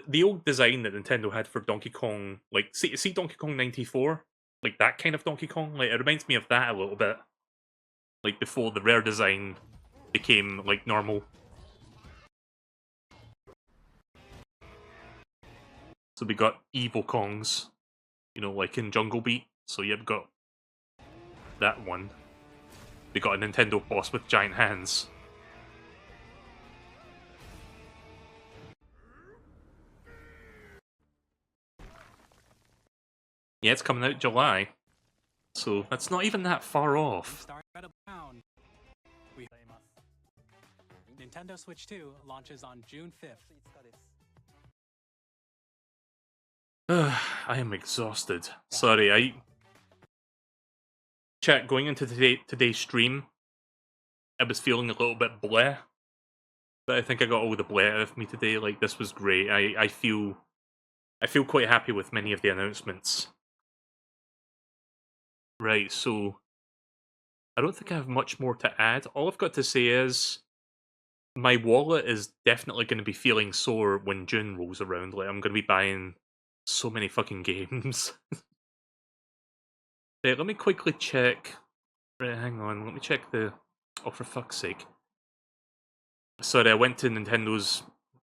the old design that Nintendo had for Donkey Kong, like, see Donkey Kong 94? Like, that kind of Donkey Kong? Like, it reminds me of that a little bit. Like, before the Rare design became, like, normal. So we got evil Kongs, you know, like in Jungle Beat. So you've got that one. We got a Nintendo boss with giant hands. Yeah, it's coming out July. So that's not even that far off. Nintendo Switch 2 launches on June 5th. I am exhausted. Sorry, Chat, going into today's stream, I was feeling a little bit bleh. But I think I got all the bleh out of me today. Like, this was great. I feel quite happy with many of the announcements. Right, so I don't think I have much more to add. All I've got to say is my wallet is definitely going to be feeling sore when June rolls around. Like, I'm going to be buying so many fucking games. Right, let me quickly check. Right, hang on. Let me check the... Oh, for fuck's sake. Sorry, I went to Nintendo's...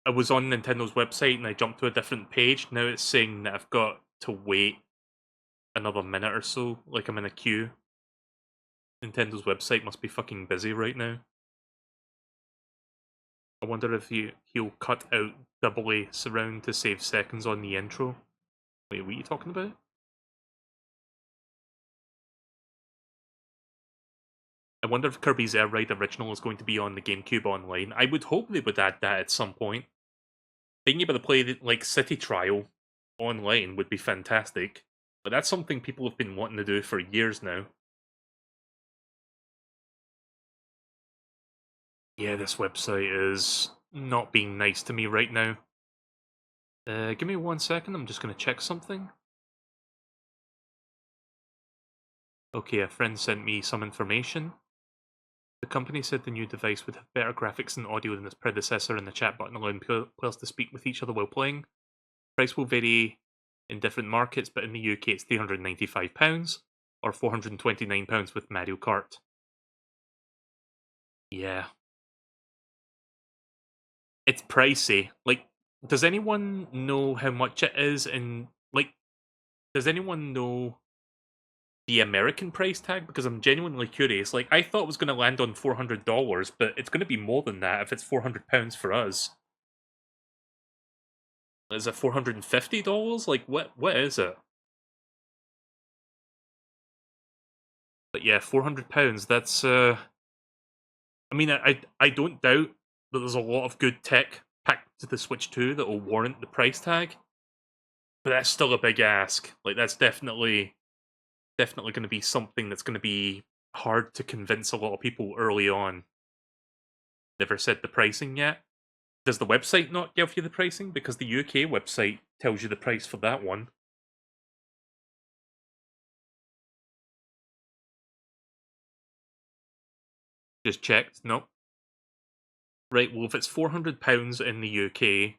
I was on Nintendo's website and I jumped to a different page. Now it's saying that I've got to wait another minute or so. Like, I'm in a queue. Nintendo's website must be fucking busy right now. I wonder if he'll cut out double A surround to save seconds on the intro. Wait, what are you talking about? I wonder if Kirby's Air Ride Original is going to be on the GameCube Online. I would hope they would add that at some point. Being able to play, like, City Trial online would be fantastic. But that's something people have been wanting to do for years now. Yeah, this website is not being nice to me right now. Give me 1 second, I'm just going to check something. Okay, a friend sent me some information. The company said the new device would have better graphics and audio than its predecessor, and the chat button allowing players to speak with each other while playing. Price will vary in different markets, but in the UK it's £395 or £429 with Mario Kart. Yeah. It's pricey. Like, does anyone know how much it is? And, like, does anyone know the American price tag? Because I'm genuinely curious. Like, I thought it was going to land on $400, but it's going to be more than that if it's £400 for us. Is it $450? Like, what is it? But yeah, £400, that's, I mean, I don't doubt that there's a lot of good tech packed to the Switch 2 that will warrant the price tag. But that's still a big ask. Like, that's definitely going to be something that's going to be hard to convince a lot of people early on. Never said the pricing yet. Does the website not give you the pricing? Because the UK website tells you the price for that one. Just checked. Nope. Right, well, if it's £400 in the UK,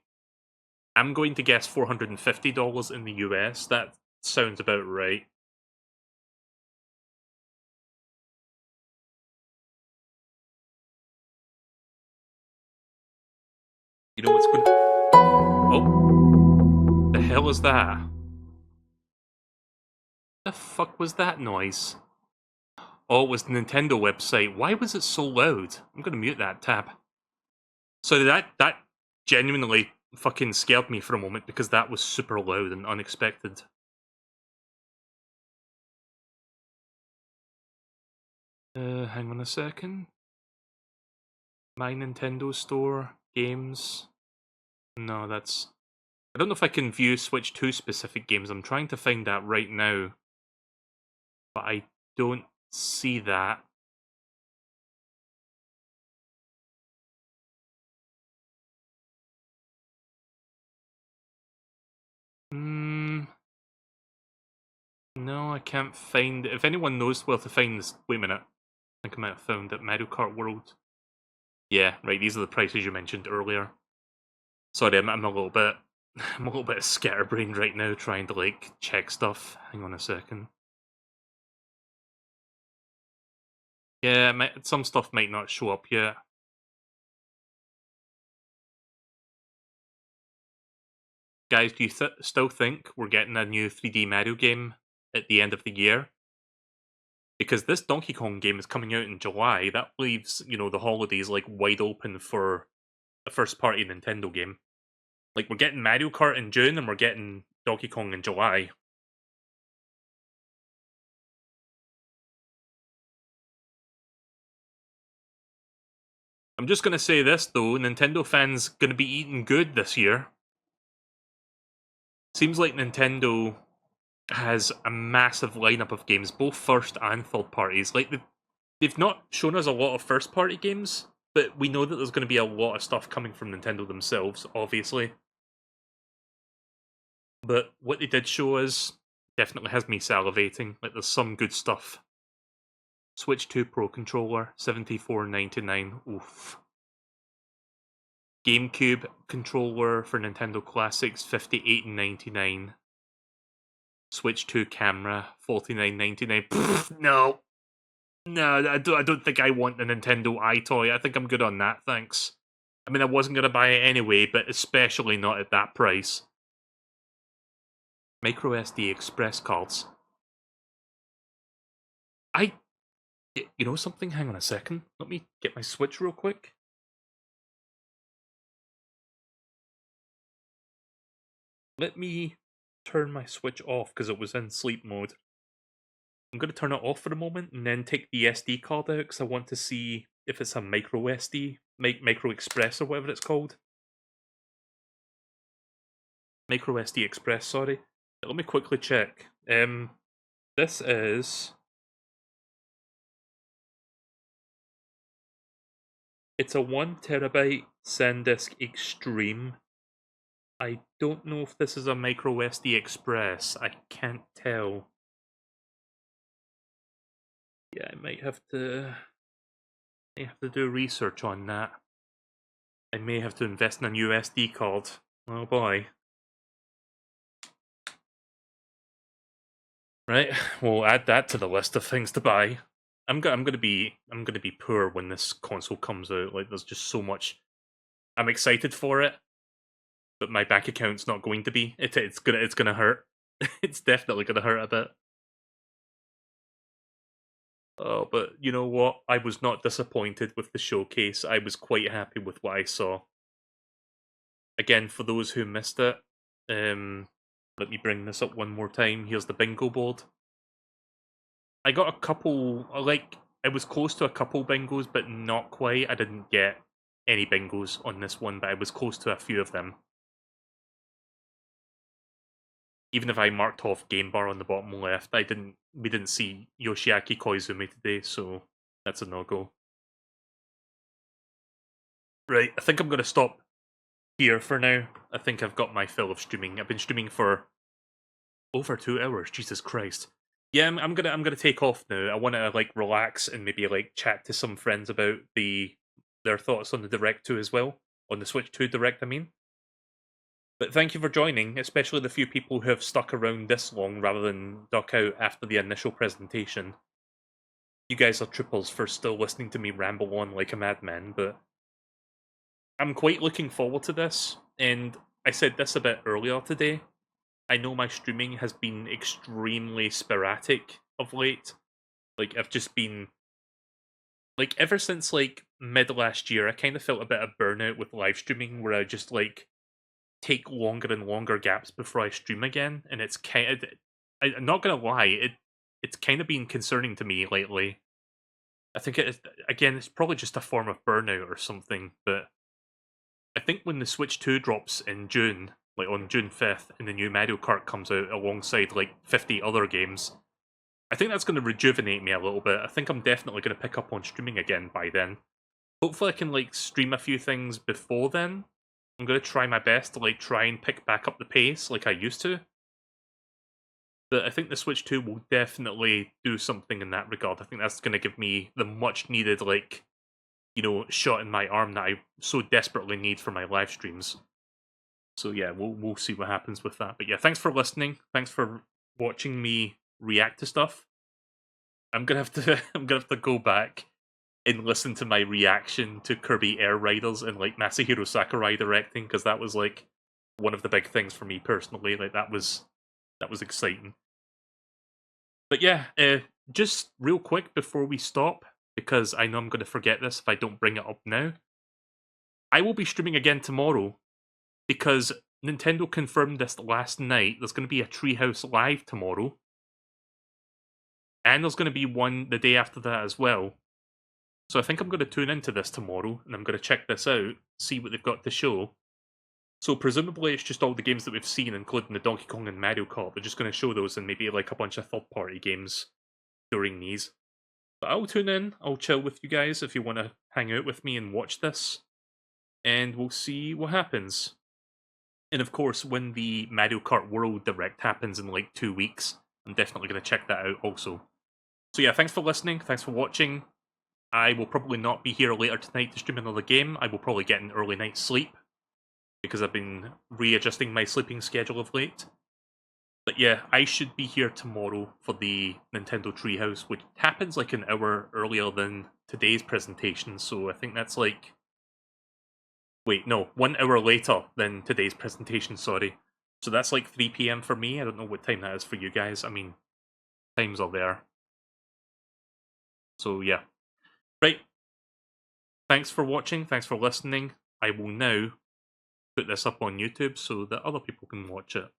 I'm going to guess $450 in the US. That sounds about right. You know what's going? Oh, the hell is that? The fuck was that noise? Oh, it was the Nintendo website. Why was it so loud? I'm gonna mute that tab. So that genuinely fucking scared me for a moment because that was super loud and unexpected. Hang on a second. My Nintendo Store, games. No, that's... I don't know if I can view Switch 2 specific games. I'm trying to find that right now. But I don't see that. No, I can't find it. If anyone knows where to find this... Wait a minute. I think I might have found it. Mario Kart World. Yeah, right, these are the prices you mentioned earlier. Sorry, I'm a little bit... I'm a little bit scatterbrained right now trying to, like, check stuff. Hang on a second. Yeah, some stuff might not show up yet. Guys, do you still think we're getting a new 3D Mario game at the end of the year? Because this Donkey Kong game is coming out in July. That leaves, you know, the holidays, like, wide open for a first-party Nintendo game. Like, we're getting Mario Kart in June, and we're getting Donkey Kong in July. I'm just gonna say this, though. Nintendo fans gonna be eating good this year. Seems like Nintendo has a massive lineup of games, both first and third parties. Like, they've not shown us a lot of first party games, but we know that there's going to be a lot of stuff coming from Nintendo themselves, obviously. But what they did show us definitely has me salivating. Like, there's some good stuff. Switch 2 Pro controller, $74.99. Oof. GameCube controller for Nintendo Classics, $58.99. Switch 2 camera, $49.99. No. No, I don't think I want the Nintendo iToy. I think I'm good on that, thanks. I mean, I wasn't going to buy it anyway, but especially not at that price. Micro SD Express cards. You know something? Hang on a second. Let me get my Switch real quick. Let me turn my Switch off because it was in sleep mode. I'm going to turn it off for a moment and then take the SD card out because I want to see if it's a micro SD, micro Express or whatever it's called. Micro SD Express, sorry. Let me quickly check. This is... It's a 1TB SanDisk Extreme. I don't know if this is a micro SD Express. I can't tell. Yeah, I might have to do research on that. I may have to invest in a new SD card. Oh boy. Right, we'll add that to the list of things to buy. I'm gonna be poor when this console comes out. Like, there's just so much. I'm excited for it, but my bank account's not going to be. It's gonna hurt. It's definitely gonna hurt a bit. Oh, but you know what? I was not disappointed with the showcase. I was quite happy with what I saw. Again, for those who missed it, let me bring this up one more time. Here's the bingo board. I got a couple, like, I was close to a couple bingos, but not quite. I didn't get any bingos on this one, but I was close to a few of them. Even if I marked off Game Bar on the bottom left, we didn't see Yoshiaki Koizumi today, so that's a no-go. Right, I think I'm going to stop here for now. I think I've got my fill of streaming. I've been streaming for over 2 hours, Jesus Christ. Yeah, I'm gonna take off now. I want to, like, relax and maybe, like, chat to some friends about their thoughts on the Direct 2 as well. On the Switch 2 Direct, I mean. But thank you for joining, especially the few people who have stuck around this long rather than duck out after the initial presentation. You guys are triples for still listening to me ramble on like a madman, but I'm quite looking forward to this, and I said this a bit earlier today. I know my streaming has been extremely sporadic of late. Like, I've just been... Like, ever since, like, mid last year, I kind of felt a bit of burnout with live streaming, where I just, like, take longer and longer gaps before I stream again, and it's kind of... I'm not gonna lie, it's kind of been concerning to me lately. I think it is, again, it's probably just a form of burnout or something, but I think when the Switch 2 drops in June, like on June 5th, and the new Mario Kart comes out alongside like 50 other games, I think that's going to rejuvenate me a little bit. I think I'm definitely going to pick up on streaming again by then. Hopefully I can like stream a few things before then. I'm going to try my best to like try and pick back up the pace like I used to. But I think the Switch 2 will definitely do something in that regard. I think that's going to give me the much needed, like, you know, shot in my arm that I so desperately need for my live streams. So yeah, we'll see what happens with that. But yeah, thanks for listening. Thanks for watching me react to stuff. I'm gonna have to go back and listen to my reaction to Kirby Air Riders and like Masahiro Sakurai directing, because that was like one of the big things for me personally. Like that was exciting. But yeah, just real quick before we stop, because I know I'm going to forget this if I don't bring it up now. I will be streaming again tomorrow, because Nintendo confirmed this last night. There's going to be a Treehouse Live tomorrow. And there's going to be one the day after that as well. So I think I'm going to tune into this tomorrow, and I'm going to check this out, see what they've got to show. So presumably it's just all the games that we've seen, including the Donkey Kong and Mario Kart. They're just going to show those and maybe like a bunch of third-party games during these. But I'll tune in, I'll chill with you guys if you want to hang out with me and watch this. And we'll see what happens. And of course, when the Mario Kart World Direct happens in like 2 weeks, I'm definitely going to check that out also. So yeah, thanks for listening, thanks for watching. I will probably not be here later tonight to stream another game. I will probably get an early night's sleep, because I've been readjusting my sleeping schedule of late. But yeah, I should be here tomorrow for the Nintendo Treehouse, which happens like an hour earlier than today's presentation, so I think that's like... Wait, no, 1 hour later than today's presentation, sorry. So that's like 3 PM for me. I don't know what time that is for you guys. I mean, times are there. So yeah. Right. Thanks for watching, thanks for listening. I will now put this up on YouTube so that other people can watch it.